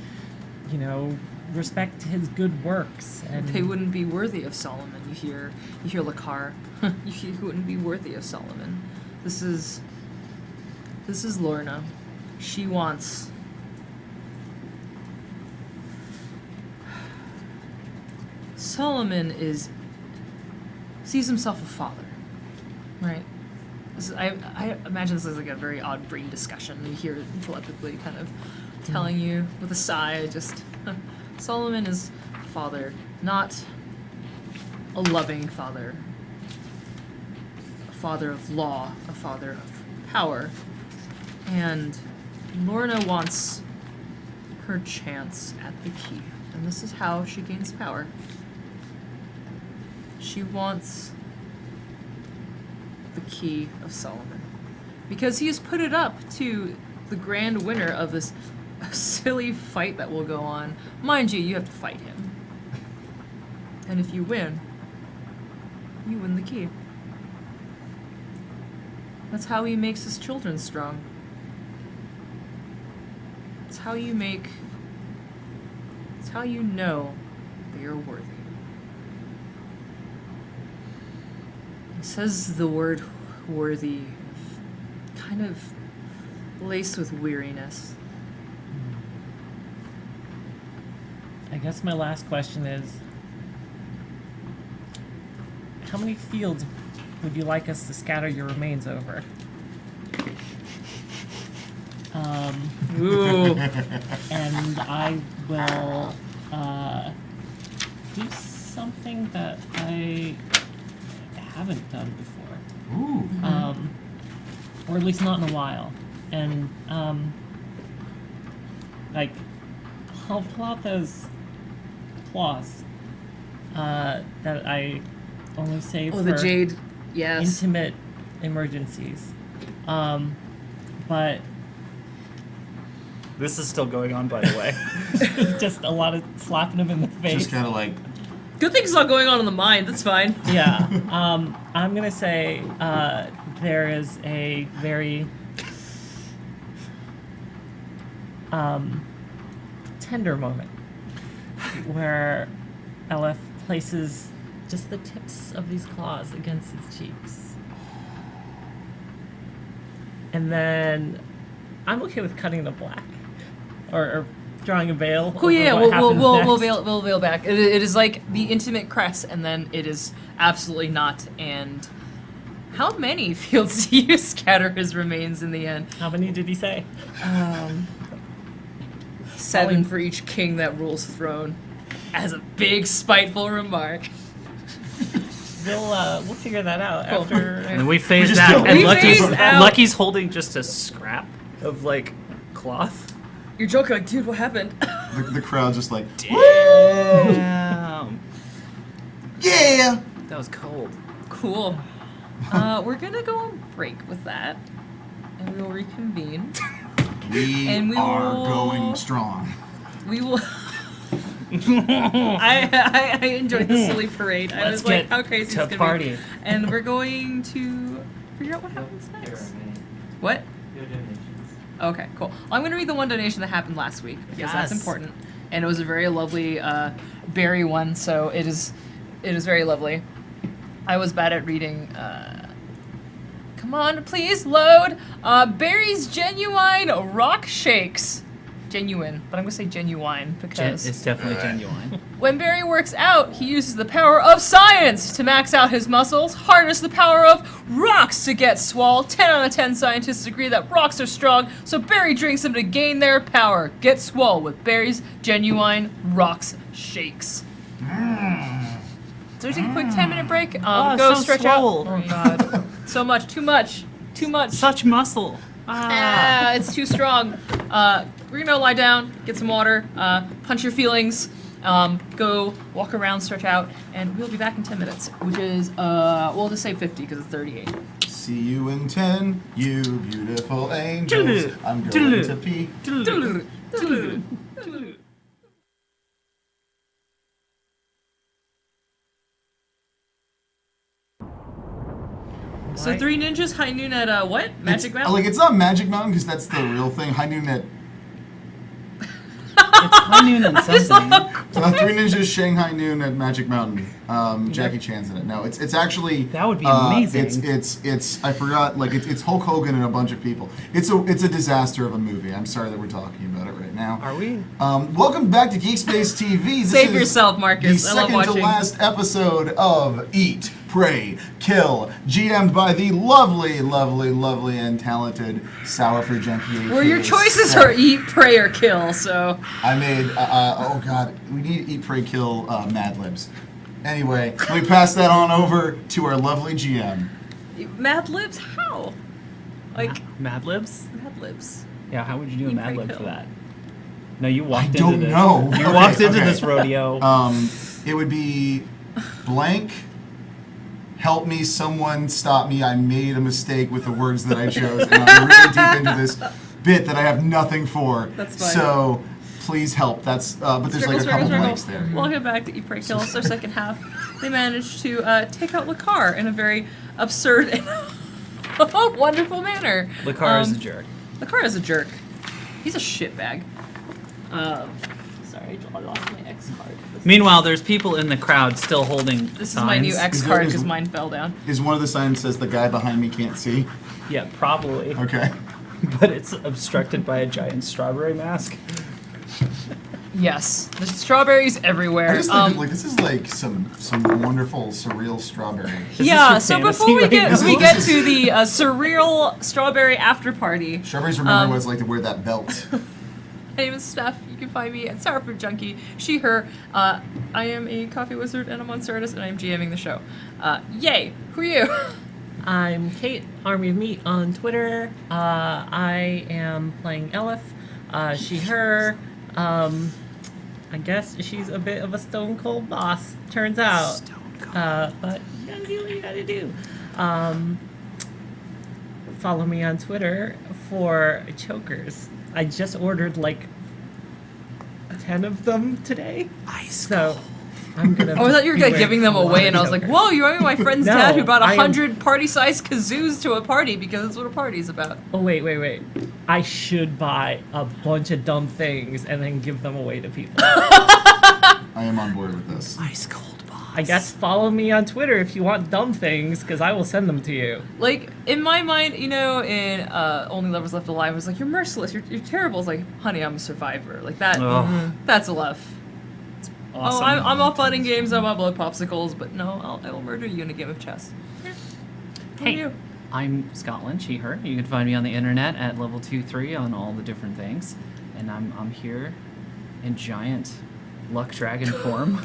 you know, respect his good works, and They wouldn't be worthy of Solomon. You hear Lakar. He wouldn't be worthy of Solomon. This is Lorna. She wants. Solomon sees himself a father, right? I imagine this is like a very odd brain discussion. You hear it telepathically kind of telling you with a sigh, just Solomon is a father, not a loving father, a father of law, a father of power. And Lorna wants her chance at the key. And this is how she gains power. She wants the key of Solomon. Because he has put it up to the grand winner of this silly fight that will go on. Mind you, you have to fight him. And if you win the key. That's how he makes his children strong. It's how you make. It's how you know that you're worthy. He says the word worthy, kind of laced with weariness. I guess my last question is, how many fields would you like us to scatter your remains over? Ooh. And I will do something that I haven't done before, Ooh. or at least not in a while. And like, I'll pull out those claws that I only save Oh, for the jade. Yes. intimate emergencies. But This is still going on, by the way. Just a lot of slapping him in the face. Just kind of like, Good thing it's not going on in the mind. That's fine. Yeah. I'm gonna say there is a very tender moment where LF places just the tips of these claws against his cheeks. And then I'm okay with cutting the black or drawing a veil. Cool. over Yeah. what happens next. We'll veil back. It is like the intimate crest, and then it is absolutely not. And how many fields do you scatter his remains in the end? How many did he say? 7 for each king that rules throne. As a big spiteful remark. We'll figure that out Cool. after. And we phase just that, don't- and We Lucky's, phase out. Lucky's holding just a scrap of like cloth. You're joking, like, dude, what happened? the crowd just like, Damn. yeah! That was cold. Cool. We're gonna go on break with that, and we will reconvene. And we are will- going strong. We will. I enjoyed the silly parade. I Let's was like, get how crazy to is gonna party. be? And we're going to figure out what happens next. What? Your donations. Okay, cool. I'm going to read the one donation that happened last week because that's Yes. important, and it was a very lovely Barry one. So it is very lovely. I was bad at reading. Come on, please load. Barry's genuine rock shakes. Genuine, but I'm gonna say genuine because It's definitely genuine. when Barry works out, he uses the power of science to max out his muscles, harness the power of rocks to get swole. 10 out of 10 scientists agree that rocks are strong, so Barry drinks them to gain their power. Get swole with Barry's genuine rocks shakes. So we take a quick 10-minute break. Oh, Go so stretch swole. out. Oh god, so much, too much. Such muscle. It's too strong. We're gonna lie down, get some water, punch your feelings, go walk around, stretch out, and we'll be back in 10 minutes, which is, we'll just say 50 because it's 38. See you in 10, you beautiful angels. I'm going to pee. So 3 ninjas, high noon at what? Magic It's, Mountain? like, it's not Magic Mountain because that's the real thing. High noon at It's high noon and something. 3 Ninjas Shanghai Noon at Magic Mountain. Jackie Chan's in it. No, it's actually That would be amazing. It's I forgot, like it's Hulk Hogan and a bunch of people. It's a disaster of a movie. I'm sorry that we're talking about it right now. Are we? Welcome back to Geek Space TV. This Save is yourself, Marcus. The I love second to watching. last episode of Eat, Pray, Kill, GM'd by the lovely, lovely, lovely, and talented Sourford Junkie. Where your aka choices Steph. are eat, pray, or kill, so. I made, oh god, we need to Eat, Pray, Kill Mad Libs. Anyway, let me pass that on over to our lovely GM. Mad Libs? How? Like, Mad Libs? Mad Libs. Yeah, how would you do a Eat, Mad pray, Lib kill. for that? No, you walked into don't this. know. You Okay, walked into okay. this rodeo. It would be blank. Help me, someone stop me. I made a mistake with the words that I chose, and I'm really deep into this bit that I have nothing for. That's fine. So please help. That's but there's like a couple blanks there. Welcome back to Eat, Pray, Kill. It's our second half. They managed to take out Lakar in a very absurd and wonderful manner. Lakar is a jerk. Lakar is a jerk. He's a shitbag. Sorry, I lost my X card. Meanwhile, there's people in the crowd still holding This signs. is my new X Is card there- because mine fell down. Is one of the signs says the guy behind me can't see? Yeah, probably. Okay. But it's obstructed by a giant strawberry mask. Yes, there's strawberries I everywhere. just think like this is like some wonderful surreal strawberry. Is Yeah, this so your before fantasy we right get now? we get to the surreal strawberry after party. Strawberries remember what it's like to wear that belt. My name is Steph. You can find me at Sourford Junkie. She, her. I am a coffee wizard and a monster artist, and I'm GMing the show. Yay! Who are you? I'm Kate, Army of Meat on Twitter. I am playing Elif. She, her. I guess she's a bit of a stone cold boss, turns out. But you gotta do what you gotta do. Follow me on Twitter for chokers. I just ordered like 10 of them today. So I'm gonna. Oh, I thought you were be like wearing giving them a lot away, of and I was like, Joker. "Whoa, you remember my friend's No, dad who brought I am- 100 party-sized kazoos to a party because that's what a party's about." Oh wait. I should buy a bunch of dumb things and then give them away to people. I am on board with this. Ice cold boss. I guess follow me on Twitter if you want dumb things, because I will send them to you. Like in my mind, you know, in Only Lovers Left Alive, it was like, "You're merciless, you're terrible." It's like, "Honey, I'm a survivor." Like that. Oh. That's enough. Awesome. Oh, I'm all fun and games. I'm all blood popsicles, but no, I will murder you in a game of chess. Who are Hey, you? I'm Scotland, she, her. You can find me on the internet at level 2-3 on all the different things. And I'm here in giant luck dragon form.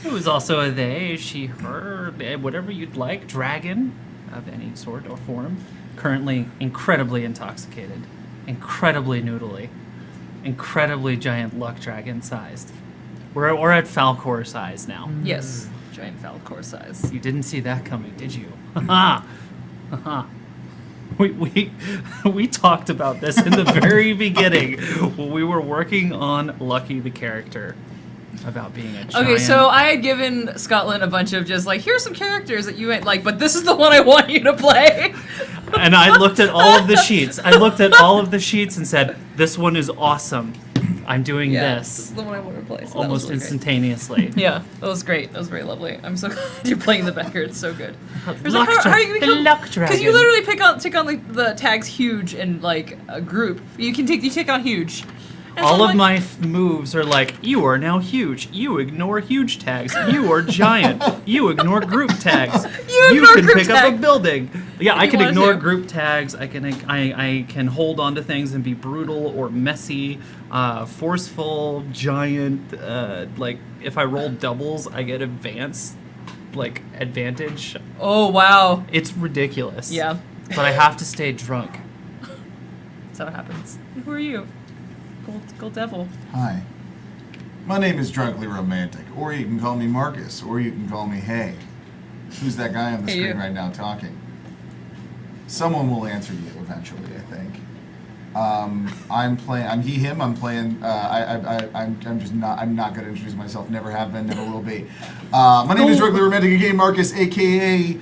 It was also a they, she, her, whatever you'd like, dragon of any sort or form. Currently incredibly intoxicated, incredibly noodly, incredibly giant luck dragon sized. We're at Falcor size now. Yes, giant Falcor size. You didn't see that coming, did you? Haha. Haha. We talked about this in the very beginning when we were working on Lucky the character about being a giant. Okay, so I had given Scotland a bunch of just like, here's some characters that you might like, but this is the one I want you to play. And I looked at all of the sheets. I looked at all of the sheets and said, "This one is awesome. I'm doing This this." is the one I want to play. So that was Almost really great. instantaneously. Yeah, that was great. That was very lovely. I'm so glad you're playing the Becker. It's so good. There's Luck like, how are you the become? luck Because dragon. you literally take on like the tags huge and like a group. You take on huge. And so All I'm of like, my moves are like, you are now huge. You ignore huge tags. You are giant. You ignore group tags. You ignore can group pick up tag. a building. Yeah, I you can want ignore to. group tags. I can hold on to things and be brutal or messy, forceful, giant. Like if I roll doubles, I get advantage. Oh wow. It's ridiculous. Yeah, But I have to stay drunk. that's how it happens. And who are you? Gold Devil. Hi. My name is Drunkly Romantic, or you can call me Marcus, or you can call me Hey. Who's that guy on the Hey, screen you. right now talking? Someone will answer you eventually, I think. I'm playing. I'm he, him. I'm playing. I'm just not. I'm not going to introduce myself. Never have been. Never will be. My name is Drunkly Romantic. Again, Marcus, aka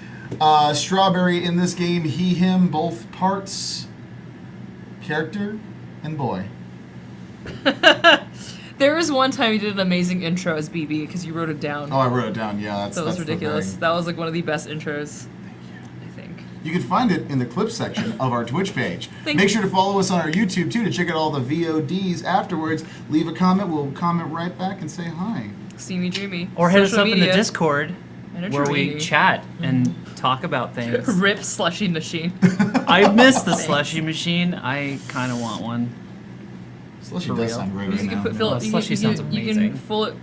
Strawberry. In this game, he, him, both parts. Character and boy. There was one time you did an amazing intro as BB because you wrote it down. Oh, I wrote it down. Yeah, that's that was that's the ridiculous. thing. That was like one of the best intros. I think. You can find it in the clip section of our Twitch page. Thank Make you. sure to follow us on our YouTube too to check out all the VODs afterwards. Leave a comment. We'll comment right back and say hi. See me dreamy. Or hit us Social up in the media. Discord And where we Trini. chat and talk about things. Rip slushy machine. I miss the Thanks. slushy machine. I kind of want one. Slushy For does real. sound great You right can now. put, fill Oh, it. You slushy can, sounds you amazing. can fill it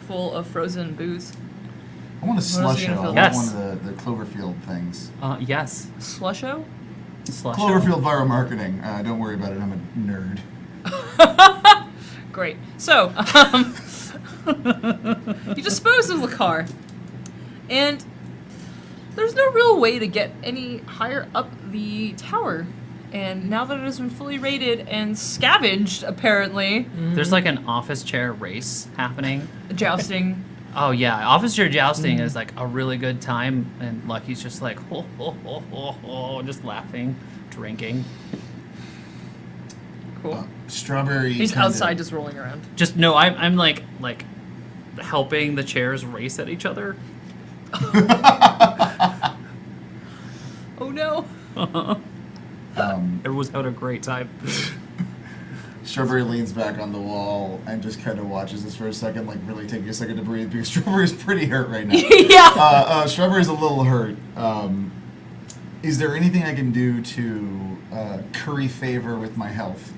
full of frozen booze. I want a else are you slushy. I gonna want fill? Yes. one of the Cloverfield things. Yes. Slusho? Slush. Cloverfield viral marketing. Don't worry about it. I'm a nerd. Great. So, you dispose of the car, and there's no real way to get any higher up the tower. And now that it has been fully raided and scavenged, apparently, There's like an office chair race happening. jousting. Oh yeah, office chair jousting is like a really good time, and Lucky's just like ho ho ho ho ho, just laughing, drinking. Cool. Strawberry. He's kinda- outside just rolling around. Just no, I'm like helping the chairs race at each other. Oh no. Everyone's having a great time. Strawberry leans back on the wall and just kind of watches this for a second, like really taking a second to breathe because Strawberry's pretty hurt right now. Yeah. Strawberry's a little hurt. Is there anything I can do to curry favor with my health?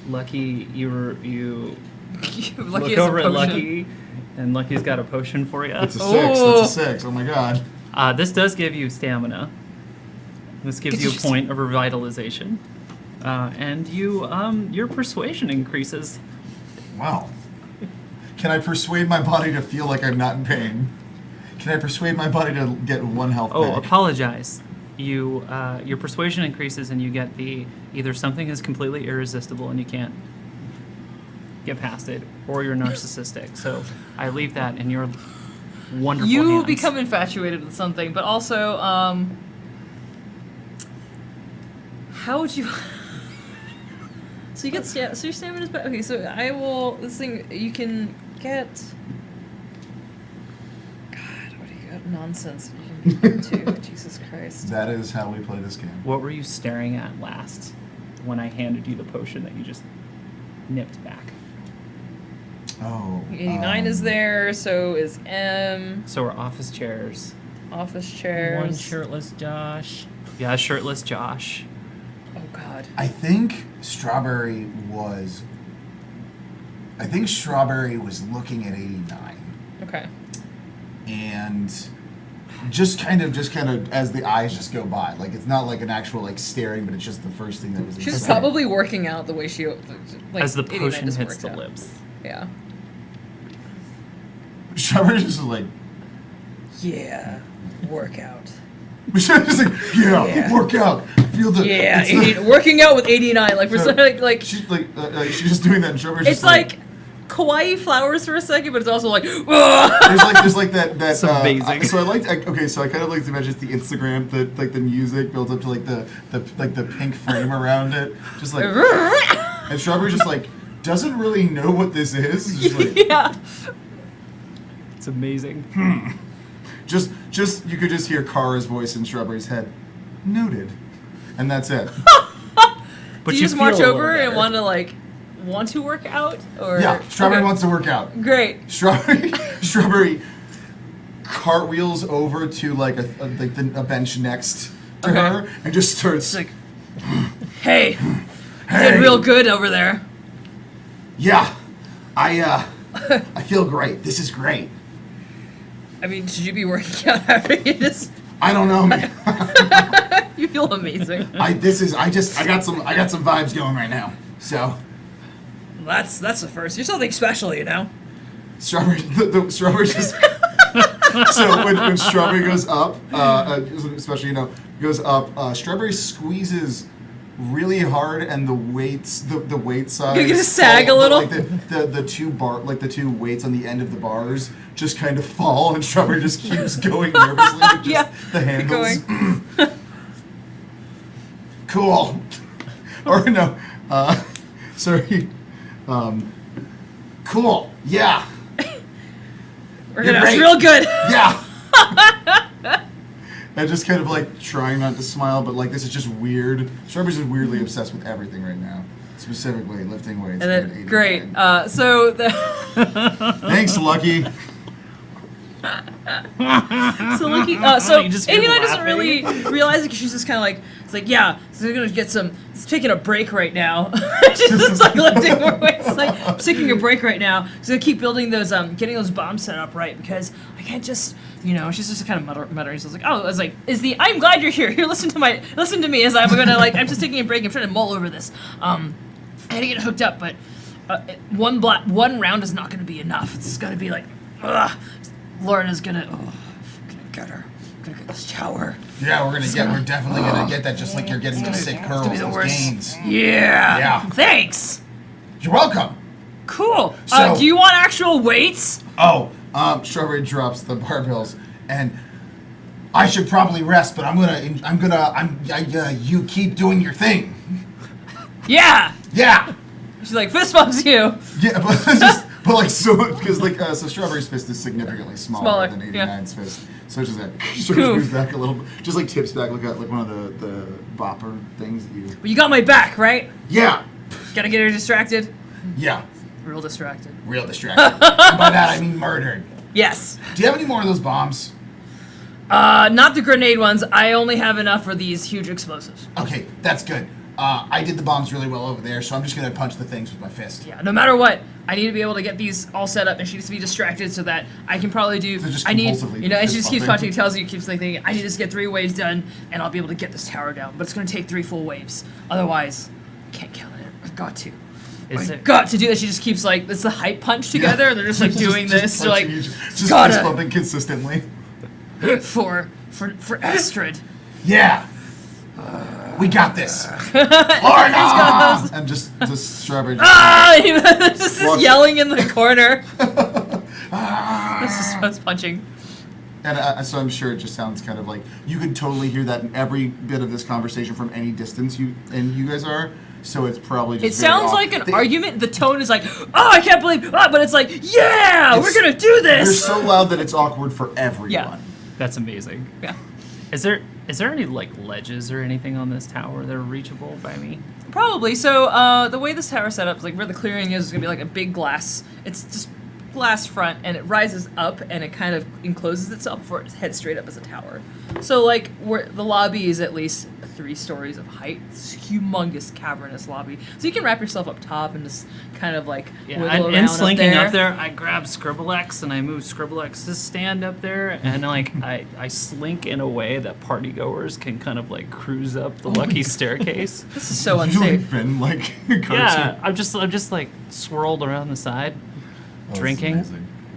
Lucky, you Lucky look has a over at potion. Lucky, and Lucky's got a potion for you. It's a 6. Oh. That's a 6. Oh my god. This does give you stamina. This gives you a point of revitalization, and your persuasion increases. Wow. Can I persuade my body to feel like I'm not in pain? Can I persuade my body to get 1 health Oh, back? apologize. you your persuasion increases, and you get the either something is completely irresistible and you can't get past it, or you're narcissistic. So I leave that in your wonderful You hands. become infatuated with something, but also, how would you? So you get so your stamina's back. Okay, so I will. This thing you can get. God, what do you got? Nonsense. You can get to Jesus Christ. That is how we play this game. What were you staring at last when I handed you the potion that you just nipped back? Oh. 89 is there. So is M. So we're office chairs. Office chairs. One shirtless Josh. Yeah, shirtless Josh. Oh God. I think Strawberry was looking at 89. Okay. And just kind of as the eyes just go by. Like it's not like an actual like staring, but it's just the first thing that was She's inside. probably working out the way she like As the 89 potion just hits works the out. lips. Yeah. Strawberry's just like Yeah. Workout. she's just like, Yeah. work out. Feel the Yeah, it's the- working out with 89. Like for So, like she's like she's just doing that and Strawberry's it's just like kawaii flowers for a second, but it's also like there's like that It's amazing. so I kind of like to imagine the Instagram, the music builds up to like the pink frame around it, just like and Strawberry just like doesn't really know what this is. Just like, yeah. It's amazing. just you could just hear Kara's voice in Strawberry's head. Noted, and that's it. But Do you just march feel a little over and better. want to work out or Yeah, Strawberry Okay. wants to work out. Great. Strawberry cartwheels over to like a bench next to Okay. her and just starts It's like, hey, you Hey. did real good over there. Yeah, I feel great. This is great. I mean, should you be working out after you just I don't know, man. you feel amazing. I got some vibes going right now. So That's the first. You're something special, you know. Strawberry, the Strawberry just. So when Strawberry goes up, especially goes up, Strawberry squeezes really hard, and the weights, the weight size. You're gonna sag fall, a little? Like the two weights on the end of the bars just kind of fall, and Strawberry just keeps going nervously with just Yeah, the keep handles. Cool. Or no, sorry. Cool. Yeah. We're You're gonna. It's great. real good. Yeah. And just kind of like trying not to smile, but like this is just weird. Strawberry's just weirdly obsessed with everything right now, specifically lifting weights. And at then 89. great. So the Thanks, Lucky. so Lucky. You So just hear 89 doesn't laughing. really realize it because she's just kind of like it's like yeah. So they're gonna get some. It's taking a break right now. She's just like lifting more weights. It's like I'm taking a break right now. So they keep building those getting those bombs set up right because I can't just. She's just kind of muttering. So I was like, oh, I was like, I'm glad you're here. Here, listen to me as I'm gonna I'm just taking a break. I'm trying to mull over this. I had to get hooked up, but one round is not gonna be enough. It's gonna be like, ugh. Lorna's gonna get her. Gonna get this tower. Yeah, we're definitely gonna get that, just like you're getting those sick curls, be the those worst. gains. Yeah. Yeah. Thanks. You're welcome. Cool. So- Do you want actual weights? Oh, Strawberry drops the barbells, and I should probably rest, but you keep doing your thing. Yeah. Yeah. She's like fist bumps you. Yeah, so Strawberry's fist is significantly smaller than yeah. 89's fist. So it's just like Strawberry moves back a little bit, just like tips back like one of the bopper things that you. But you got my back, right? Yeah, Gotta get her distracted. yeah, Real distracted. real distracted. And by that I mean murdered. Yes. Do you have any more of those bombs? Not the grenade ones. I only have enough for these huge explosives. Okay, that's good. I did the bombs really well over there, so I'm just gonna punch the things with my fist. Yeah. No matter what, I need to be able to get these all set up, and she needs to be distracted so that I can probably do. So just I need, compulsively and she fist just keeps bumping. punching. Tells you, keeps like thinking, I need to just get 3 waves done, and I'll be able to get this tower down. But it's gonna take 3 full waves. Otherwise, I can't count it. I've got to. Is I've it- got to do that. She just keeps like it's the hype punch together, and they're just like doing this. They're like punching you, just gotta- fist bumping consistently. for Astrid. Yeah. We got this. Lorna! And just Strawberry. Ah! He just Walks- is yelling in the corner. Ah! This is I was punching. And so I'm sure it just sounds kind of like you can totally hear that in every bit of this conversation from any distance you guys are. So it's probably just. It very sounds off. like an They- argument. The tone is like, oh, I can't believe, but it's like, yeah, It's- we're gonna do They're this. so loud that it's awkward for everyone. Yeah. That's amazing. Yeah. Is there any like ledges or anything on this tower that are reachable by me? Probably. So the way this tower set up is like where the clearing is gonna be like a big glass. It's just glass front, and it rises up, and it kind of encloses itself before it heads straight up as a tower. So like where the lobby is at least 3 stories of height. It's a humongous cavernous lobby. So you can wrap yourself up top and just kind of like wiggle and around slinking up up there, I grab Scribblex and I move Scribblex's stand up there, and like I slink in a way that partygoers can kind of like cruise up the lucky staircase. This is so You unsafe. been like Yeah, I'm just like swirled around the side, drinking,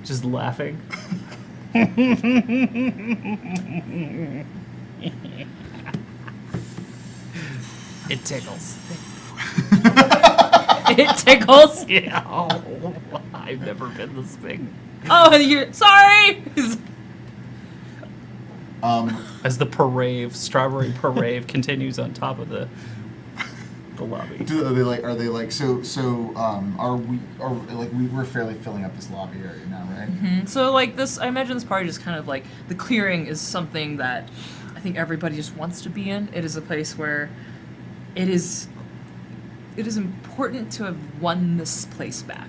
just laughing. It tickles. It tickles. Yeah. Oh, I've never been this big. Oh, and you're sorry. As the strawberry parade continues on top of the lobby. Are they like so we're fairly filling up this lobby area now, right? So like this, I imagine this party just kind of like the clearing is something that I think everybody just wants to be in. It is a place where it is important to have won this place back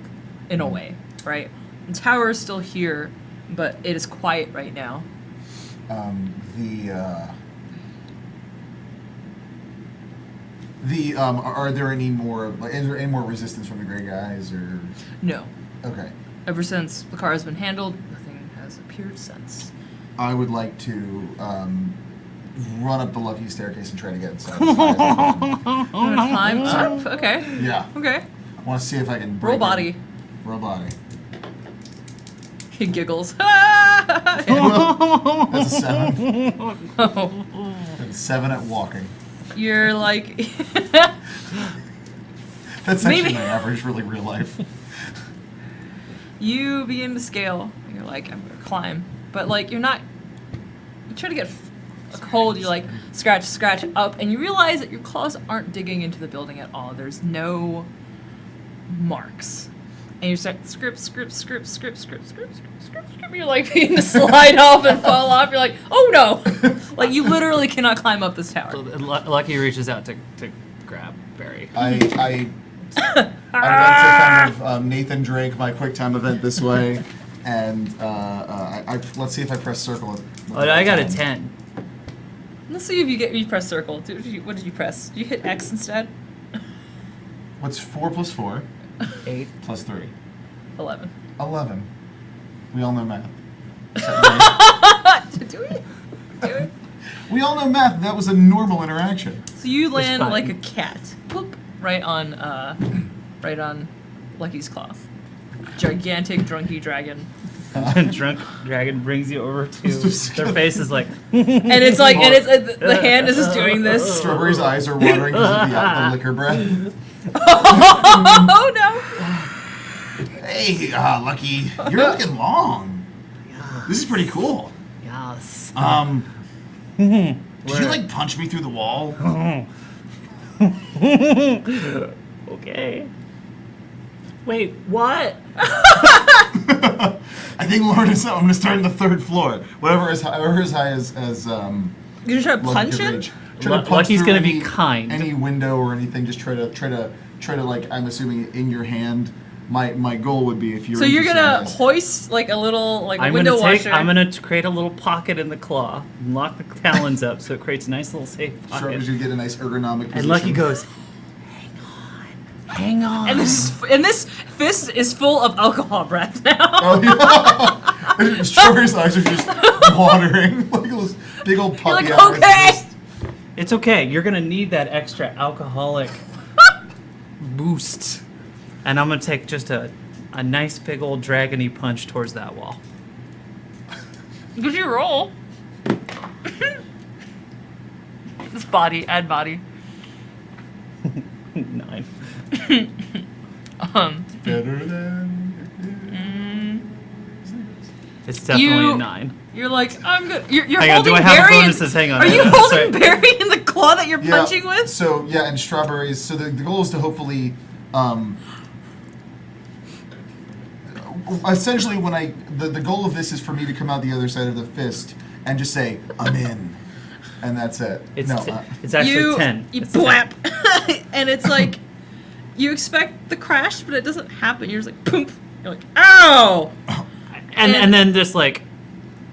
in a way, right? The tower is still here, but it is quiet right now. Are there any more like is there any more resistance from the gray guys or No. okay? Ever since the car has been handled, nothing has appeared since. I would like to run up the lucky staircase and try to get inside. As high as I can. You wanna climb up? Okay. Yeah, Okay. I want to see if I can Roll break body. it. Roll body. He giggles. That's a 7. Oh. That's a 7 at walking. You're like That's Maybe- actually my average, really real life. you begin to scale. You're like, I'm gonna climb, but like you're not. You try to get a hold. You like scratch up, and you realize that your claws aren't digging into the building at all. There's no marks, and you start script. You're like beginning to slide off and fall off. You're like, oh no! Like you literally cannot climb up this tower. So Lucky reaches out to grab Barry. I like to kind of Nathan Drake my quick time event this way, and I let's see if I press circle. Oh, I got a 10. Let's see if you press circle. What did you press? Did you hit X instead? What's 4 plus 4 8. plus 3? 11. 11. We all know math. Do we? Do we? We all know math. That was a normal interaction. So you land fine. like a cat, Poop. right on Lucky's claw. Gigantic drunky dragon, Drunk dragon brings you over to their face is like and it's like, the hand is just doing this. Strawberry's eyes are watering because of the liquor breath. Oh no! Hey, Lucky, you're looking long. This is pretty cool. yes. Did you like punch me through the wall? Okay. Wait, what? I think Lorna's. I'm gonna start on the 3rd floor. Whatever as high as You try to Lucky punch could him? reach. Try to punch Lucky's through gonna be any- kind. Any window or anything. Just try to like. I'm assuming in your hand. My goal would be if you're. So you're interested gonna in this. hoist like a little like I'm window gonna washer. I'm gonna create a little pocket in the claw, and lock the talons up so it creates a nice little safe Strawberry's pocket. gonna get a nice ergonomic position. And Lucky goes, hang on. and this fist is full of alcohol breath now. Oh yeah. Strawberry's eyes are just watering like those big old puppy You're like, eyes. okay. It's okay. You're gonna need that extra alcoholic boost, and I'm gonna take just a nice big old dragony punch towards that wall. Did you roll? This body, add body. 9. Better than. It's definitely You- a 9. You're like, I'm good. You're Hang on, holding do I have Barry in- bonuses? Hang on. Are you Sorry. holding Barry in the claw that you're punching with? So yeah, and strawberries. So the goal is to hopefully, essentially, when the goal of this is for me to come out the other side of the fist and just say I'm in, and that's it. It's, no, it's actually you, 10. You It's 10. blap. And it's like, you expect the crash, but it doesn't happen. You're just like, poof. You're like, ow! And then just like,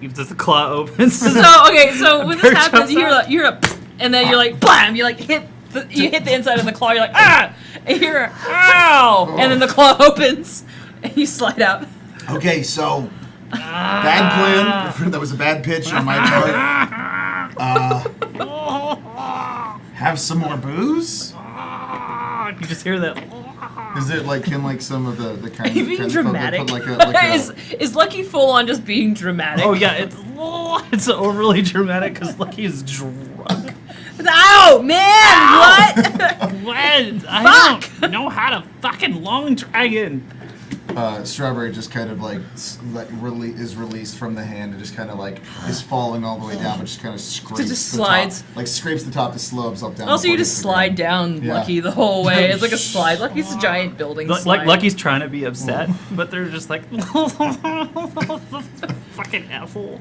just the claw opens. So, okay, so when this Bird happens, jumps you hear out. a, and then you're like, blam! You like hit the inside of the claw. You're like, ah! And you're, ow! And then the claw opens, and you slide out. Okay, so bad plan. That was a bad pitch on my part. Have some more booze? You just hear that. is it like some of the kind Are you of being kind of folk that dramatic? put like a Is Lucky full on just being dramatic? Oh yeah, it's overly dramatic because Lucky is drunk. Ow, man! What? What? I don't know how to fucking long dragon. Strawberry just kind of like is released from the hand and just kind of like is falling all the way down, but just kind of scrapes just the slides. top, like scrapes the top to slow himself down. Also, before you he just hits the slide ground. down Yeah. Lucky the whole way. It's like a slide. Lucky's a giant building slide. Like Lucky's trying to be upset, but they're just like fucking asshole.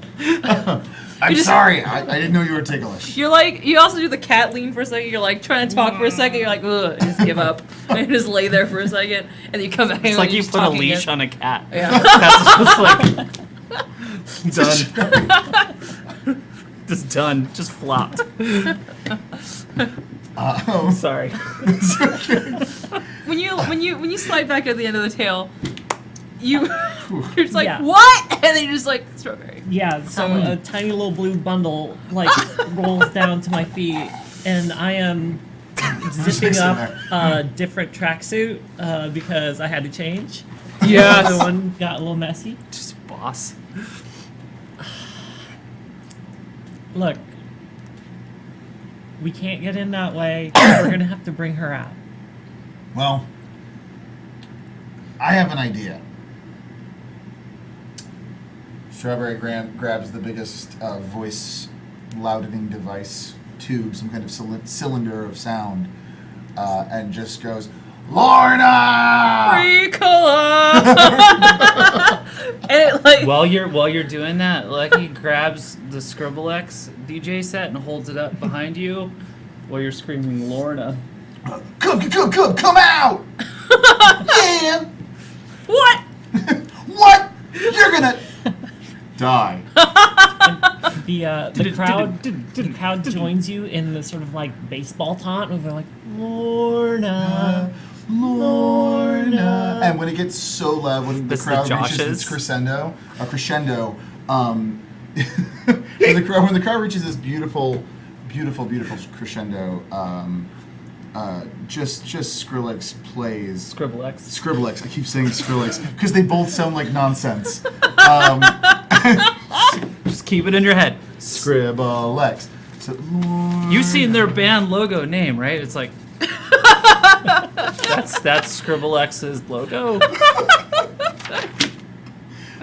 I'm just- sorry, I didn't know you were ticklish. You're like, you also do the cat lean for a second. You're like trying to talk for a second. You're like, ugh, just give up. And you just lay there for a second, and then you come back. It's like you put a leash on a cat. Yeah. That's just like done. Just done. Just flopped. Sorry. When you slide back at the end of the tail, you're just like, Yeah. what? And then you're just like, strawberry. Yeah, so a tiny little blue bundle like rolls down to my feet, and I am zipping Fixing up that. a different tracksuit because I had to change. Yes. The one got a little messy. Just boss. Look, we can't get in that way. We're gonna have to bring her out. Well, I have an idea. Strawberry grabs the biggest voice loudening device tube, some kind of cylinder of sound, and just goes, Lorna! Ricola! And it like, While you're doing that, Lucky grabs the Scribblex DJ set and holds it up behind you while you're screaming Lorna. Come out! Yeah! what? What? You're gonna die. The crowd joins you in the sort of like baseball taunt, and they're like, Lorna, Lorna. And when it gets so loud, when the This the crowd reaches Joshes? its crescendo, when the crowd reaches this beautiful crescendo, just Skrillex plays. Scribblex. Scribblex. I keep saying Skrillex because they both sound like nonsense. Just keep it in your head. Scribblex. So, You've seen their band logo name, right? It's like that's Scribblex's logo.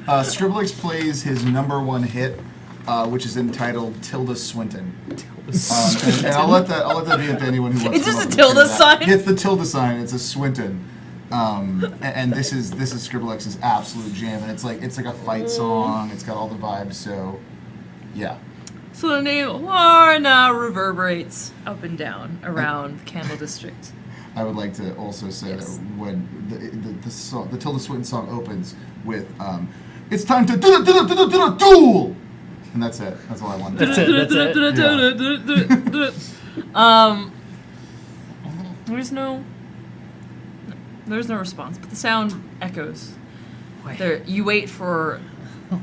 Scribblex plays his #1 hit, which is entitled Tilda Swinton. And I'll let that be up to anyone who wants It's to just come a up tilde and figure that out. sign? It's the tilde sign. It's a Swinton. And this is Scribblex's absolute jam, and it's like a fight song. It's got all the vibes. So, yeah. So the name Lorna reverberates up and down around the Candle District. I would like to also say Yes. that when the song, the Tilda Swinton song opens with "It's time to do the duel," and that's it. That's all I want. That's it. There's no response, but the sound echoes. Wait. There, you wait for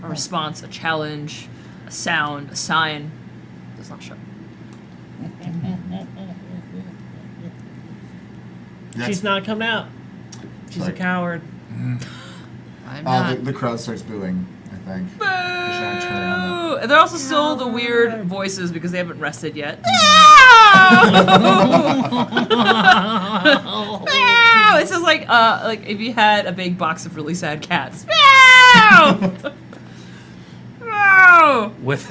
a response, a challenge, a sound, a sign. Does not show. She's not coming out. She's Sorry. a coward. I'm not. The crowd starts booing. I think. Boo! Should I turn on And they're also still the weird voices because they haven't rested yet. Ah! Meow! It sounds like if you had a big box of really sad cats. Meow! Meow! With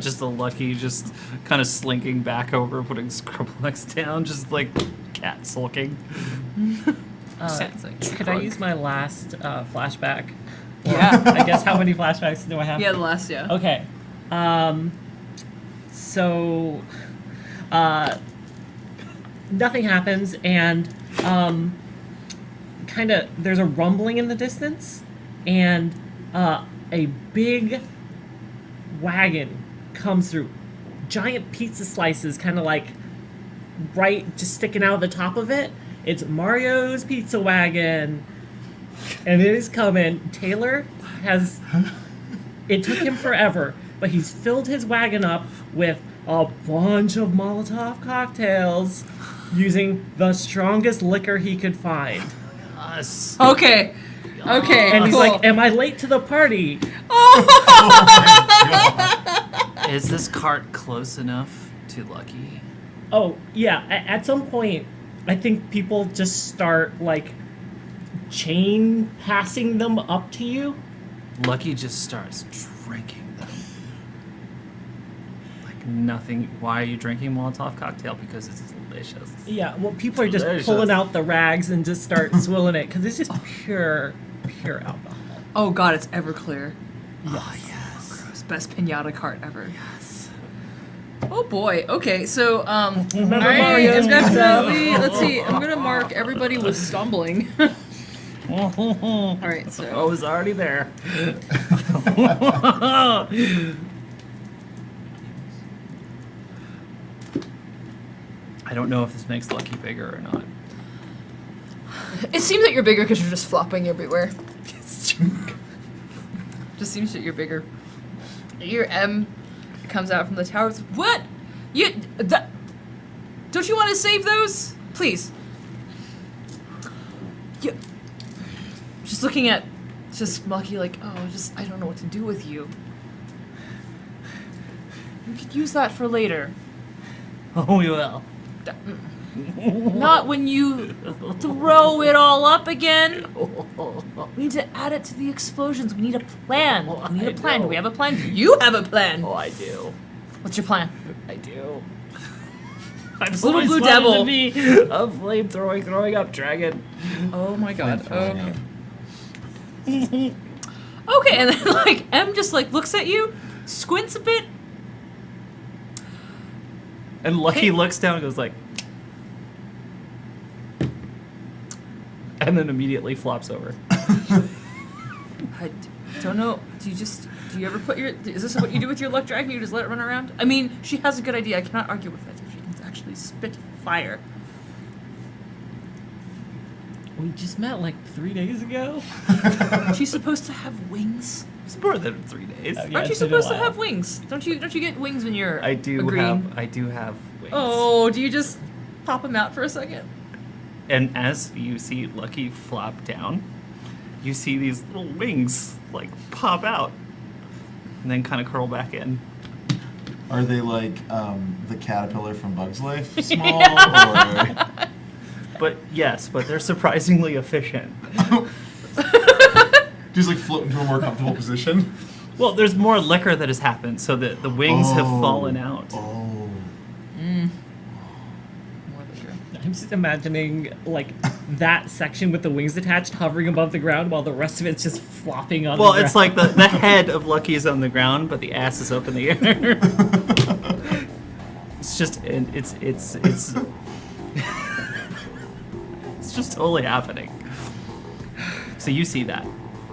just a Lucky just kind of slinking back over, putting Scribblex down, just like cat sulking. Sounds like Could I use my last flashback? Yeah. I guess how many flashbacks do I have? Yeah, the last, yeah. Okay. So, nothing happens, and kind of there's a rumbling in the distance, and a big wagon comes through. Giant pizza slices, kind of like right, just sticking out of the top of it. It's Mario's Pizza Wagon, and it is coming. Taylor has. It took him forever, but he's filled his wagon up with a bunch of Molotov cocktails using the strongest liquor he could find. Us. Okay. Okay. And he's cool. like, "Am I late to the party?" Is this cart close enough to Lucky? Oh, yeah. At some point, I think people just start, like, chain passing them up to you. Lucky just starts drinking them. Like nothing. Why are you drinking Molotov cocktail? Because it's delicious. Yeah, well, people are just Delicious. pulling out the rags and just start swilling it, because it's just pure alcohol. Oh god, it's Everclear. Oh yes. Gross. Best pinata cart ever. Yes. Oh boy. Okay, so Remember I Mario's am definitely let's see, I'm gonna mark everybody was stumbling. Alright, I so was already there. I don't know if this makes Lucky bigger or not. it seems that you're bigger because you're just flopping everywhere. Just seems that you're bigger. Your M comes out from the tower. It's, what? Don't you want to save those? Please. You, just looking at just Lucky like, oh, just I don't know what to do with you. We could use that for later. Oh, we will. Not when you throw it all up again. We need to add it to the explosions. We need a plan. We need a plan. Do we have a plan? Do you have a plan? Oh, I do. What's your plan? I do. I'm Little always blue wanted devil. to be a flame throwing up dragon. Oh my god. Flamethrower, Okay. Okay, and then like M just like looks at you, squints a bit. And Lucky Hey. looks down and goes like, and then immediately flops over. I don't know. Do you ever put your? Is this what you do with your luck dragon? You just let it run around? I mean, she has a good idea. I cannot argue with it. If she can actually spit fire. We just met like 3 days ago. She's supposed to have wings. It's more than 3 days. Oh, yeah. Aren't you it's been a supposed to while. have wings? Don't you get wings when you're I do a green? have wings. Oh, do you just pop them out for a second? And as you see Lucky flop down, you see these little wings like pop out and then kind of curl back in. Are they like the caterpillar from Bug's Life small? Or... But yes, but they're surprisingly efficient. Just like float into a more comfortable position? Well, there's more liquor that has happened, so that the wings have Oh. fallen out. Oh. More liquor. I'm just imagining like that section with the wings attached hovering above the ground while the rest of it's just flopping on Well, the it's ground. like the head of Lucky is on the ground, but the ass is up in the air. It's just, and it's it's just totally happening. So you see that.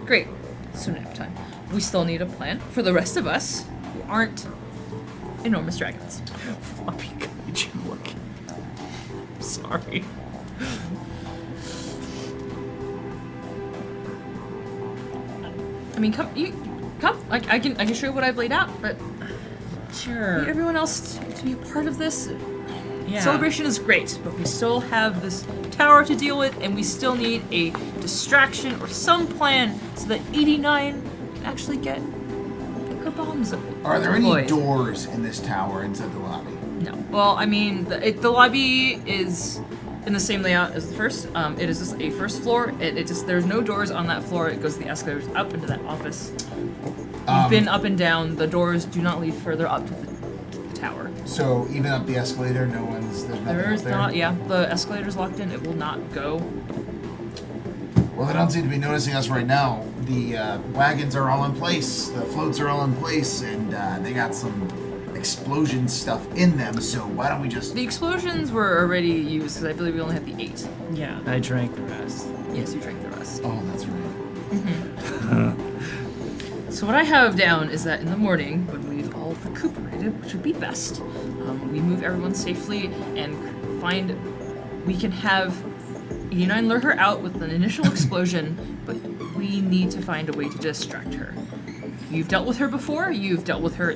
Great. Soon enough time. We still need a plan for the rest of us who aren't enormous dragons. Floppy kaiju Lucky. I'm sorry. I mean, come. Like I can show you what I've laid out, but Sure. need everyone else to be a part of this. Yeah. Celebration is great, but we still have this tower to deal with, and we still need a distraction or some plan so that 89 can actually get her bombs. Are there any deployed. doors in this tower inside the lobby? No. Well, I mean, the lobby is in the same layout as the first. It is just a first floor. It just there's no doors on that floor. It goes the escalators up into that office. You've been up and down. The doors do not lead further up to the tower. So even up the escalator, there's nothing There's up there? not. Yeah, the escalator's locked in. It will not go. Well, they don't seem to be noticing us right now. The wagons are all in place, the floats are all in place, and they got some explosion stuff in them, so why don't we just... The explosions were already used because I believe we only had the 8. Yeah. I drank the rest. Yes, you drank the rest. Oh, that's right. So what I have down is that in the morning, when we've all recuperated, which would be best, we move everyone safely and we can have 89 lure her out with an initial explosion, but we need to find a way to distract her. You've dealt with her before. You've dealt with her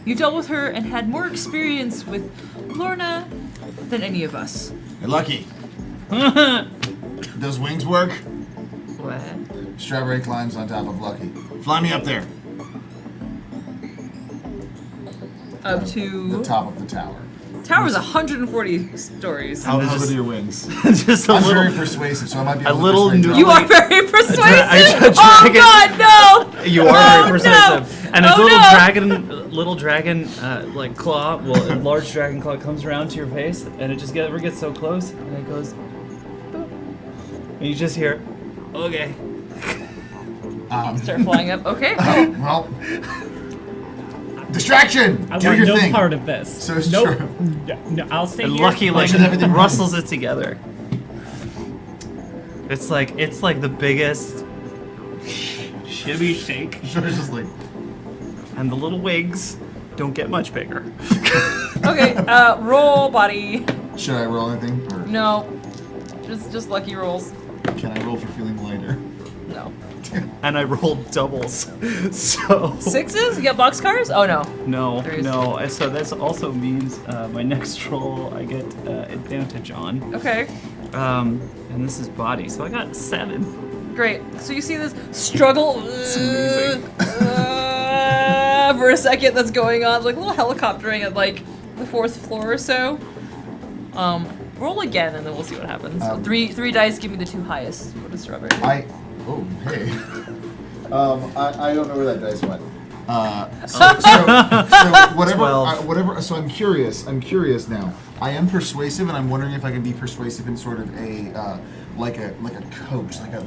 You've dealt with her and had more experience with Lorna than any of us. Hey, Lucky. Those wings work? What? Strawberry climbs on top of Lucky. Fly me up there. Up The to top of the tower. tower's 140 stories. How just- good are your wings? Just a I'm little. very persuasive, so I might be a able to little persuade noodly- You are very persuasive. I Oh dragon- God, no! You are Oh, very persuasive. no. And a Oh, little dragon, like claw, well, a large dragon claw comes around to your face, and it just gets so close, and it goes, boop. And you just hear, okay. Start flying up. Okay. Well, distraction! I Do want your no thing! part of this. So it's nope. true. No, I'll stay And here. Lucky like should everything run. rustles it together. It's like the biggest shimmy shake, So it's just like, and the little wigs don't get much bigger. Okay. Roll body. should I roll anything? Or No. Just lucky rolls. can I roll for feeling lighter? No. And I rolled doubles, so 6s? You got boxcars? Oh no. no, There is- no. So this also means my next roll I get advantage on. Okay. And this is body, so I got 7. Great. So you see this struggle amazing. for a second that's going on, like a little helicoptering at like the 4th floor or so. Roll again and then we'll see what happens. Three dice, give me the 2 highest. What is strawberry? Oh, hey. I don't know where that dice went. So whatever, 12. So I'm curious now. I am persuasive, and I'm wondering if I can be persuasive in sort of a like a coach, like a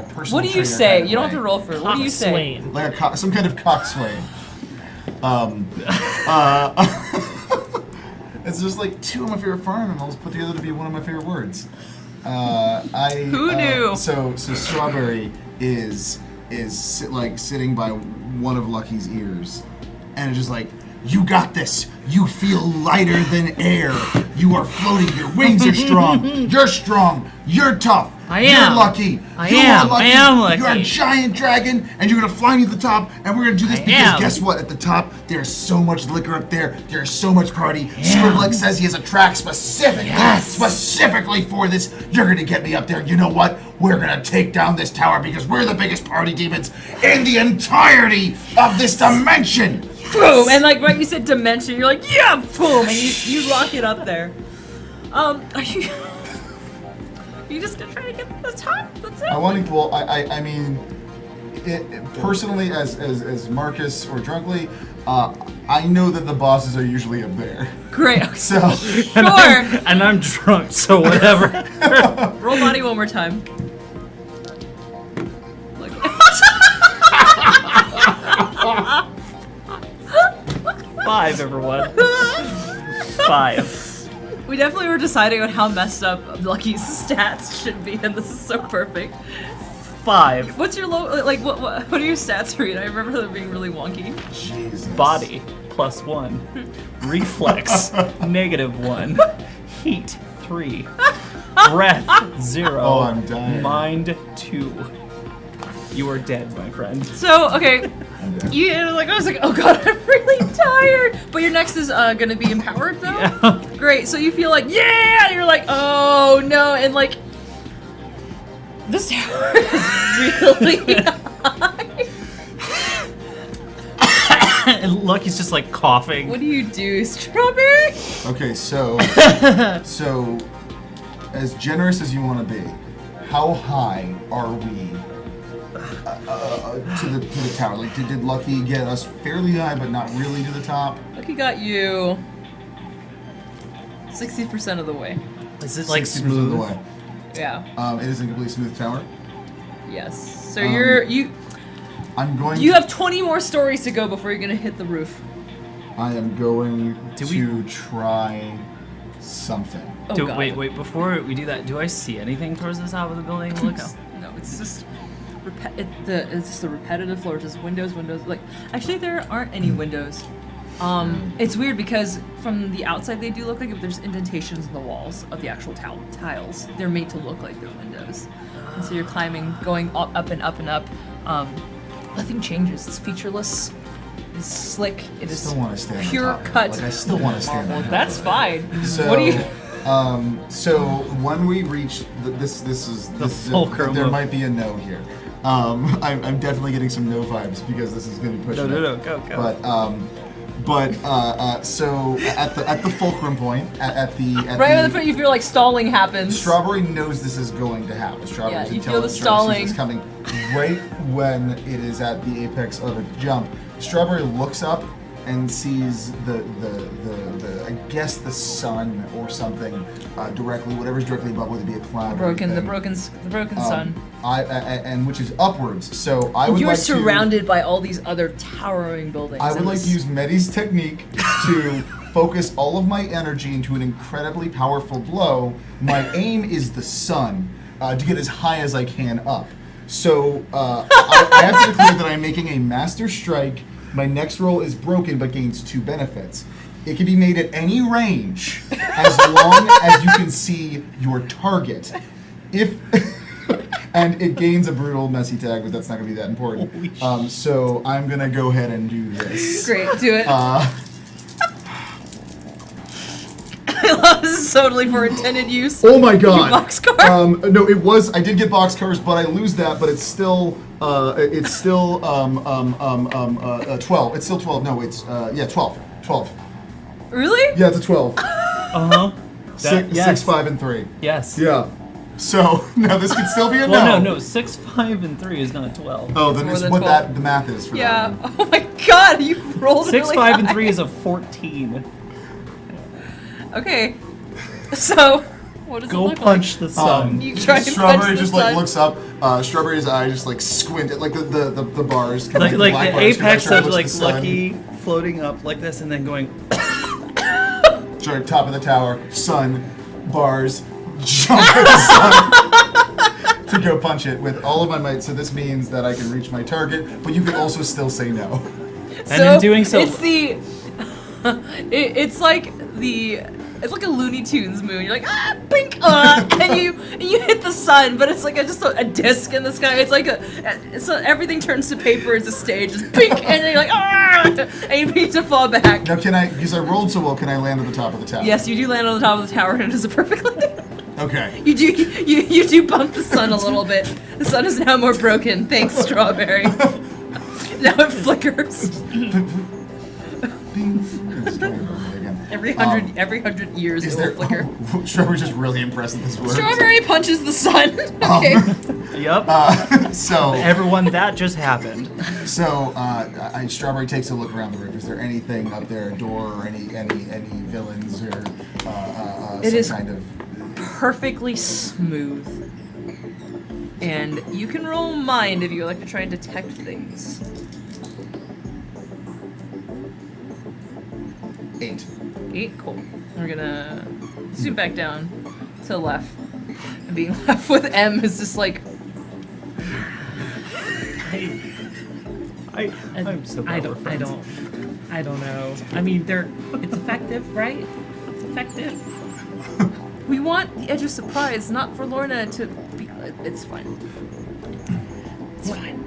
personal. What do you trainer say? kind of You don't have way. to roll for it. What do you say? Coxswain. Like some kind of coxswain. It's just like 2 of my favorite fire animals put together to be one of my favorite words. Who knew? So Strawberry is sitting by one of Lucky's ears, and it's just like, you got this. You feel lighter than air. You are floating. Your wings are strong. You're strong. You're tough. I You're am. lucky. I You am. are lucky. I am lucky. You're a giant dragon, and you're gonna fly me to the top, and we're gonna do this I because am. guess what? At the top, there's so much liquor up there. There's so much party. Scribblex says he has a track specifically for this. You're gonna get me up there. You know what? We're gonna take down this tower because we're the biggest party demons in the entirety of this dimension. Boom! And like right, you said dimension. You're like, yeah, boom, and you lock it up there. Are you? You just gonna try to get to the top? That's it. I want to. Well, I mean, personally, as Marcus or Drunkly, I know that the bosses are usually up there. Great. So Sure. And I'm drunk, so whatever. Roll body one more time. Look. 5, everyone. 5. We definitely were deciding on how messed up Lucky's stats should be, and this is so perfect. 5. What's your low? Like, what are your stats, Reed? I remember them being really wonky. Jesus. Body, +1. Reflex, -1. Heat, 3. Breath, 0. Oh, I'm dying. Mind, 2. You are dead, my friend. So, okay, you like I was like, oh god, I'm really tired. But your next is gonna be empowered though. Yeah. Great. So you feel like yeah, and you're like oh no, and like this tower is really high. And Lucky's just like coughing. What do you do, Strawberry? Okay, so so as generous as you want to be, how high are we to the tower? Like, did Lucky get us fairly high, but not really to the top? Lucky got you 60% of the way. Is it like 60% of smooth? the way. Yeah. It is a completely smooth tower. Yes. So I'm going. you have 20 more stories to go before you're gonna hit the roof. I am going Do to try something. Oh God. Wait, before we do that, do I see anything towards the top of the building? Look out. No, it's just it's just a repetitive floor, just windows. Like, actually, there aren't any windows. It's weird because from the outside they do look like if there's indentations in the walls of the actual tiles. They're made to look like they're windows. And so you're climbing, going up and up and up. Nothing changes. It's featureless. It's slick. It I is still want to stand pure on top of it. cut. Like, I still want to stand on top. That's fine. So, What do you? So when we reach this fulcrum there of- might be a no here. I'm definitely getting some no vibes because this is going to be pushing. it. Go. So at the fulcrum point, at the Right on the front, you feel like stalling happens. Strawberry knows this is going to happen. Strawberry's Yeah, you feel the intelligent. Strawberry sees stalling. this coming right when it is at the apex of a jump. Strawberry looks up and sees the I guess the sun or something directly, whatever's directly above, whether it be a cloud. or The anything. broken sun. And which is upwards. So I would You're like surrounded by all these other towering buildings. I would and like this- to use Medi's technique to focus all of my energy into an incredibly powerful blow. My aim is the sun to get as high as I can up. So I have to declare that I'm making a master strike. My next roll is broken but gains 2 benefits. It can be made at any range as long as you can see your target. And it gains a brutal messy tag, but that's not going to be that important. So I'm going to go ahead and do this. Great, do it. Uh, This is totally for intended use. oh my god! boxcar? No, it was. I did get boxcars, but I lose that. But it's still. It's still 12. It's still 12. No, it's 12. 12. Really? Yeah, it's a 12. Uh huh. 6, 5, and 3. Yes. Yeah. So now this could still be a Well, no. no. 6, 5, and 3 is not 12. Oh, then More it's than what 12. the math is for Yeah. that one. Oh my god, you rolled 6, really 5, and high. 3 is a 14. Okay. So, what does it Go look punch the sun. like? You try and Strawberry punch the just sun. like looks up. Strawberry's eye just like squint at like the bars. Kind Like, of like black the bars, 'cause apex I try to of look like at the sun. Lucky floating up like this and then going. Sorry, top of the tower, sun, bars, jump at the sun to go punch it with all of my might. So this means that I can reach my target, but you can also still say no. And in doing so- it's the, it's like a Looney Tunes moon. You're like pink, and you hit the sun, but it's like just a disc in the sky. It's like so everything turns to paper. It's a stage, it's pink, and then you're like and you need to fall back. Now can I, because I rolled so well, can I land at the top of the tower? Yes, you do land on the top of the tower, and it is a perfect landing. Okay. You do bump the sun a little bit. The sun is now more broken. Thanks, Strawberry. Now it flickers. Bing. It's going over again. Every hundred years Is it there? will flicker. Strawberry's just really impressed that this works. Strawberry punches the sun. Okay. Yep. So Everyone, that just happened. Strawberry takes a look around the roof. Is there anything up there, a door, or any villains or It some is- kind of? Perfectly smooth. And you can roll mind if you like to try and detect things. 8. 8, cool. We're gonna zoom back down to the left. And being left with M is just like, I'm so I glad we're don't friends. know. I mean, it's effective, right? It's effective. we want the edge of surprise, not for Lorna to be. It's fine. It's fine.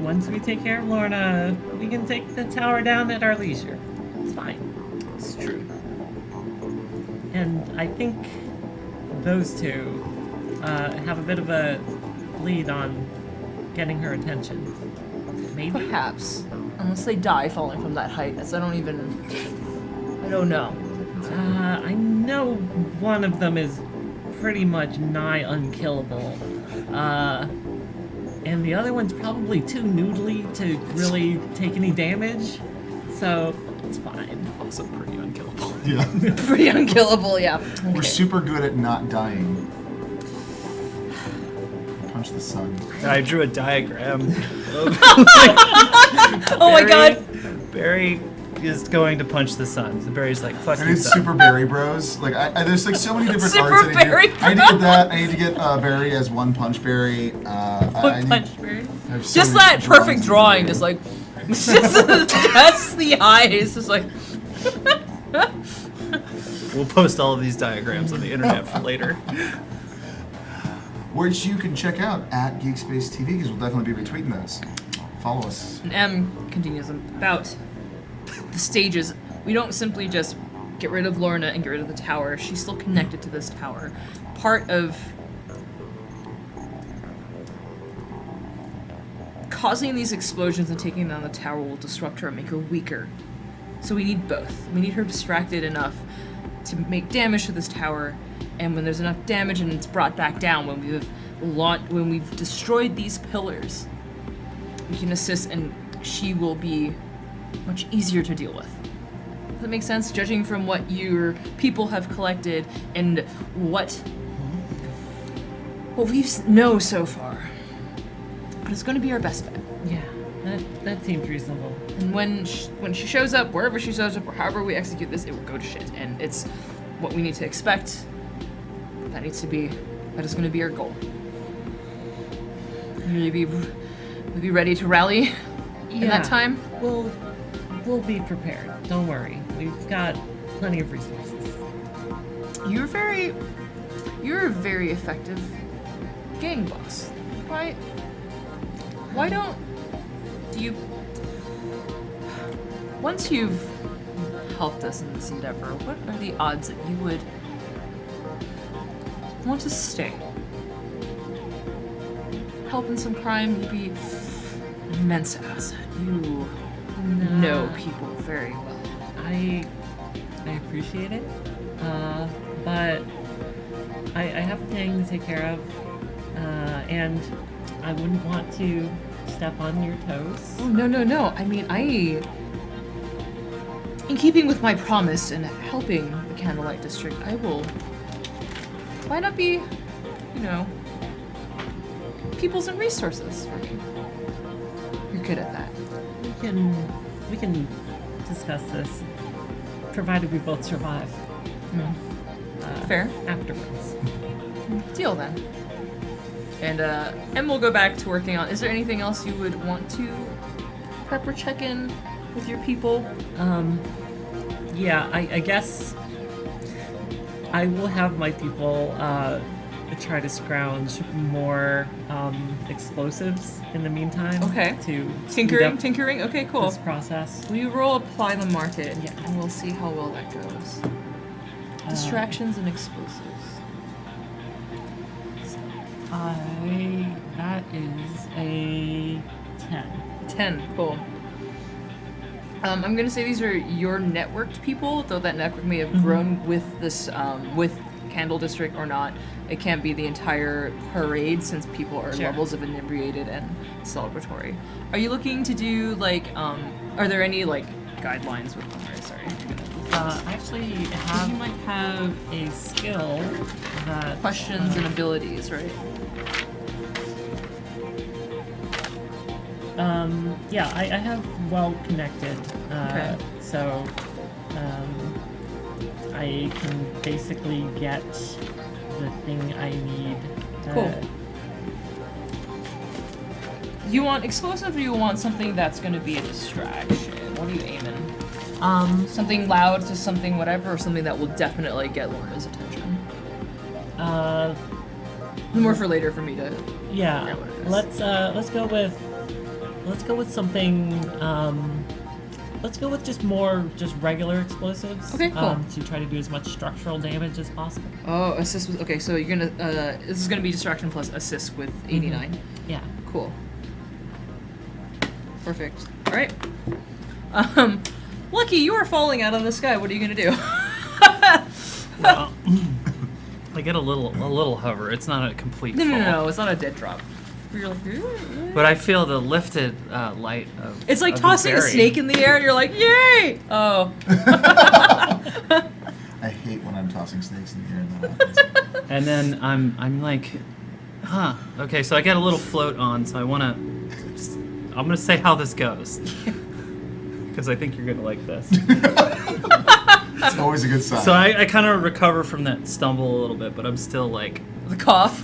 Once we take care of Lorna, we can take the tower down at our leisure. It's fine. It's true. And I think those two have a bit of a lead on getting her attention. Maybe. Perhaps. Unless they die falling from that height, as I don't know. I know one of them is pretty much nigh unkillable. And the other one's probably too noodly to really take any damage. So it's fine. Also pretty unkillable. Yeah. Pretty unkillable, yeah. We're Okay. super good at not dying. Punch the sun. I drew a diagram. Oh my god! Barry is going to punch the sun. So Barry's like, fuck And you, it's son. Super Barry Bros. Like there's like so many different Super arts. Barry I need to get that. I need to get Barry as One Punch Barry. I need, Punch Barry. I have so Just many that perfect drawing, drawings just like, just the eyes, just like. We'll post all of these diagrams on the internet for later. which you can check out at Geekspace TV because we'll definitely be retweeting those. Follow us. And M continues about the stages. We don't simply just get rid of Lorna and get rid of the tower. She's still connected to this tower. Part of causing these explosions and taking down the tower will disrupt her and make her weaker. So we need both. We need her distracted enough to make damage to this tower, and when there's enough damage and it's brought back down, when we've destroyed these pillars, we can assist, and she will be much easier to deal with. Does that make sense? Judging from what your people have collected and what we know so far, but it's going to be our best bet. Yeah, that seems reasonable. And when she shows up, wherever she shows up, or however we execute this, it will go to shit. And it's what we need to expect. That is going to be our goal. We'll be ready to rally in that time. We'll be prepared. Don't worry. We've got plenty of resources. You're a very effective gang boss. Why don't you, once you've helped us in this endeavor, what are the odds that you would want to stay? Help in some crime would be an immense asset. You know people very well. I appreciate it, but I have a thing to take care of, and I wouldn't want to step on your toes. Oh, no. I mean, in keeping with my promise and helping the Candlelight District, I will. Why not be, peoples and resources for me? You're good at that. We can discuss this, provided we both survive. Fair. Afterwards. Deal then. And M will go back to working on. Is there anything else you would want to prep or check in with your people? Yeah, I guess I will have my people try to scrounge more explosives in the meantime. Okay. To speed up Tinkering. Okay, cool. this process. Will you roll apply the market? Yeah. And we'll see how well that goes. Distractions and explosives. That is a 10. 10. Cool. I'm gonna say these are your networked people, though that network may have grown with this, with Candle District or not. It can't be the entire parade since people are Sure. levels of inebriated and celebratory. Are you looking to do are there any guidelines with them? Sorry. I actually you might have a skill that Questions and abilities, right? Yeah, I have well connected, Okay. so I can basically get the thing I need. Cool. You want explosive, or you want something that's going to be a distraction? What are you aiming? Something loud to something whatever, or something that will definitely get Lorna's attention? More for later for me to. Yeah, forget what it is. let's go with something. Let's go with just regular explosives. Okay, cool. To try to do as much structural damage as possible. Oh, assist with. Okay, so you're gonna. This is gonna be distraction plus assist with 89. Yeah. Cool. Perfect. All right. Lucky, you are falling out of the sky. What are you gonna do? Well, I get a little hover. It's not a complete No, fall. no, it's not a dead drop. You're like, "Ooh." But I feel the lifted light of. It's like of the tossing a berry. snake in the air, and you're like, yay! Oh. I hate when I'm tossing snakes in the air and that happens. And then I'm like, huh. Okay, so I get a little float on. So I'm gonna say how this goes. Because I think you're gonna like this. It's always a good sign. So I kind of recover from that stumble a little bit, but I'm still like, The cough.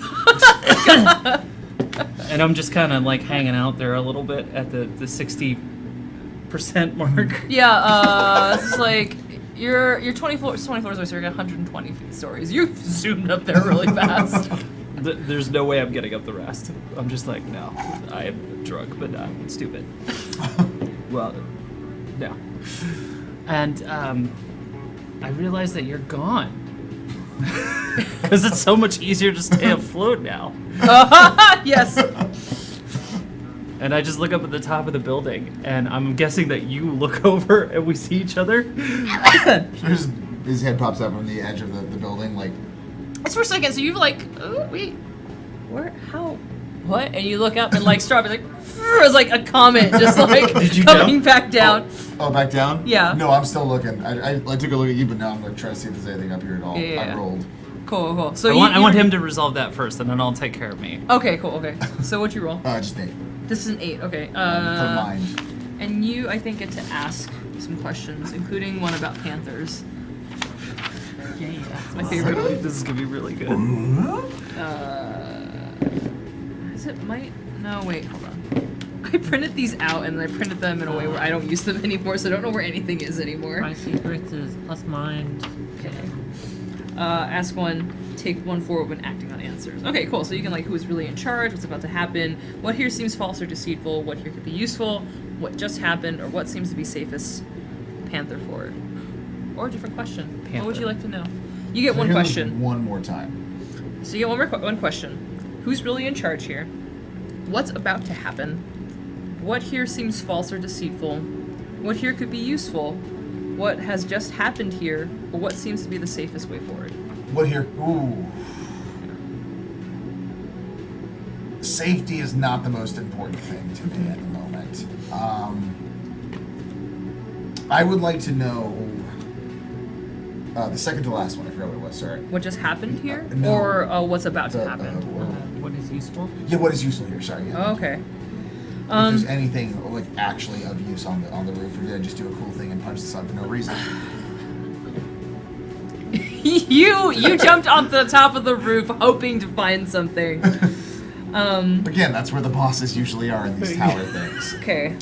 and I'm just kind of like hanging out there a little bit at the 60% mark. Yeah, it's like you're 24 floors away, so you're at 120 stories. You've zoomed up there really fast. There's no way I'm getting up the rest. I'm just like, no, I am drunk, but I'm stupid. Well, no. And I realize that you're gone. Because it's so much easier to stay afloat now. Yes. And I just look up at the top of the building, and I'm guessing that you look over and we see each other. His head pops up from the edge of the building, like, It's for a second, so you've like, oh, wait, where, how, what? And you look up and like Strawberry's like, it's like a comet just like Did you coming jump? back down. oh, back down? Yeah. No, I'm still looking. I took a look at you, but now I'm like trying to see if there's anything up here at all. Yeah. I rolled. Cool. So I want him to resolve that first, and then I'll take care of me. Okay, cool. Okay. So what'd you roll? Just 8. This is an 8. Okay. For mind. And you, I think, get to ask some questions, including one about panthers. Yay. It's my favorite one. This is gonna be really good. Is it might? No, wait, hold on. I printed these out and I printed them in a way where I don't use them anymore, so I don't know where anything is anymore. My secrets is plus mind. Okay. Ask one, take one forward when acting on answers. Okay, cool. So you can like who is really in charge, what's about to happen, what here seems false or deceitful, what here could be useful, what just happened, or what seems to be safest. Panther forward. Or a different question. What would Panther. you like to know? You get So one here's question. One more time. So you get one question. Who's really in charge here? What's about to happen? What here seems false or deceitful? What here could be useful? What has just happened here? Or what seems to be the safest way forward? What here? Ooh. Safety is not the most important thing to me at the moment. I would like to know the second to last one. I forgot what it was. Sorry. What just happened here? No. Or what's about to The, happen? What is useful? yeah, what is useful here? Sorry. Yeah. Okay. If there's anything like actually of use on the roof, or did I just do a cool thing and punch the sun for no reason? You jumped off the top of the roof hoping to find something. Again, that's where the bosses usually are in these tower things. Okay.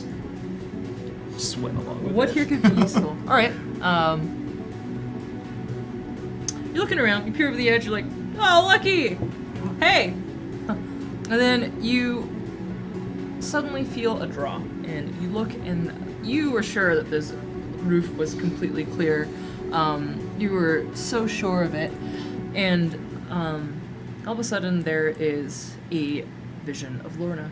Just went along with What it. here could be useful? All right. You're looking around. You peer over the edge. You're like, "Oh, Lucky! Hey!" And then you suddenly feel a draw, and you look, and you were sure that this roof was completely clear. You were so sure of it, and all of a sudden there is a vision of Lorna,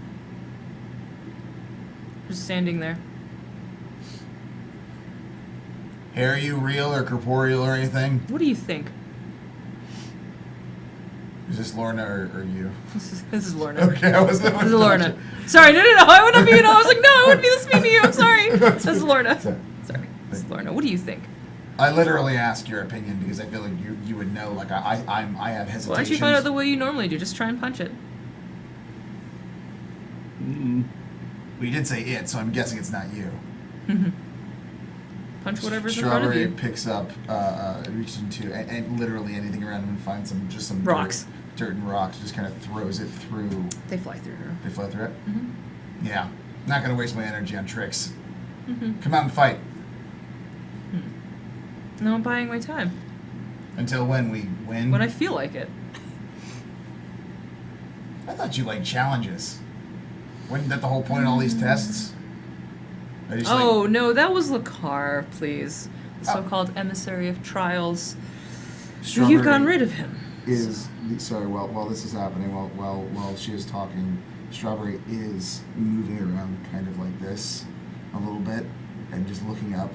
just standing there. Hey, are you real or corporeal or anything? What do you think? Is this Lorna or you? This is Lorna. Okay, I wasn't. This is Lorna. Sorry, no, I would not be. I was like, no, I wouldn't be this mean to you. I'm sorry. This is Lorna. Sorry. Sorry, this is Lorna. What do you think? I literally ask your opinion because I feel like you would know. Like I have hesitations. Why don't you find out the way you normally do? Just try and punch it. Mm. We did say it, so I'm guessing it's not you. Punch whatever's in front of Strawberry you. picks up, reaches into, and literally anything around him and finds some Rocks. dirt and rocks. Just kind of throws it through. They fly through her. They fly through it. Mm-hmm. Yeah, not gonna waste my energy on tricks. Mm-hmm. Come out and fight. No, I'm buying my time. Until when we win. When I feel like it. I thought you liked challenges. Wasn't that the whole point of all these tests? I just Oh, no, that was Lakar, please. The Oh. so-called emissary of trials. Strawberry You've gotten rid of him. is sorry. While this is happening, while she is talking, Strawberry is moving around kind of like this, a little bit and just looking up,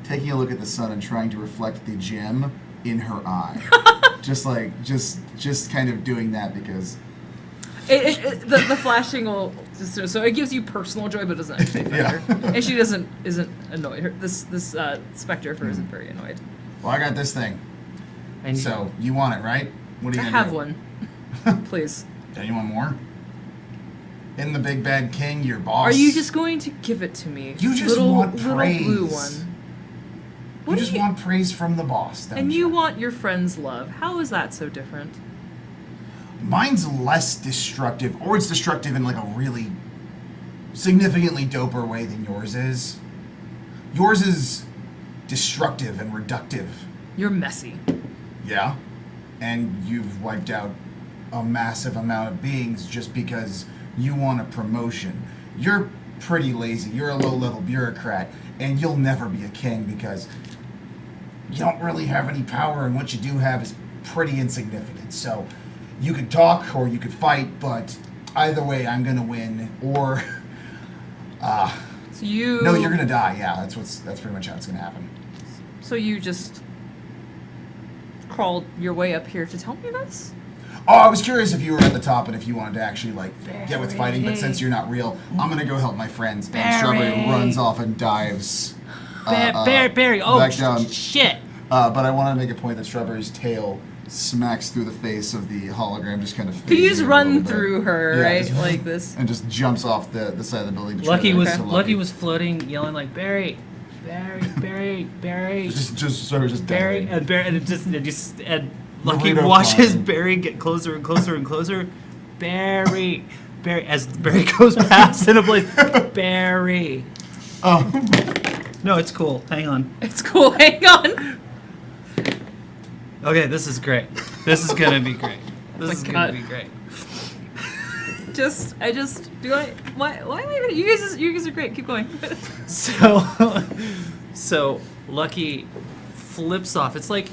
taking a look at the sun and trying to reflect the gem in her eye. just kind of doing that because The flashing will so it gives you personal joy, but doesn't actually affect her. And she isn't annoyed. This specter of her isn't very annoyed. well, I got this thing. And So you want it, right? What are you I gonna have do? one, please. Do you want more? In the Big Bad King, your boss. Are you just going to give it to me? You just little, want little praise. blue one. You What do just want praise from the boss, don't And you want your friend's love. How is that so different? Mine's less destructive, or it's destructive in like a really significantly doper way than yours is. Yours is destructive and reductive. You're messy. Yeah. And you've wiped out a massive amount of beings just because you want a promotion. You're pretty lazy. You're a low-level bureaucrat, and you'll never be a king because you don't really have any power, and what you do have is pretty insignificant. So you could talk or you could fight, but either way, I'm gonna win. Or, So you. no, you're gonna die. Yeah, that's pretty much how it's gonna happen. So you just crawled your way up here to tell me this? Oh, I was curious if you were at the top and if you wanted to actually like get with fighting, but since you're not real, I'm gonna go help my friends. And Strawberry runs off and dives. Barry. Oh back down. shit! But I want to make a point that Strawberry's tail smacks through the face of the hologram, just kind of. Could you just phasing it a run little bit. through her, Yeah, right? just- Like this? And just jumps off the side of the building. To try Lucky to was get to Lucky was floating, yelling like Barry. Just Strawberry's just Barry, diving. and Lucky Burrito watches flying. Barry get closer and closer and closer. Barry, as Barry goes past in a place. Barry. Oh. No, it's cool. Hang on. It's cool. Hang on. Okay, this is great. This is gonna be great. This my is God. gonna be great. Why am I even? You guys are great. Keep going. So Lucky flips off. It's like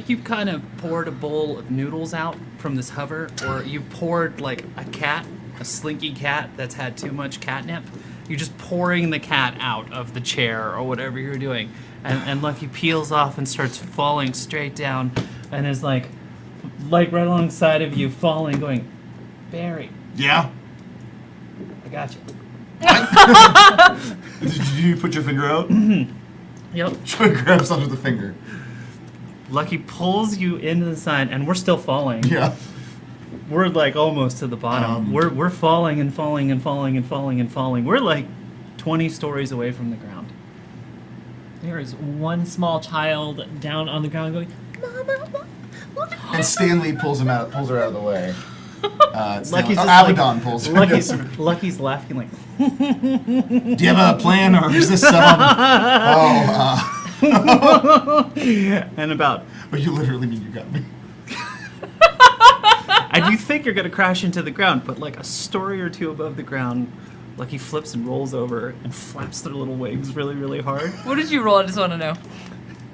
you kind of poured a bowl of noodles out from this hover, or you poured like a slinky cat that's had too much catnip. You're just pouring the cat out of the chair or whatever you're doing, and Lucky peels off and starts falling straight down, and is like right alongside of you, falling, going, Barry, Yeah. I got you. Did you put your finger out? Yep. Troy grabs onto the finger. Lucky pulls you into the side, and we're still falling. Yeah. We're like almost to the bottom. We're falling and falling and falling and falling and falling. We're like 20 stories away from the ground. There is one small child down on the ground going, And Stanley pulls her out of the way. Lucky's just Abaddon like, pulls her. Lucky's laughing like, Do you have a plan, or is this and about, But you literally mean you got me. I do think you're gonna crash into the ground, but like a story or two above the ground, Lucky flips and rolls over and flaps their little wings really, really hard. What did you roll? I just want to know.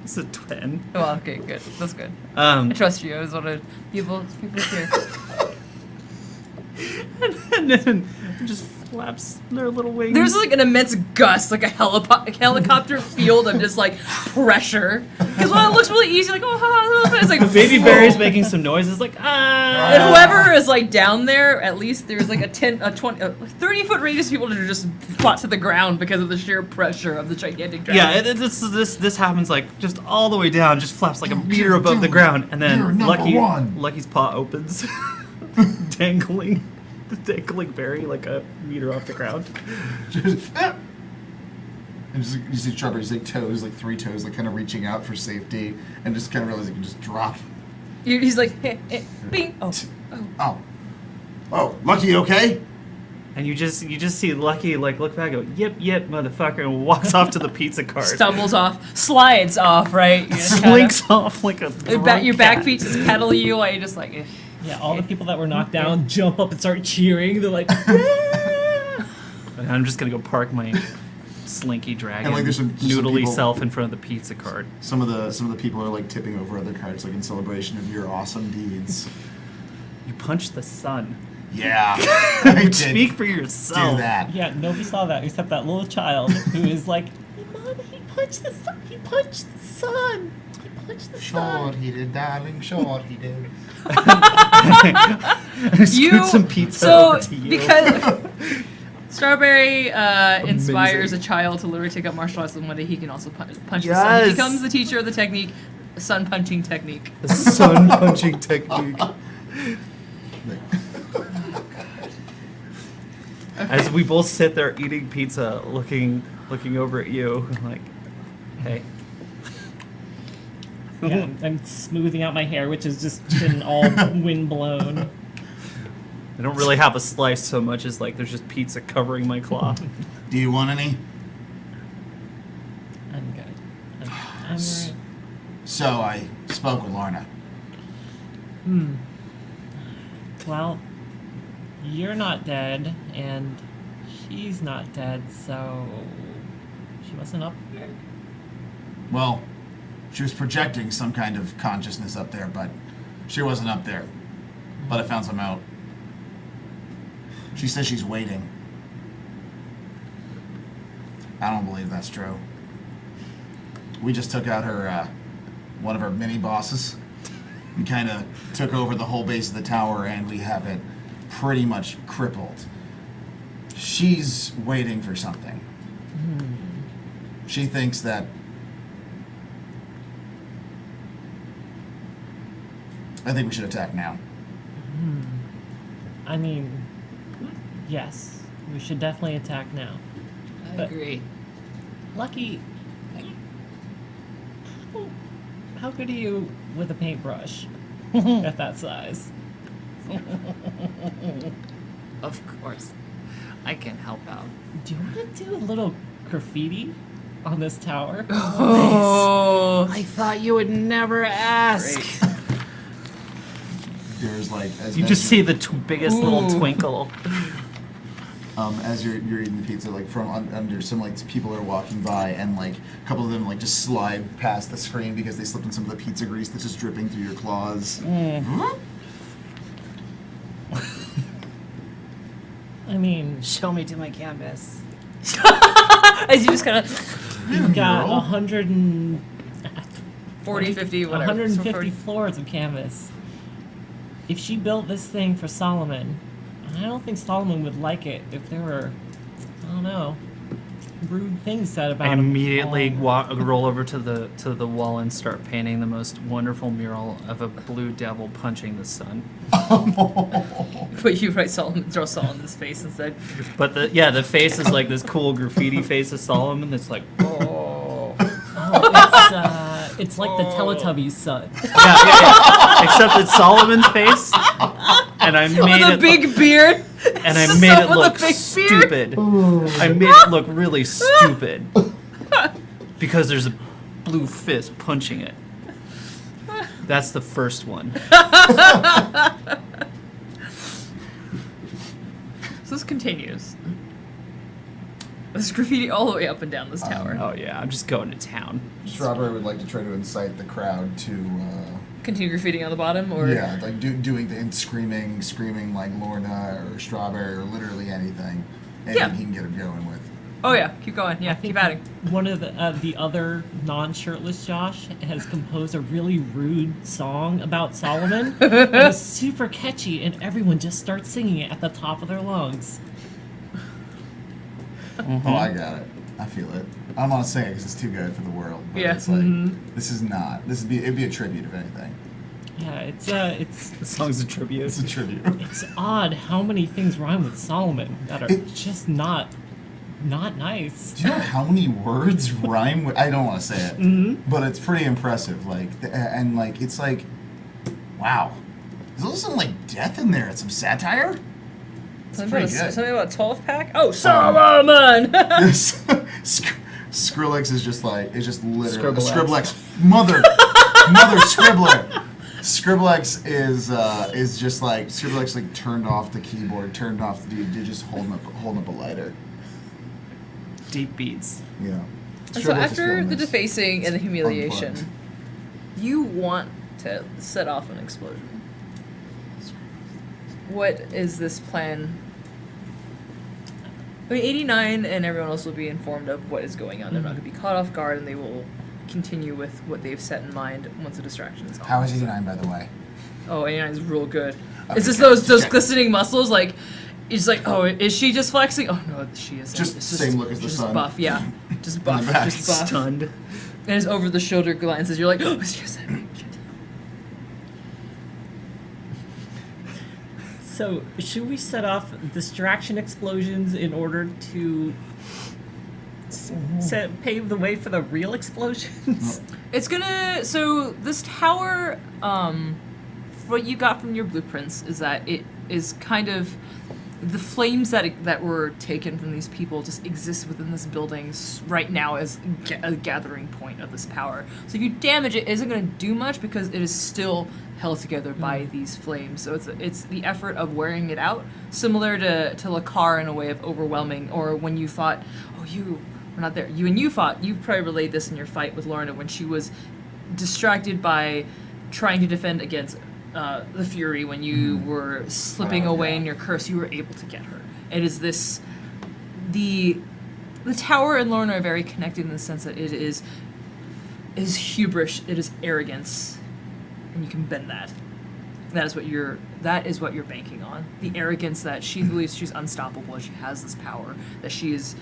It's a 10. Well, okay, good. That's good. I trust you. I just want to people here. and then just flaps their little wings. There's like an immense gust, like a helicopter field of just like pressure. Because when it looks really easy, like it's like Baby Barry's making some noises like, ah! And whoever is like down there, at least there's like a 30-foot radius of people that are just fought to the ground because of the sheer pressure of the gigantic dragon. Yeah, this happens like just all the way down, just flaps like a meter above the dude, ground, and you're then number one. Lucky's paw opens, dangling Barry like a meter off the ground. And just, you see Strawberry's like toes, like 3 toes, like kind of reaching out for safety, and just kind of realize you can just drop. He's like, bing. Oh, Lucky, okay? And you just see Lucky like look back, and go yip motherfucker, and walks off to the pizza cart. Stumbles off, slides off, right? You just Slinks off like a your back cat. feet just pedal you while you're just like. yeah, all the people that were knocked down jump up and start cheering. They're like, And I'm just gonna go park my slinky dragon, And, like, there's some noodly people- self in front of the pizza cart. Some of the people are like tipping over other carts, like in celebration of your awesome deeds. You punch the sun. Yeah. I did Speak for do yourself. that. Yeah, nobody saw that except that little child who is like, Mom, he punched the sun. He punched the sun. He punched the Sure sun. he did, darling. Sure he did. Scoot some pizza so over to you. because Strawberry inspires a child to literally take up martial arts, and one day he can also punch the sun. He Yes. becomes the teacher of the technique, the sun punching technique. The sun punching technique. As we both sit there eating pizza, looking over at you, like, hey. Yeah, I'm smoothing out my hair, which has just been all wind blown. I don't really have a slice so much as like there's just pizza covering my cloth. Do you want any? I'm good. I'm right. So I spoke with Lorna. Well, you're not dead, and she's not dead, so she wasn't up there. Well, she was projecting some kind of consciousness up there, but she wasn't up there. But I found some out. She says she's waiting. I don't believe that's true. We just took out her, one of her mini bosses. We kind of took over the whole base of the tower, and we have it pretty much crippled. She's waiting for something. She thinks that I think we should attack now. I mean, yes, we should definitely attack now. I But- agree. Lucky, how good are you with a paintbrush at that size? Of course. I can help out. Do you want to do a little graffiti on this tower? Oh, I thought you would never ask. There's like as You as just you- see the biggest little twinkle. as you're eating the pizza, like from under some like people are walking by, and like a couple of them like just slide past the screen because they slipped in some of the pizza grease that's just dripping through your claws. I mean, Show me to my canvas. as you just kind of you've got mural. 40, 50, whatever. 150 floors of canvas. If she built this thing for Solomon, I don't think Solomon would like it if there were, I don't know, rude things said about I him. immediately roll over to the wall and start painting the most wonderful mural of a blue devil punching the sun. But you write Solomon, draw Solomon's face instead. But the face is like this cool graffiti face of Solomon that's like, oh. It's like the Teletubbies son. Yeah. Except it's Solomon's face, and I made With a it big beard. and I Just made it someone with a look big beard. stupid. I made it look really stupid because there's a blue fist punching it. That's the first one. So this continues. There's graffiti all the way up and down this tower. Oh yeah, I'm just going to town. Strawberry would like to try to incite the crowd to, Continue graffitiing on the bottom, or yeah, like doing the and screaming like Lorna or Strawberry or literally anything. Anything Yeah. he can get him going with. Oh yeah, keep going. Yeah, keep adding. One of the other non-shirtless Josh has composed a really rude song about Solomon. And it's super catchy, and everyone just starts singing it at the top of their lungs. Oh, I got it. I feel it. I don't want to sing it because it's too good for the world. But Yeah. it's like this is not. It'd be a tribute if anything. Yeah, it's The song's a tribute. It's a tribute. it's odd how many things rhyme with Solomon that are It- just not nice. Do you know how many words rhyme with? I don't want to say it, but it's pretty impressive. Like, and like, it's like, wow. There's also some like death in there and some satire. Something pretty about, good. something about 12 pack? Oh, Solomon! This Skrillex is just like it's just literally Scribblex. mother Scribbler. Scribblex is just like Scribblex like turned off the keyboard, turned off the dude, just holding up a lighter. Deep beats. Yeah. So Scribblex is after feeling the this. defacing and the humiliation, Unplugged. you want to set off an explosion. what is this plan? I mean, 89 and everyone else will be informed of what is going on. They're not going to be caught off guard, and they will continue with what they've set in mind once the distraction is on. How is 89, by the way? Oh, 89 is real good. Okay, It's just check, those check. glistening muscles, like, it's like, oh, is she just flexing? Oh, no, she isn't. Just It's same look as the she's sun. buff, yeah. Just the buff, back. just buff. Stunned. And his over-the-shoulder glances, you're like, oh, excuse me. So, should we set off distraction explosions in order to pave the way for the real explosions? It's gonna. So this tower, what you got from your blueprints is that it is kind of the flames that were taken from these people just exist within this building right now as a gathering point of this power. So if you damage it, it isn't gonna do much because it is still held together by these flames. So it's the effort of wearing it out, similar to Lakar in a way of overwhelming, or when you fought. Oh, you. We're not there. You fought. You probably relayed this in your fight with Lorna when she was distracted by trying to defend against the Fury. When you were slipping away in your curse, you were able to get her. It is this. The tower and Lorna are very connected in the sense that it is hubris. It is arrogance, and you can bend that. That is what you're banking on. The arrogance that she believes she's unstoppable. She has this power. That she is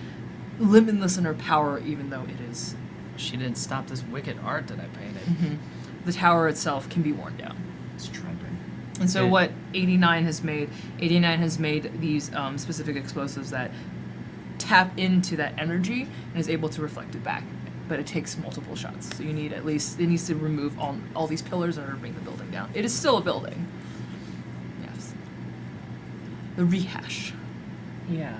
limitless in her power, even though it is. She didn't stop this wicked art that I painted. The tower itself can be worn down. It's trending. And so Okay. what 89 has made these specific explosives that tap into that energy and is able to reflect it back. But it takes multiple shots. So you need it needs to remove all these pillars in order to bring the building down. It is still a building. Yes. The rehash. Yeah.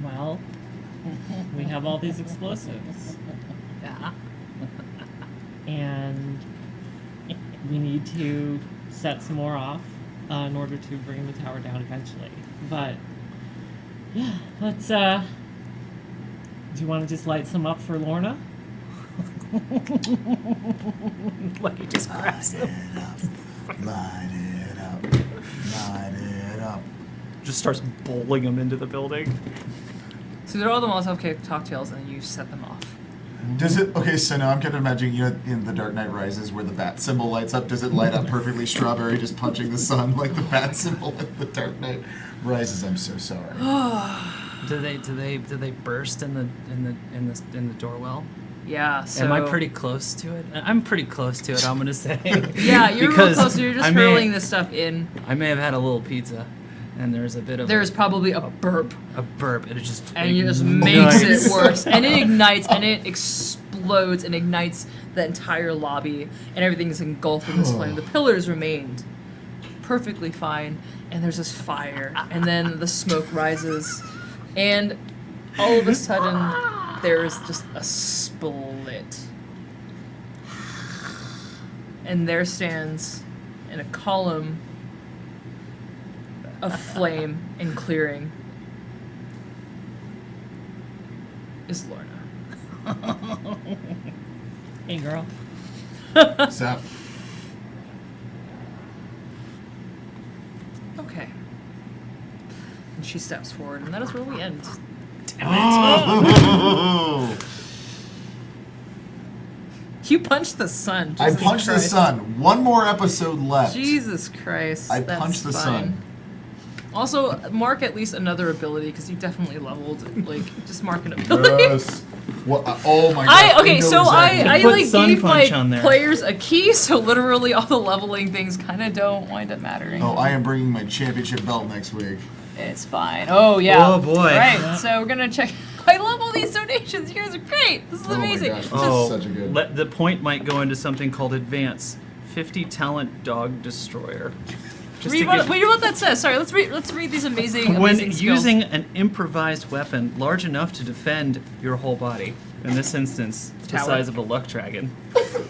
Well, we have all these explosives, Yeah. and we need to set some more off in order to bring the tower down eventually. But yeah, let's. Do you want to just light some up for Lorna? Like he just grabs them. Light it up. Light it up. Just starts bowling them into the building. So they're all the Molotov cocktails, and then you set them off. Does it? Okay, so now I'm kind of imagining, in The Dark Knight Rises where the bat symbol lights up. Does it light up perfectly strawberry, just punching the sun like the bat symbol in The Dark Knight Rises? I'm so sorry. Do they burst in the doorwell? Yeah. So Am I pretty close to it? I'm pretty close to it, I'm gonna say. Yeah, you're real Because close. You're just I may- hurling this stuff in. I may have had a little pizza, and there's a bit of There's probably a burp. a burp, and it just And it just ignites. makes it worse. And it ignites, and it explodes, and ignites the entire lobby, and everything is engulfed in this flame. The pillars remained perfectly fine, and there's this fire, and then the smoke rises, and all of a sudden, there's just a split. And there stands, in a column of flame and clearing, is Lorna. Hey, girl. So, Okay. And she steps forward, and that is where we end. oh! You punched the sun. I Jesus punched the Christ. sun. One more episode left. Jesus Christ. I that's punched the fine. sun. Also, mark at least another ability because you definitely leveled. Like, just mark an ability. Yes. What? Oh my god. Okay, know so exactly. I Put like Sun gave Punch my on there. players a key, so literally all the leveling things kind of don't wind up mattering. Oh, I am bringing my championship belt next week. It's fine. Oh yeah. Oh, boy. Right. So we're gonna check. I love all these donations. You guys are great. This is Oh my amazing. gosh. Oh, Such a good- the point might go into something called Advance. 50 talent dog destroyer. Just Read to what, give- wait, what that says. Sorry, let's read these amazing. when amazing skills. using an improvised weapon large enough to defend your whole body, in this instance, the Tower. size of a luck dragon.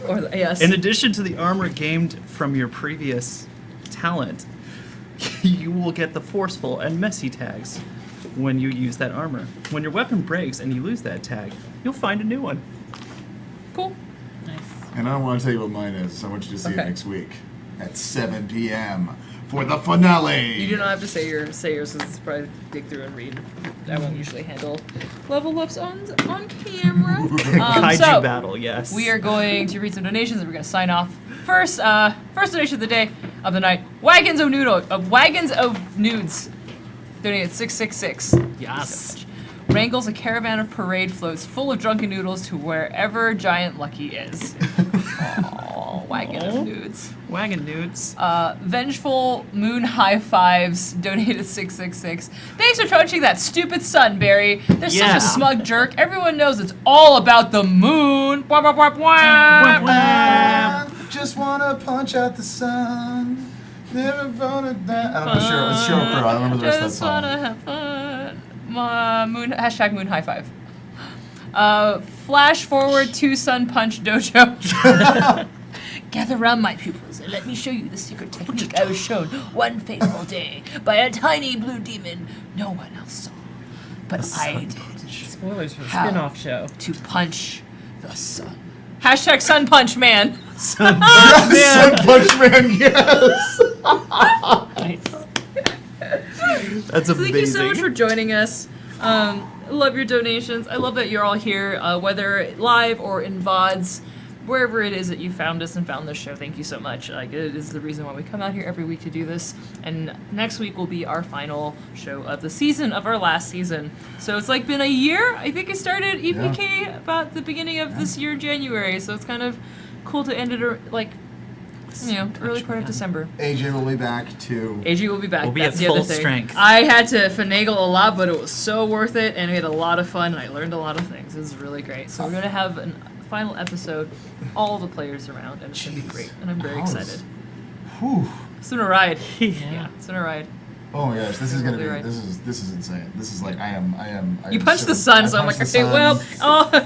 Or the, yes. In addition to the armor gained from your previous talent, you will get the forceful and messy tags when you use that armor. When your weapon breaks and you lose that tag, you'll find a new one. Cool. Nice. And I don't want to tell you what mine is, so I want you to see it Okay. next week. at 7 p.m. for the finale. You do not have to say yours, since it's probably dig through and read. I won't usually handle level ups on camera. Kaiju so, battle, yes. we are going to read some donations and we're going to sign off. First donation of the day, of the night. Wagons of Nudes. Donated 666. Yes. Wrangles a caravan of parade floats full of drunken noodles to wherever Giant Lucky is. Aww, Wagon of Nudes. Wagon nudes. Vengeful Moon High Fives donated 666. Thanks for punching that stupid sun, Barry. They're such Yeah. a smug jerk. Everyone knows it's all about the moon. Bwah, bwah, bwah, bwah. Just wanna punch out the sun. Never wanna die. I'm not sure. It was Sheryl Crow. I don't remember the rest of that Just song. wanna have fun. Hashtag Moon High Five. Flash forward to Sun Punch Dojo. Gather round, my pupils, and let me show you the secret technique I was shown one fateful day by a tiny blue demon no one else saw. But I did. Spoilers for the How? spin-off show. To punch the sun. Hashtag Sun Punch Man. Sun Punch Man, yes. Nice. That's So amazing. thank you so much for joining us. Love your donations. I love that you're all here, whether live or in VODs, wherever it is that you found us and found this show. Thank you so much. Like, it is the reason why we come out here every week to do this. And next week will be our final show of the season, of our last season. So it's like been a year. I think it started EPK about the beginning of this year, January. So it's kind of cool to end it early part of December. AJ will be back too. AG will be back. We'll be That's at the other full thing. strength. I had to finagle a lot, but it was so worth it, and we had a lot of fun, and I learned a lot of things. It was really great. So we're going to have a final episode, all the players around, and it's going to be great, and I'm very excited. Whew. It's been a ride. Yeah, it's been a ride. Oh my gosh, this is gonna be Right. this is insane. This is like I am. You punched the sun, so I'm like, okay, well,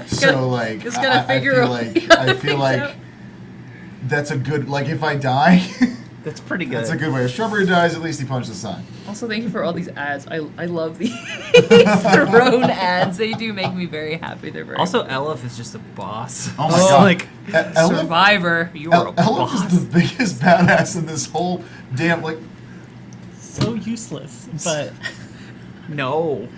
So like just gotta figure I feel like that's a good, like, if I die, That's pretty good. that's a good way. If Strawberry dies, at least he punched the sun. Also, thank you for all these ads. I love these throne ads. They do make me very happy. They're very Also, Elif is just a boss. Oh my god. Like, Elif Survivor. you are a Elif boss. is the biggest badass in this whole damn, like, So useless, but No.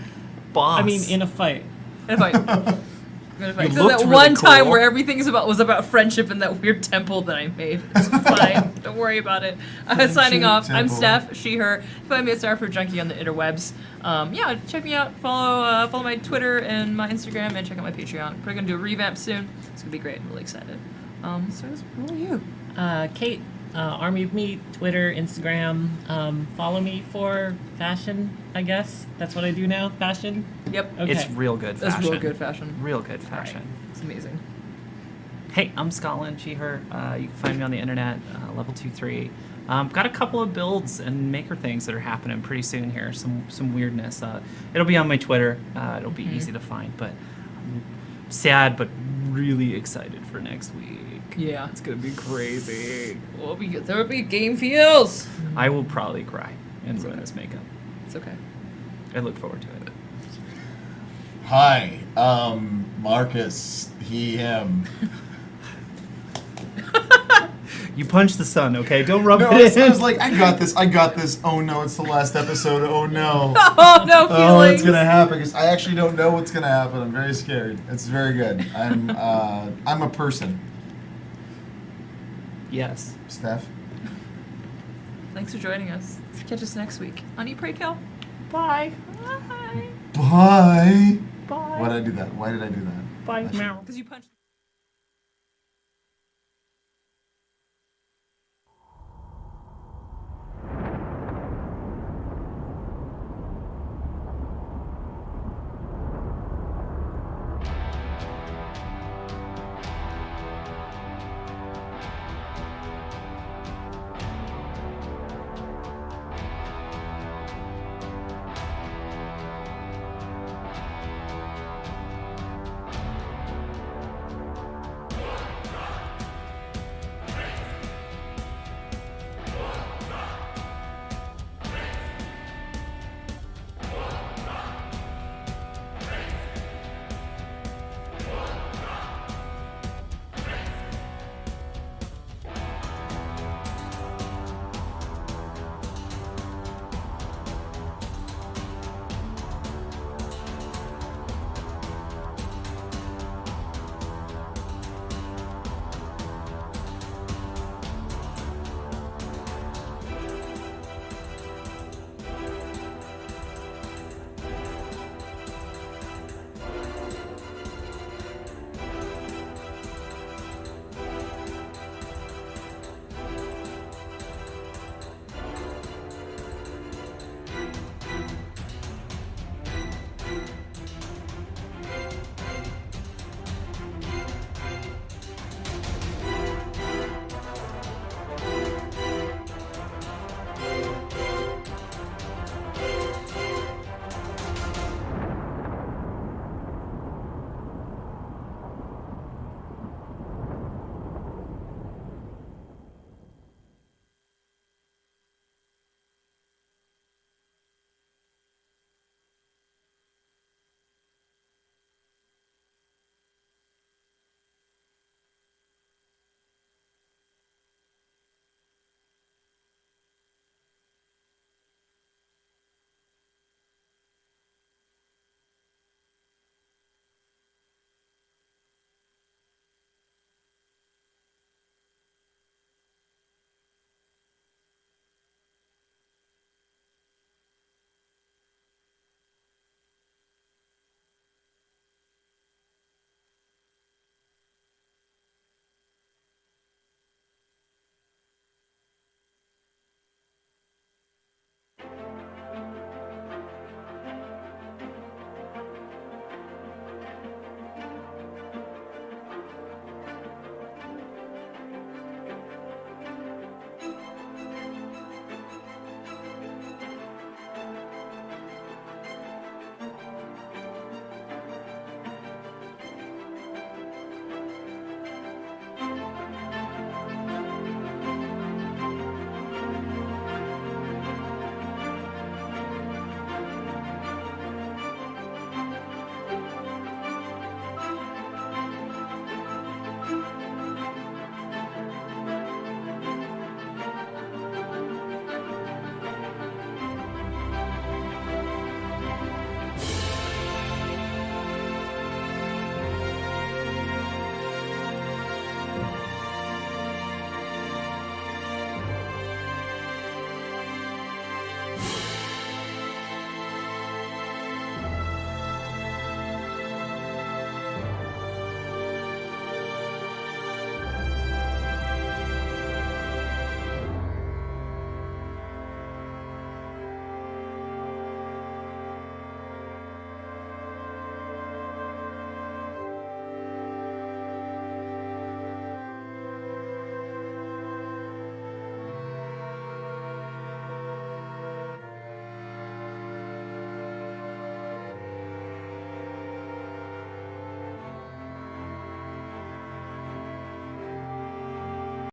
Boss. I mean, in a fight. If I, looked so that really one time cool. where everything's was about friendship in that weird temple that I made. It's fine. Don't worry about it. Signing off. I'm temple. Steph. She, her. Find me at Starford Junkie on the interwebs. Yeah, check me out. Follow my Twitter and my Instagram, and check out my Patreon. We're gonna do a revamp soon. It's gonna be great. I'm really excited. So who are you? Kate, Army of Me, Twitter, Instagram. Follow me for fashion, I guess. That's what I do now, fashion. Yep. Okay. It's real good fashion. That's real good fashion. Real good fashion. It's amazing. Hey, I'm Scotland, she, her. You can find me on the internet, level 2-3. Got a couple of builds and maker things that are happening pretty soon here. Some weirdness. It'll be on my Twitter. It'll be easy to find, but I'm sad but really excited for next week. Yeah. It's gonna be crazy. There will be game feels. I will probably cry and ruin this makeup. It's okay. I look forward to it. hi, Marcus, he, him. You punch the sun, okay? Don't rub No, it in. I was like, I got this. Oh no, it's the last episode. Oh no. Oh no, feelings. Oh, it's gonna happen. 'Cause I actually don't know what's gonna happen. I'm very scared. It's very good. I'm a person. Yes. Steph. Thanks for joining us. Catch us next week on Eat, Pray, Kill. Bye. Bye. Bye. Bye. Why did I do that? Why did I do that? Bye. Meow. Because you punched.